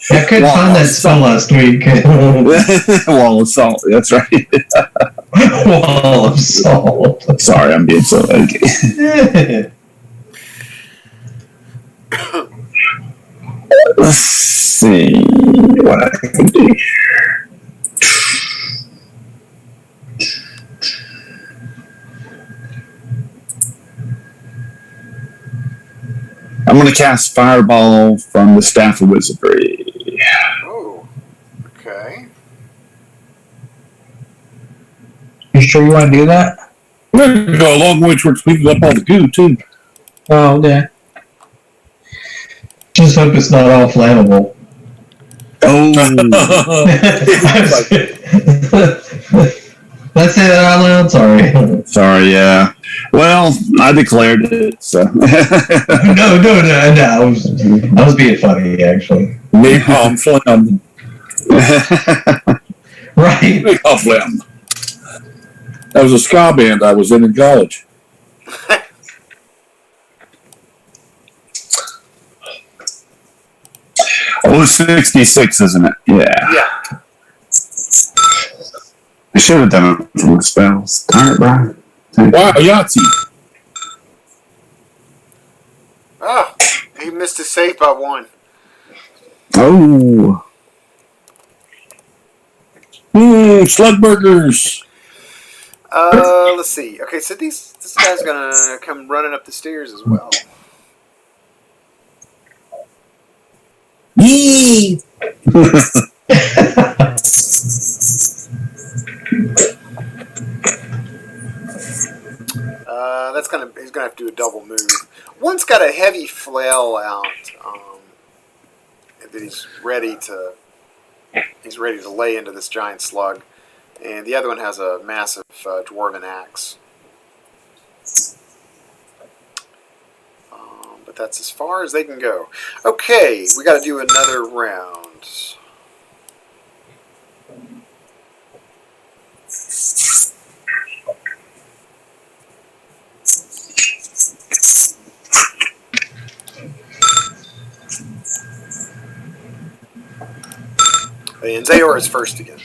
I couldn't find that spell last week. Wall of salt. That's right. Wall of salt. Sorry, I'm being so okay. Let's see what I can do. I'm going to cast Fireball from the Staff of Wizardry. Oh. Okay. You sure you want to do that? We're going to go a long way towards cleaning up all the goo, too. Oh, okay. Just hope it's not all flammable. Oh, Let's say that out loud. Sorry. sorry, yeah. Well, I declared it, so. No. I was being funny, actually. Napalm phlegm. Right. Napalm phlegm. That was a ska band I was in college. Oh, 66, isn't it? Yeah. Yeah. I should have done it from the spells. Darn it, Brian. Wow, Yahtzee. Ah, he missed his save by 1. Oh. Slug burgers. Let's see. Okay, so this guy's gonna come running up the stairs as well. Yee! He's gonna have to do a double move. One's got a heavy flail out that he's ready to lay into this giant slug, and the other one has a massive dwarven axe. But that's as far as they can go. Okay, we got to do another round. And Zayor is first again.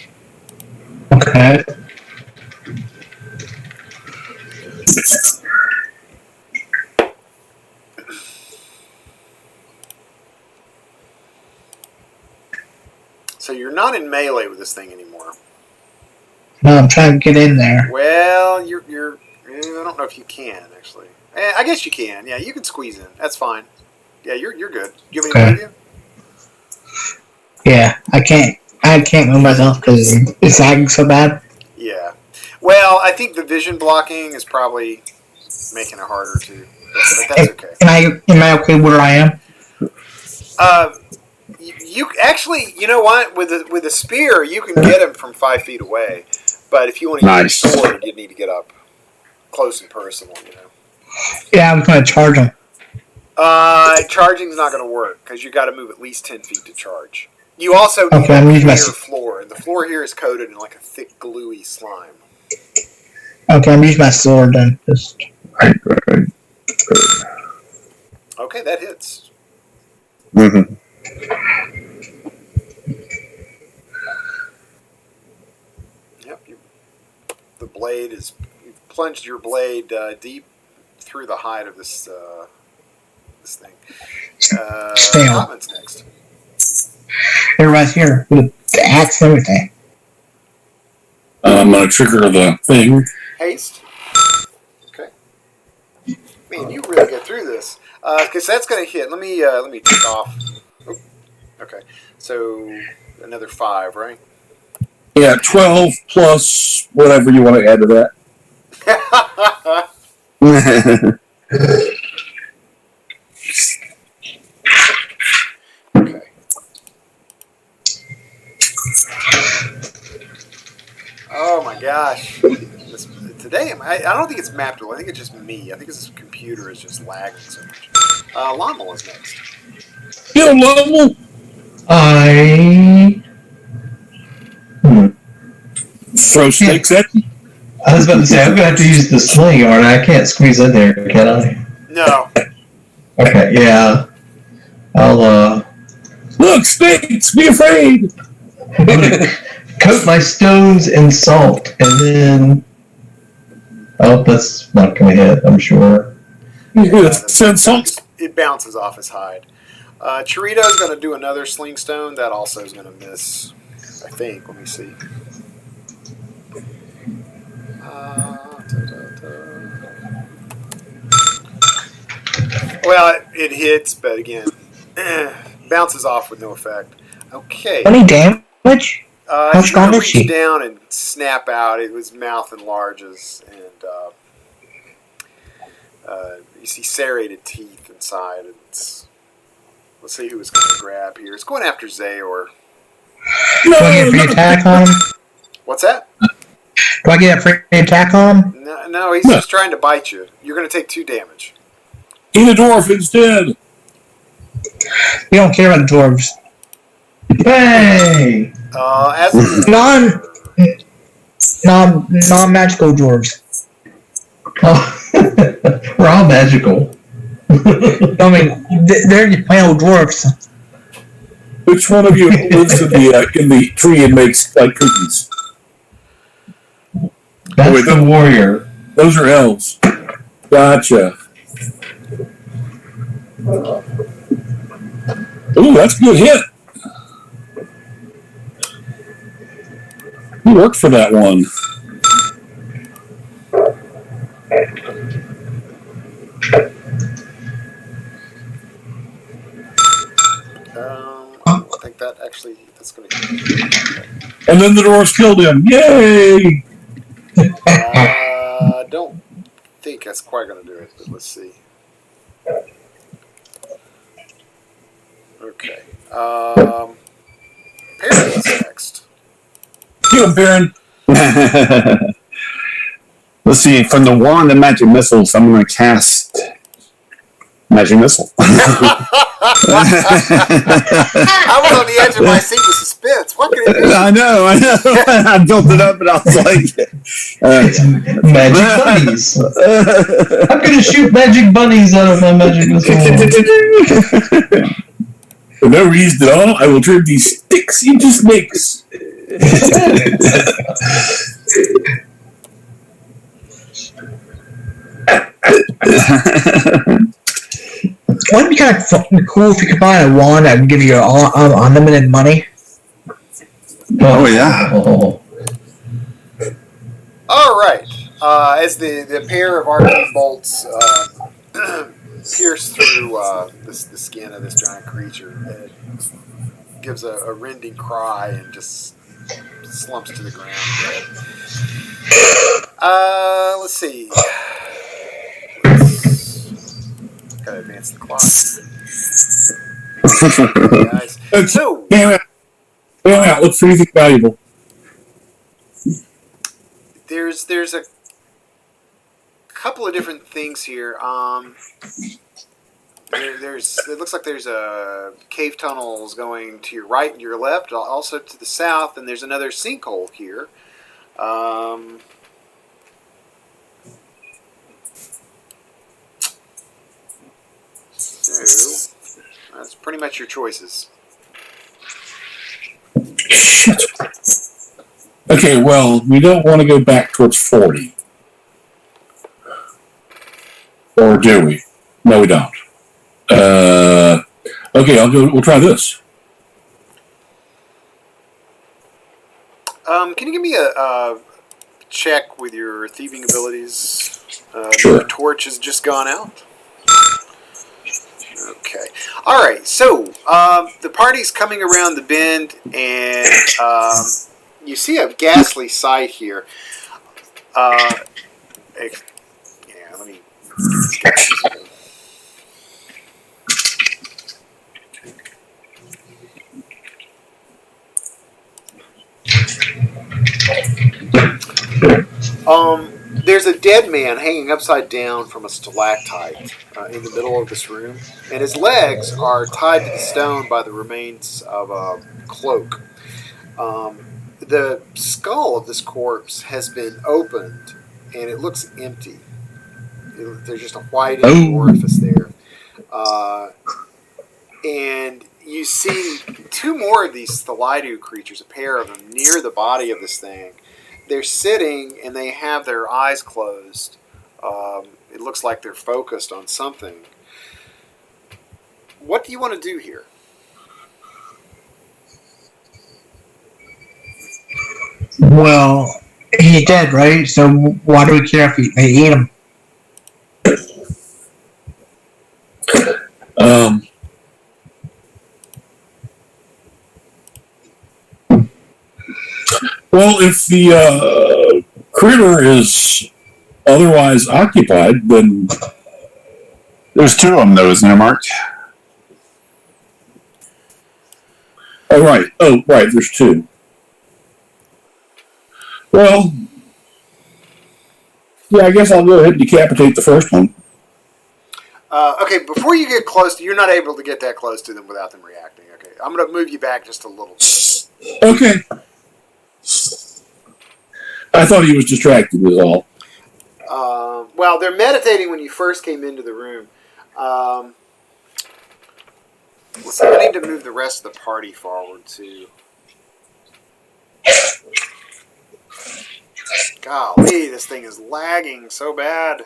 Okay. So you're not in melee with this thing anymore. No, I'm trying to get in there. Well, Well, you're. I don't know if you can actually. I guess you can. Yeah, you can squeeze in. That's fine. Yeah, you're good. You have any with you? Yeah, I can't move myself because it's lagging so bad. Yeah. Well, I think the vision blocking is probably making it harder too. But that's okay. Am I okay where I am? You actually, you know what? With a spear, you can get him from 5 feet away. But if you want to use a sword, you need to get up close and personal. You know. Yeah, I'm gonna charge him. Charging's not going to work because you got to move at least 10 feet to charge. You also need I'm a using my clear floor, and the floor here is coated in like a thick, gluey slime. Okay, I'm using my sword then. Just Okay, that hits. Mm-hmm. Yep. The blade is. You've plunged your blade deep through the hide of this thing. Hotman's next. everybody's here with the axe and everything. I'm going to trigger the thing. Haste. Okay. Man, you really get through this. Because that's going to hit. Let me take off. Oh, okay. So another 5, right? Yeah, 12 plus whatever you want to add to that. Okay. Oh my gosh. Today, I don't think it's Maptool. I think it's just me. I think this computer is just lagging so much. Llama was next. Get him, level! Throw sticks at you? I was about to say, I'm going to have to use the sling, or I can't squeeze in there, can I? No. Okay, yeah. I'll, Look, snakes, be afraid! I'm going to coat my stones in salt, and then... Oh, that's not going to hit, I'm sure. You're going to send salt. It bounces off his hide. Chirito's going to do another sling stone. That also is going to miss, I think. Let me see. Well, it hits, but again, bounces off with no effect. Okay. Any damage? How He's strong gonna is she? reach down and snap out. His mouth enlarges, and you see serrated teeth inside. And let's see who it's going to grab here. It's going after Zayor. Do I get a free attack on him? What's that? Do I get a free attack on him? No, he's just trying to bite you. You're going to take 2 damage. Eat a dwarf instead. You don't care about the dwarves. Hey! As non-magical dwarves. Oh, we're all magical. I mean, they're just plain old dwarves. Which one of you lives in the tree and makes like cookies? That's the warrior. Those are elves. Gotcha. Ooh, that's a good hit. You worked for that one. I think that's going to. And then the dwarves killed him. Yay! I don't think that's quite going to do it, but let's see. Okay. Perry's next. Kill him, Baron. Let's see. From the wand and magic missiles, I'm going to cast magic missile. I was on the edge of my seat with suspense. What can it do? I know. I built it up, and I was like, Magic bunnies. I'm going to shoot magic bunnies out of my magic missile. For no reason at all, I will turn these sticks into snakes. Wouldn't it be kind of cool if you could buy a wand that would give you unlimited money? Oh, yeah. Oh. All right. as the pair of arcane bolts pierce through the skin of this giant creature, it gives a rending cry and just slumps to the ground dead. Let's see. Gotta advance the clock. Okay, guys. So, Damn it, look for anything valuable. there's a couple of different things here. It looks like there's a cave tunnels going to your right and your left, also to the south, and there's another sinkhole here. So that's pretty much your choices. Shit. Okay, well, we don't want to go back towards 40. Or do we? No, we don't. Okay, we'll try this. Can you give me a check with your thieving abilities? Sure. Your torch has just gone out. Okay. All right. So the party's coming around the bend, and you see a ghastly sight here. Yeah. Let me. There's a dead man hanging upside down from a stalactite in the middle of this room, and his legs are tied to the stone by the remains of a cloak. The skull of this corpse has been opened, and it looks empty. There's just a white orifice there. And you see two more of these Thalidu creatures, a pair of them, near the body of this thing. They're sitting and they have their eyes closed. It looks like they're focused on something. What do you want to do here? Well, he's dead, right? So why do we care if they eat him? Well, if the critter is otherwise occupied, then There's two of them, though, isn't there, Mark? oh right, there's two. Well, yeah, I guess I'll go ahead and decapitate the first one. Okay, before you get close, you're not able to get that close to them without them reacting. Okay, I'm going to move you back just a little bit. Okay. I thought he was distracted, was all. Well, they're meditating when you first came into the room. Let's see, I need to move the rest of the party forward, too. Golly, this thing is lagging so bad.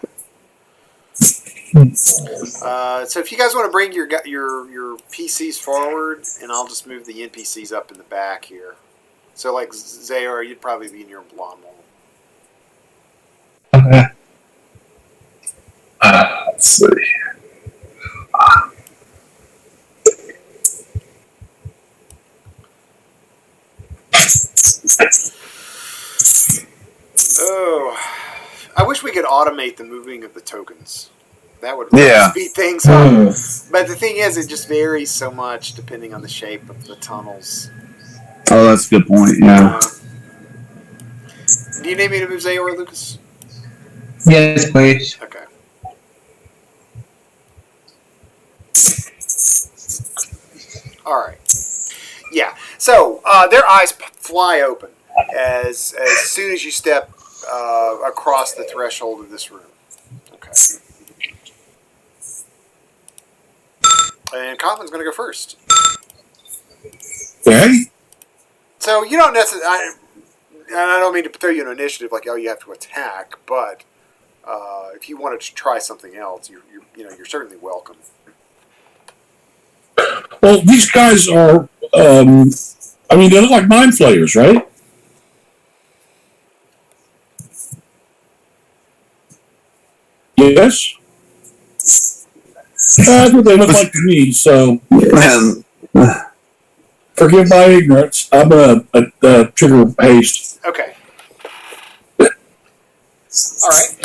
So if you guys want to bring your PCs forward, and I'll just move the NPCs up in the back here. So like Zayar, you'd probably be in your blonde one. Okay. Let's see. Oh, I wish we could automate the moving of the tokens. That would Yeah. speed things up. But the thing is, it just varies so much depending on the shape of the tunnels. Oh, that's a good point. Yeah. Do you need me to move Zayar, Lucas? Yes, please. Okay. All right. Yeah. So their eyes fly open as soon as you step across the threshold of this room. Okay. And Cotlin's going to go first. Okay. So you don't necessarily. And I don't mean to throw you an initiative like, oh, you have to attack, but if you wanted to try something else, you're certainly welcome. Well, these guys are, they look like mind flayers, right? Yes. That's what they look like to me. So Man, forgive my ignorance. I'm a trigger haste. Okay. All right.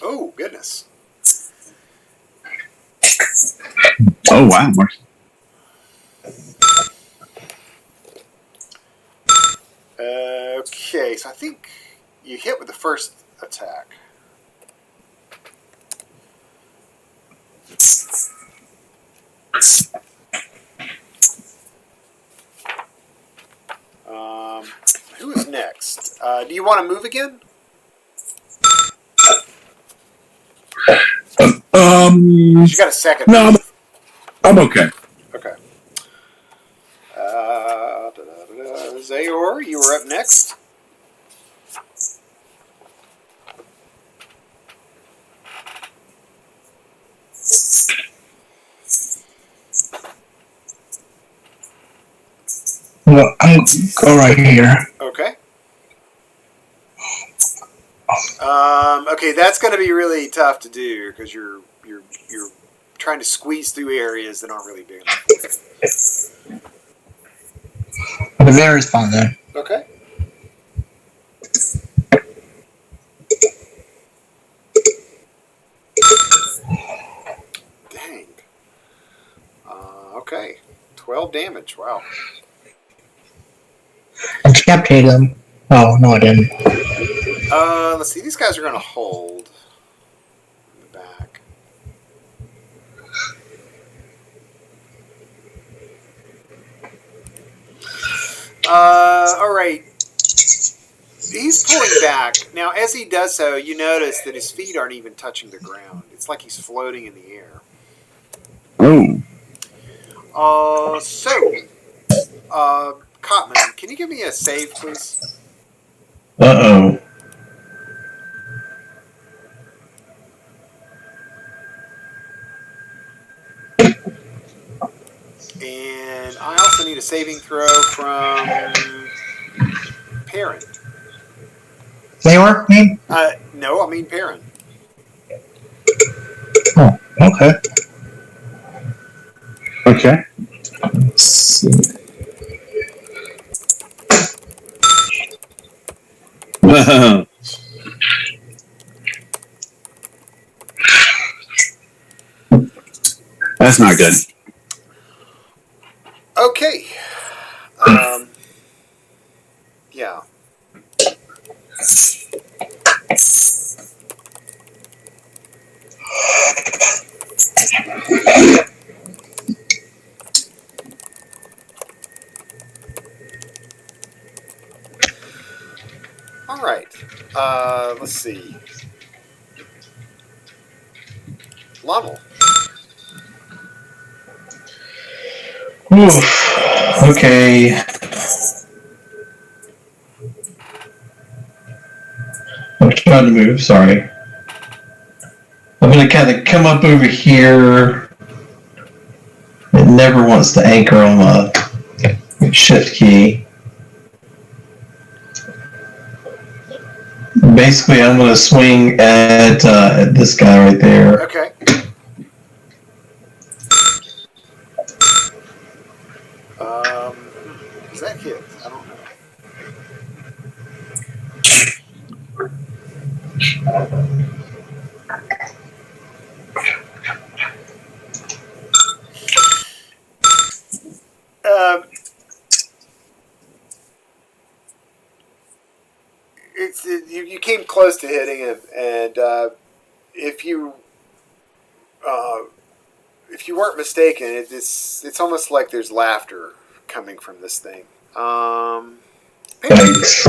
Oh, goodness. oh wow, Mark. Okay, so I think you hit with the first attack. Who is next? Do you want to move again? You got a second. No, move. I'm okay. Okay. Zayor, you were up next. Well, I'm go right here. Okay. Okay, that's going to be really tough to do because you're trying to squeeze through areas that aren't really big enough. But there is fun then. Okay. Dang. Okay. 12 damage. Wow. I decapitated him. Oh, no, I didn't. Let's see. These guys are going to hold in the back. All right. He's pulling back. Now, as he does so, you notice that his feet aren't even touching the ground. It's like he's floating in the air. Cotman, can you give me a save, please? Uh-oh. And I also need a saving throw from Perrin. Zayor, name? No, I mean Perrin. Oh, okay. Okay. Let's see. That's not good. Okay. Yeah. All right. Let's see. Lonnel. Oof. Okay. I'm trying to move, sorry. I'm going to kind of come up over here. It never wants to anchor on my shift key. Basically, I'm going to swing at this guy right there. Okay. Is that hit? I don't know. You came close to hitting him, and if you weren't mistaken, it's almost like there's laughter coming from this thing. Thanks.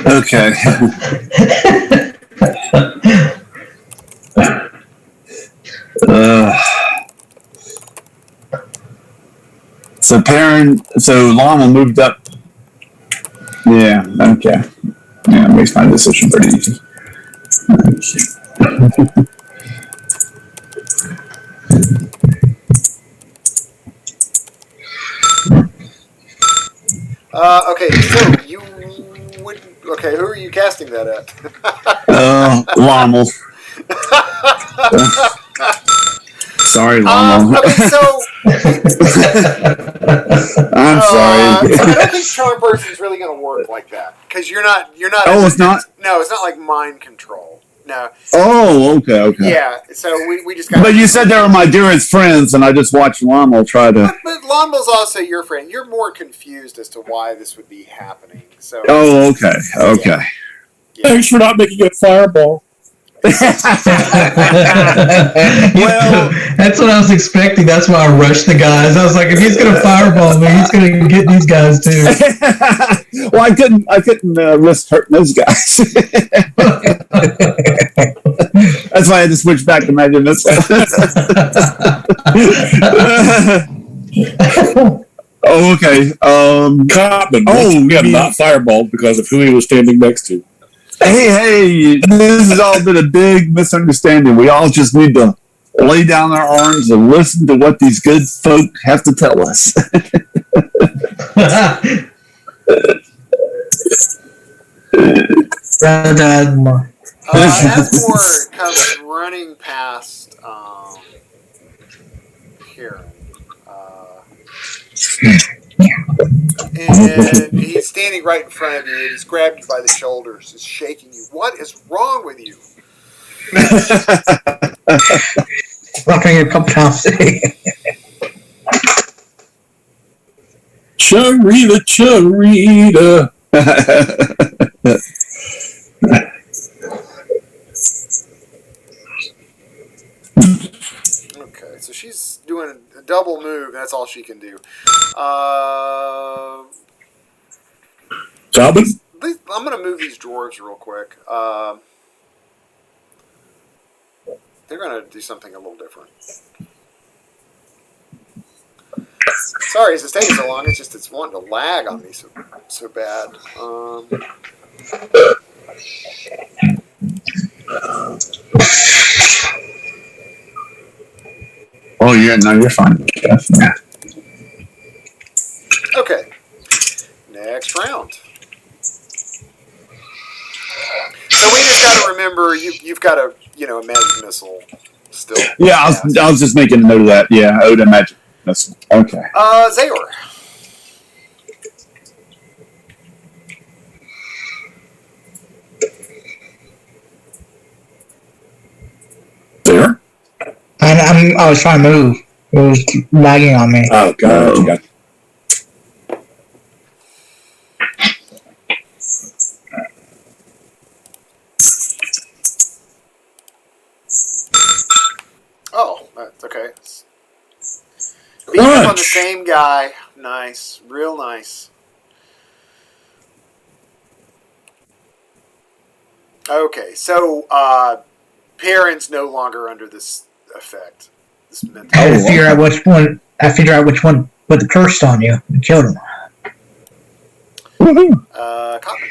Okay. So Lana moved up. Yeah, okay. Yeah, it makes my decision pretty easy. Okay, so you would. Okay, who are you casting that at? Lommel. Sorry, Lommel. Okay, so I'm sorry. I don't think charm person's really going to work like that because you're not. Oh, it's not. No, it's not like mind control. No. Oh, okay. Yeah, so we just got. But you said they were my dearest friends, and I just watched Lommel try to. But Lombo's also your friend. You're more confused as to why this would be happening. So. Oh, okay. Yeah. Thanks for not making it fireball. Well, that's what I was expecting. That's why I rushed the guys. I was like, if he's gonna fireball me, he's gonna get these guys too. Well, I couldn't risk hurting those guys. That's why I had to switch back to Magic Missile. Oh, okay. Cotman. Not fireball because of who he was standing next to. Hey, this has all been a big misunderstanding. We all just need to lay down our arms and listen to what these good folk have to tell us. Asmore comes running past Karen. And he's standing right in front of you, and he's grabbed you by the shoulders, he's shaking you. What is wrong with you? Rocking your cup of coffee. Charita. Okay, so she's doing a double move. That's all she can do. Cotman? I'm going to move these dwarves real quick. They're going to do something a little different. Sorry, it's taking so long. It's just it's wanting to lag on me so bad. Oh, you're fine. Yeah. Okay. Next round. So we just got to remember you've got a magic missile still. Yeah, I was just making a note of that. Yeah, Oda magic missile. Okay. Zayor. There? I was trying to move. It was lagging on me. Oh, God. Oh, that's okay. Beat up on the same guy. Nice. Real nice. Okay, so Perrin's no longer under this effect. This mental. I had to figure out which one. Put the curse on you and killed him. Cotton.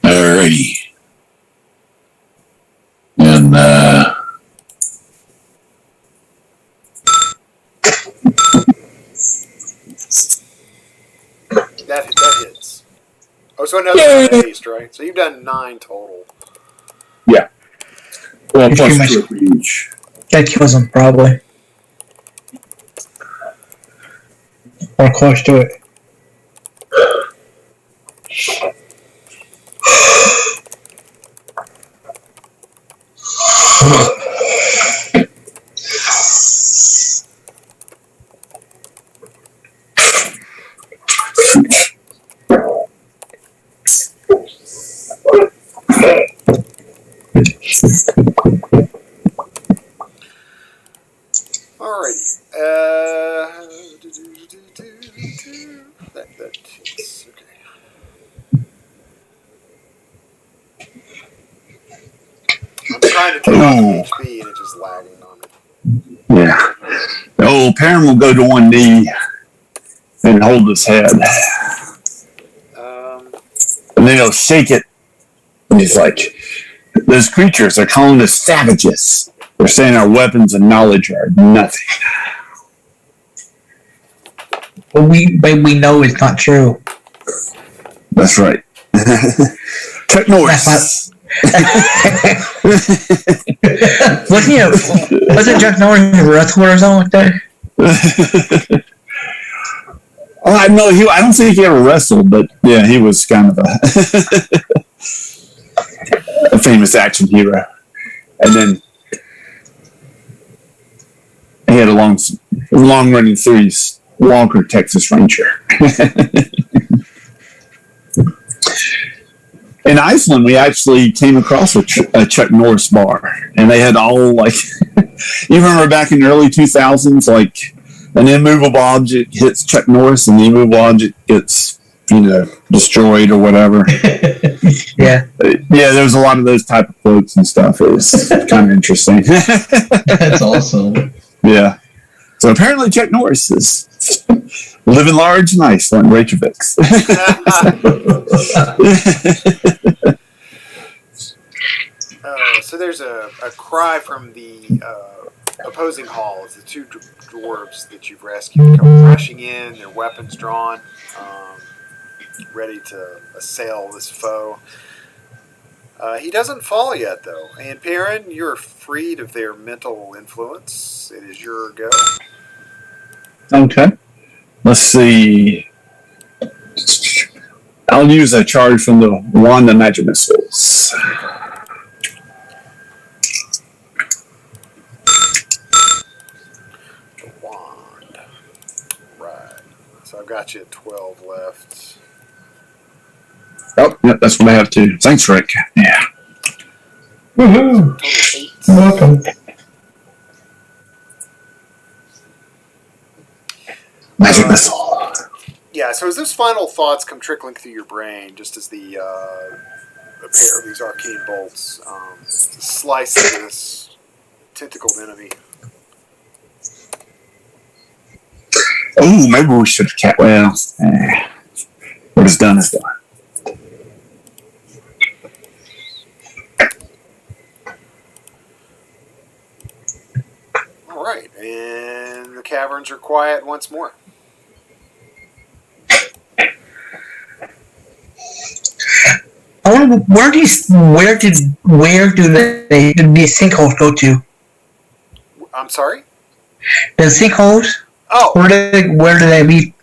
Alrighty. And, That hits. Oh, so another one at least, right? So you've done 9 total. Yeah. well, It's plus pretty 2 for each. That kills him probably, or close to it. Alrighty. That hits. Okay. I'm trying to take off HP and it's just lagging on me. Yeah. Oh, Perrin will go to one knee and hold his head. And then he'll shake it. And he's like, those creatures are calling us savages. They're saying our weapons and knowledge are nothing. But we know it's not true. That's right. Chuck Norris. Wasn't Chuck Norris a wrestler or something like that? No, I don't think he ever wrestled, but yeah, he was kind of a famous action hero. And then he had a long-running series, Walker, Texas Ranger. In Iceland, we actually came across a Chuck Norris bar, and they had all you remember back in the early 2000s, an immovable object hits Chuck Norris, and the immovable object gets destroyed or whatever. Yeah, there was a lot of those type of quotes and stuff. It was kind of interesting. That's awesome. Yeah. So apparently Chuck Norris is living large in Iceland, Reykjavik. So there's a cry from the opposing hall as the two dwarves that you've rescued come rushing in, their weapons drawn, ready to assail this foe. He doesn't fall yet, though. And Perrin, you're freed of their mental influence. It is your go. Okay. Let's see. I'll use a charge from the Wand of Magic Missiles. The wand. Right. So I've got you at 12 left. Oh, yep, that's what I have too. Thanks, Rick. Yeah. Woohoo! Total 8. You're welcome. Magic Missile. Yeah, so as those final thoughts come trickling through your brain, just as a pair of these arcane bolts slice into this tentacled enemy. Oh, maybe we should have what is done is done. All right, and the caverns are quiet once more. I wonder where do these sinkholes go to? I'm sorry? The sinkholes? Oh, Where do they lead?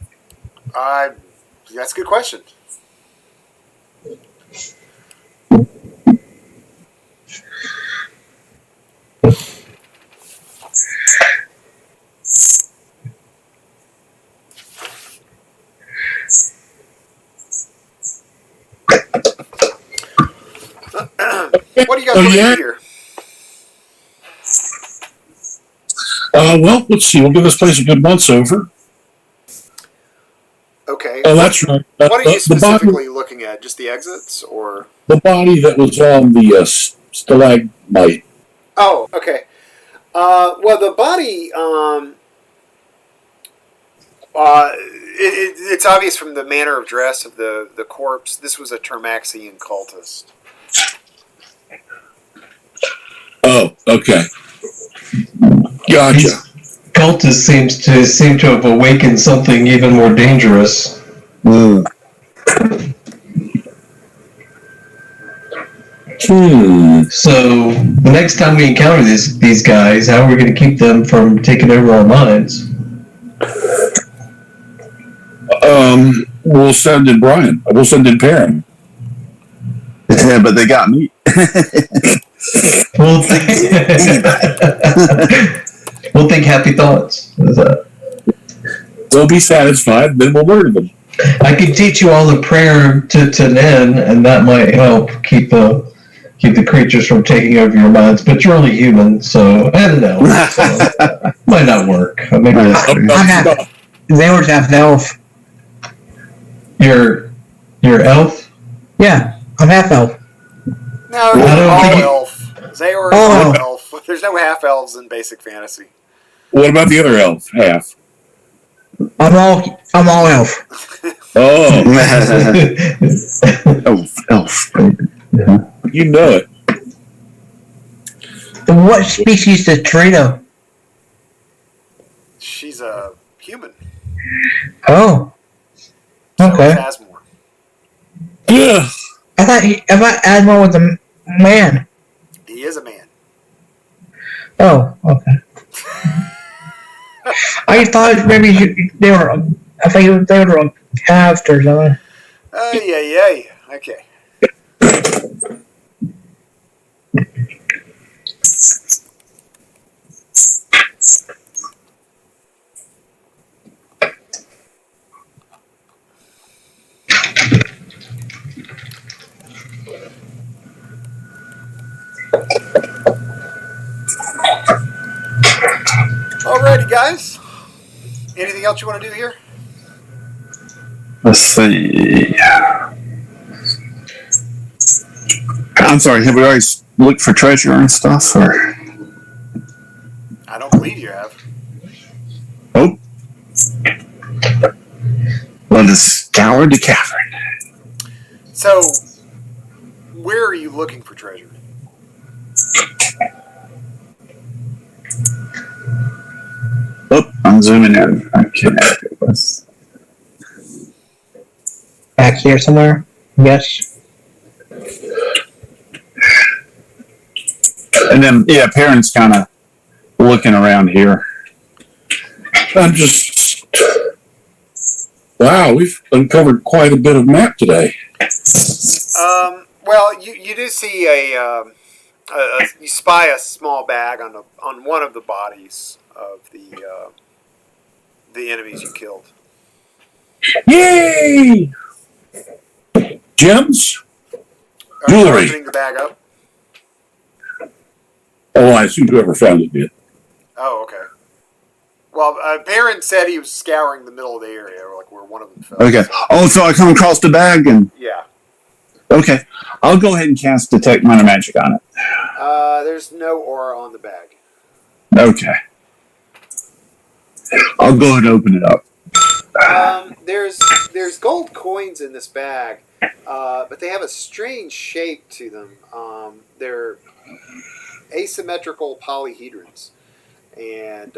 that's a good question. What do you guys want to do here? Well, let's see. We'll give this place a good once over. Okay. Oh, that's right. What are you specifically looking at? Just the exits, or The body that was on the stalagmite. Oh, okay. Well, the body. It's obvious from the manner of dress of the corpse. This was a Termaxian cultist. Oh, okay. Gotcha. These cultists seem to have awakened something even more dangerous. So the next time we encounter these guys, how are we going to keep them from taking over our minds? We'll send in Brian. We'll send in Perrin. Yeah, but they got me. We'll think happy thoughts. They'll be satisfied, then we'll murder them. I could teach you all the prayer to Nen, and that might help keep the creatures from taking over your minds. But you're only human, so I don't know. So, might not work. I mean, They were half elf. You're elf? Yeah, I'm half elf. No, I don't they're all think elf. They are Oh. all elf. There's no half elves in basic fantasy. What about the other elf half? I'm all elf. Oh, Elf. you know it. What species is Torito? She's a human. Oh. So Okay. is Asmore. Yeah. I thought Admiral was a man. He is a man. Oh, okay. I thought maybe they were. I think they were calved or something. Yeah. Okay. Alrighty, guys. Anything else you want to do here? Let's see. I'm sorry, have we already looked for treasure and stuff? Or? I don't believe you have. Oh. Let us scour the cavern. So, where are you looking for treasure? Oh, I'm zooming in. Okay. Back here somewhere. Yes. And then, yeah, Perrin's kind of looking around here. I'm just. Wow, we've uncovered quite a bit of map today. Well, you do see you spy a small bag on one of the bodies of the enemies you killed. Yay! Gems? Are you Jewelry. opening the bag up? Oh, I assume whoever found it did. Oh, okay. Well, Perrin said he was scouring the middle of the area, like where one of them fell. Okay. Oh, so I come across the bag and. Yeah. Okay. I'll go ahead and cast Detect Minor Magic on it. There's no aura on the bag. Okay. I'll go ahead and open it up. There's gold coins in this bag, but they have a strange shape to them. They're asymmetrical polyhedrons, and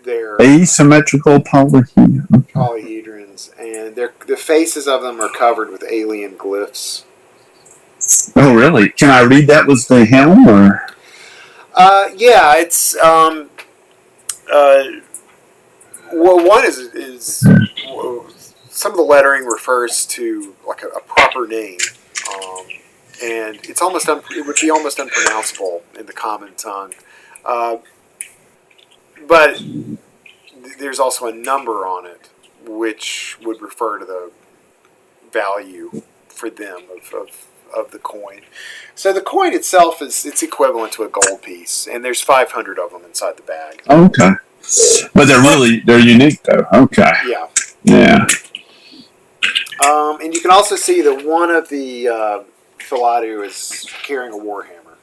they're Asymmetrical polyhedron. polyhedrons, and the faces of them are covered with alien glyphs. Oh, really? Can I read that with the helm, or? Yeah, it's well, one is some of the lettering refers to like a proper name, and it's almost it would be almost unpronounceable in the common tongue, but there's also a number on it which would refer to the value for them of the coin. So the coin itself it's equivalent to a gold piece, and there's 500 of them inside the bag. Okay. But they're unique though. Okay. Yeah. Yeah. And you can also see that one of the Philadu is carrying a warhammer.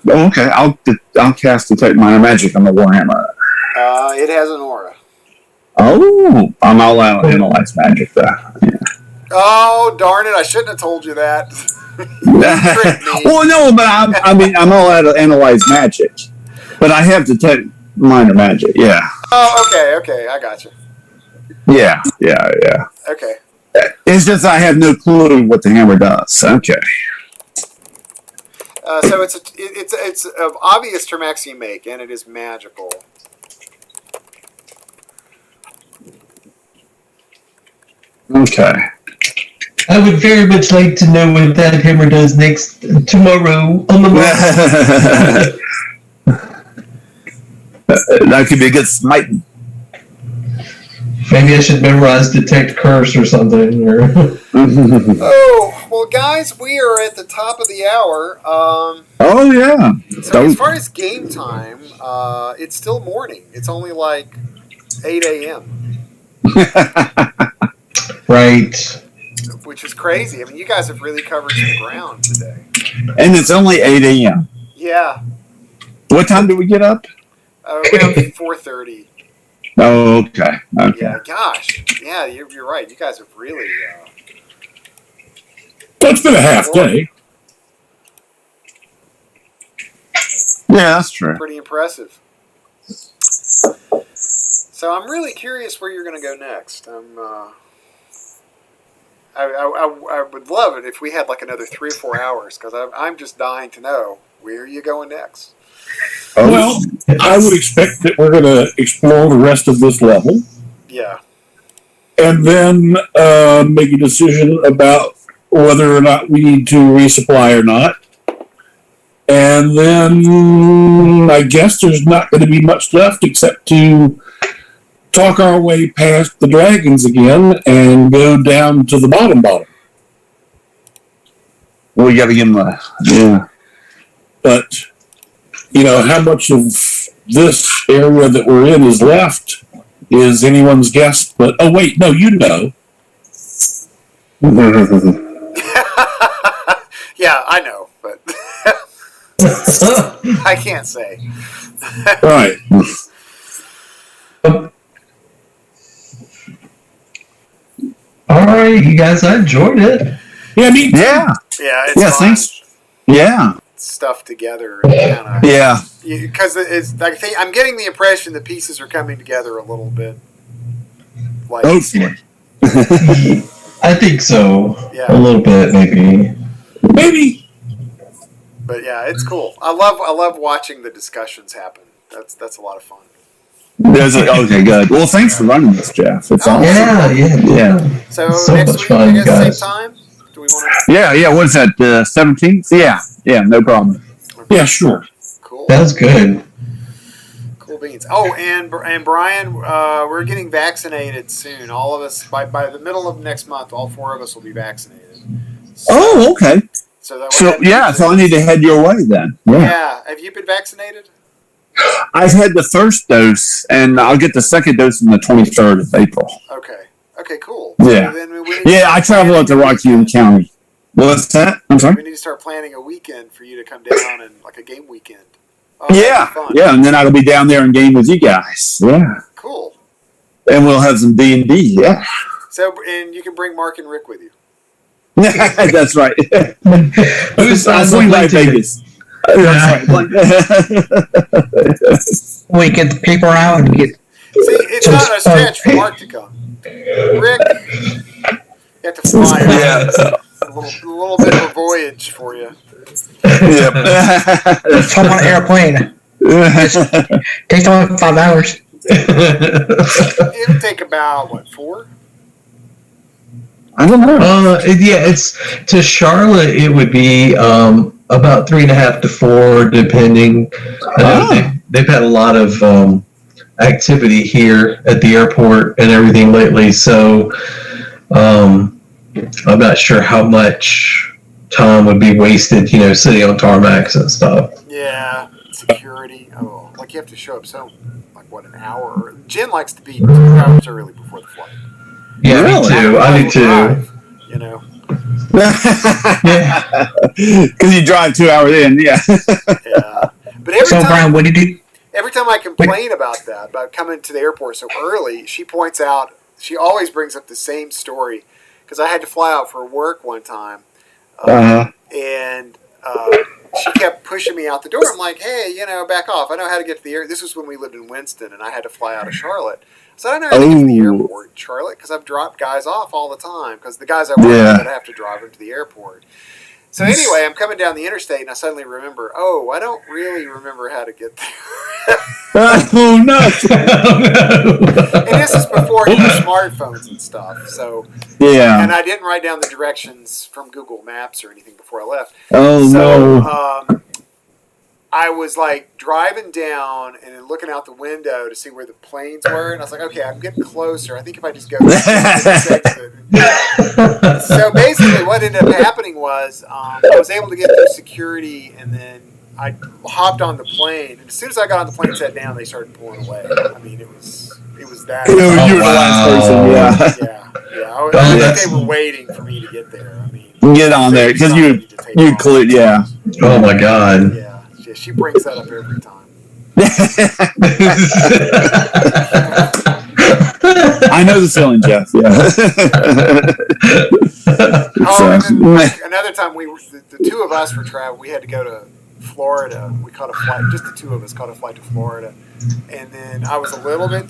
Oh, okay. I'll cast Detect Minor Magic on the Warhammer. It has an aura. Oh, I'm all out of Analyze Magic though. Yeah. Oh, darn it! I shouldn't have told you that. Well, no, but I'm all out of Analyze Magic, but I have Detect Minor Magic. Yeah. Oh, okay, I got you. Yeah. Okay. It's just I have no clue what the hammer does. Okay. So it's of obvious Termaxian make, and it is magical. Okay. I would very much like to know what that hammer does tomorrow on the That could be a good smite. Maybe I should memorize Detect Curse or something. Oh, well, guys, we are at the top of the hour. Oh, yeah. So as far as game time, it's still morning. It's only like 8 a.m. Right. Which is crazy. I mean, you guys have really covered some ground today. And it's only 8 a.m. Yeah. What time do we get up? Around 4:30. Oh, okay. Yeah, gosh. Yeah, you're right. You guys have really... That's been a half day. Yeah, that's true. Pretty impressive. So I'm really curious where you're going to go next. I would love it if we had like another 3 or 4 hours, because I'm just dying to know where you going next. Well, I would expect that we're going to explore the rest of this level. Yeah. And then make a decision about whether or not we need to resupply or not. And then I guess there's not going to be much left except to talk our way past the dragons again and go down to the bottom. We got to give them yeah. But, how much of this area that we're in is left is anyone's guess. But, oh, wait, no, you know. Yeah, I know, but I can't say. Right. All right, you guys, I enjoyed it. Yeah, me too. Yeah. Yeah, it's Yeah, fun. thanks. Yeah. Stuff together, kind of. Yeah. Because it's like I'm getting the impression the pieces are coming together a little bit. Like, Hopefully. I think so. Yeah. A little bit, maybe. Maybe. But yeah, it's cool. I love watching the discussions happen. That's a lot of fun. Okay, good. Well, thanks for running this, Jeff. It's awesome. Yeah. So much next week, fun, I guess, guys. same time. Do we want to? Yeah. What is that? 17th? Yeah. No problem. Yeah, sure. Cool. That's good. Cool beans. Oh, and Brian, we're getting vaccinated soon. All of us by the middle of next month, all 4 of us will be vaccinated. So, Oh, okay. So I need to head your way then. Yeah. Have you been vaccinated? I've had the first dose, and I'll get the second dose on the 23rd of April. Okay, cool. Yeah. So then we need to Yeah, start I travel planning up to a Rockingham weekend. County. What's that? I'm sorry? We need to start planning a weekend for you to come down and like a game weekend. Oh, Yeah, that'd be fun. yeah, and then I'll be down there and game with you guys. Yeah, Cool. and we'll have some D&D. Yeah, So, and you can bring Mark and Rick with you. that's right. I'll swing by Vegas. That's right. We get the paper out and get. See, it's not a stretch for Mark to come. Rick, you have to fly out. Yeah. A little bit of a voyage for you. Yep. Come on an airplane. Takes only 5 hours. It would take about, 4? I don't know. It's to Charlotte. It would be about 3.5 to 4, depending. I know they've had a lot of activity here at the airport and everything lately, so I'm not sure how much time would be wasted, sitting on tarmacs and stuff. Yeah, security. Oh, like you have to show up an hour. Jen likes to be 2 hours early before the flight. Yeah, Really? me too. I do too. Drive, Because you drive 2 hours in, yeah. Yeah. But every So, time, Brian, what did you do? every time I complain about that, about coming to the airport so early, she points out, she always brings up the same story. Because I had to fly out for work one time. And she kept pushing me out the door. I'm like, hey, back off. I know how to get to the airport. This was when we lived in Winston, and I had to fly out of Charlotte. So I don't know how to get to the airport in Charlotte, because I've dropped guys off all the time. Because the guys I work with, I have to drive them to the airport. So anyway, I'm coming down the interstate, and I suddenly remember, I don't really remember how to get there. Oh, no. And this is before smartphones and stuff. So Yeah. and I didn't write down the directions from Google Maps or anything before I left. Oh, So no. I was like driving down and then looking out the window to see where the planes were, and I was like, okay, I'm getting closer. I think if I just go this exit. So basically what ended up happening was I was able to get through security, and then I hopped on the plane, and as soon as I got on the plane and sat down, they started pulling away. I mean, it was that. You were the last person, Yeah. I think they were waiting for me to get there. I mean, Get on there, because you cleared, yeah. Oh my God. Yeah, she brings that up every time. I know the feeling, Jeff. Oh, and then another time the 2 of us were traveling. We had to go to Florida. We caught a flight. Just the two of us caught a flight to Florida, and then I was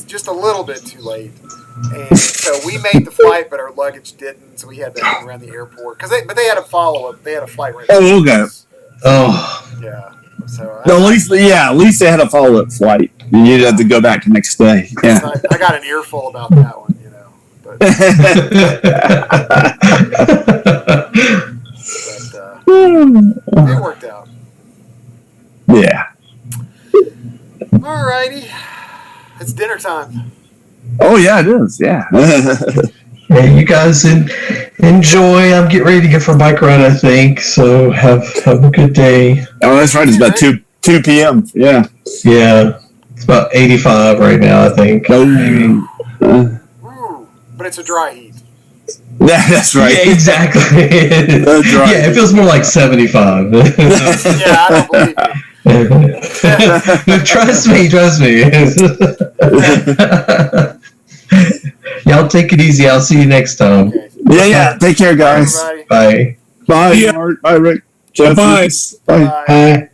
just a little bit too late, and so we made the flight, but our luggage didn't. So we had to hang around the airport but they had a follow up. They had a flight right. Oh, okay. Yeah. So No, at least they had a follow up flight. You'd have to go back the next day. Yeah. I got an earful about that one, But, it worked out. Yeah. Alrighty. It's dinner time. Oh yeah, it is. Yeah. Yeah, you guys enjoy. I'm getting ready to get for a bike ride, I think. So have a good day. Oh, that's right. It's about 2 p.m. Yeah. Yeah. It's about 85 right now, I think. Ooh, but it's a dry heat. Yeah, that's right. Yeah, exactly. Yeah, it feels more like 75. Yeah, I don't believe you. Trust me. Y'all take it easy. I'll see you next time. Okay. Yeah. Take care, guys. Everybody. Bye. Bye, Yeah. Mark. Bye, Rick. Jeff, Bye. Lucas. Bye. Bye. Bye.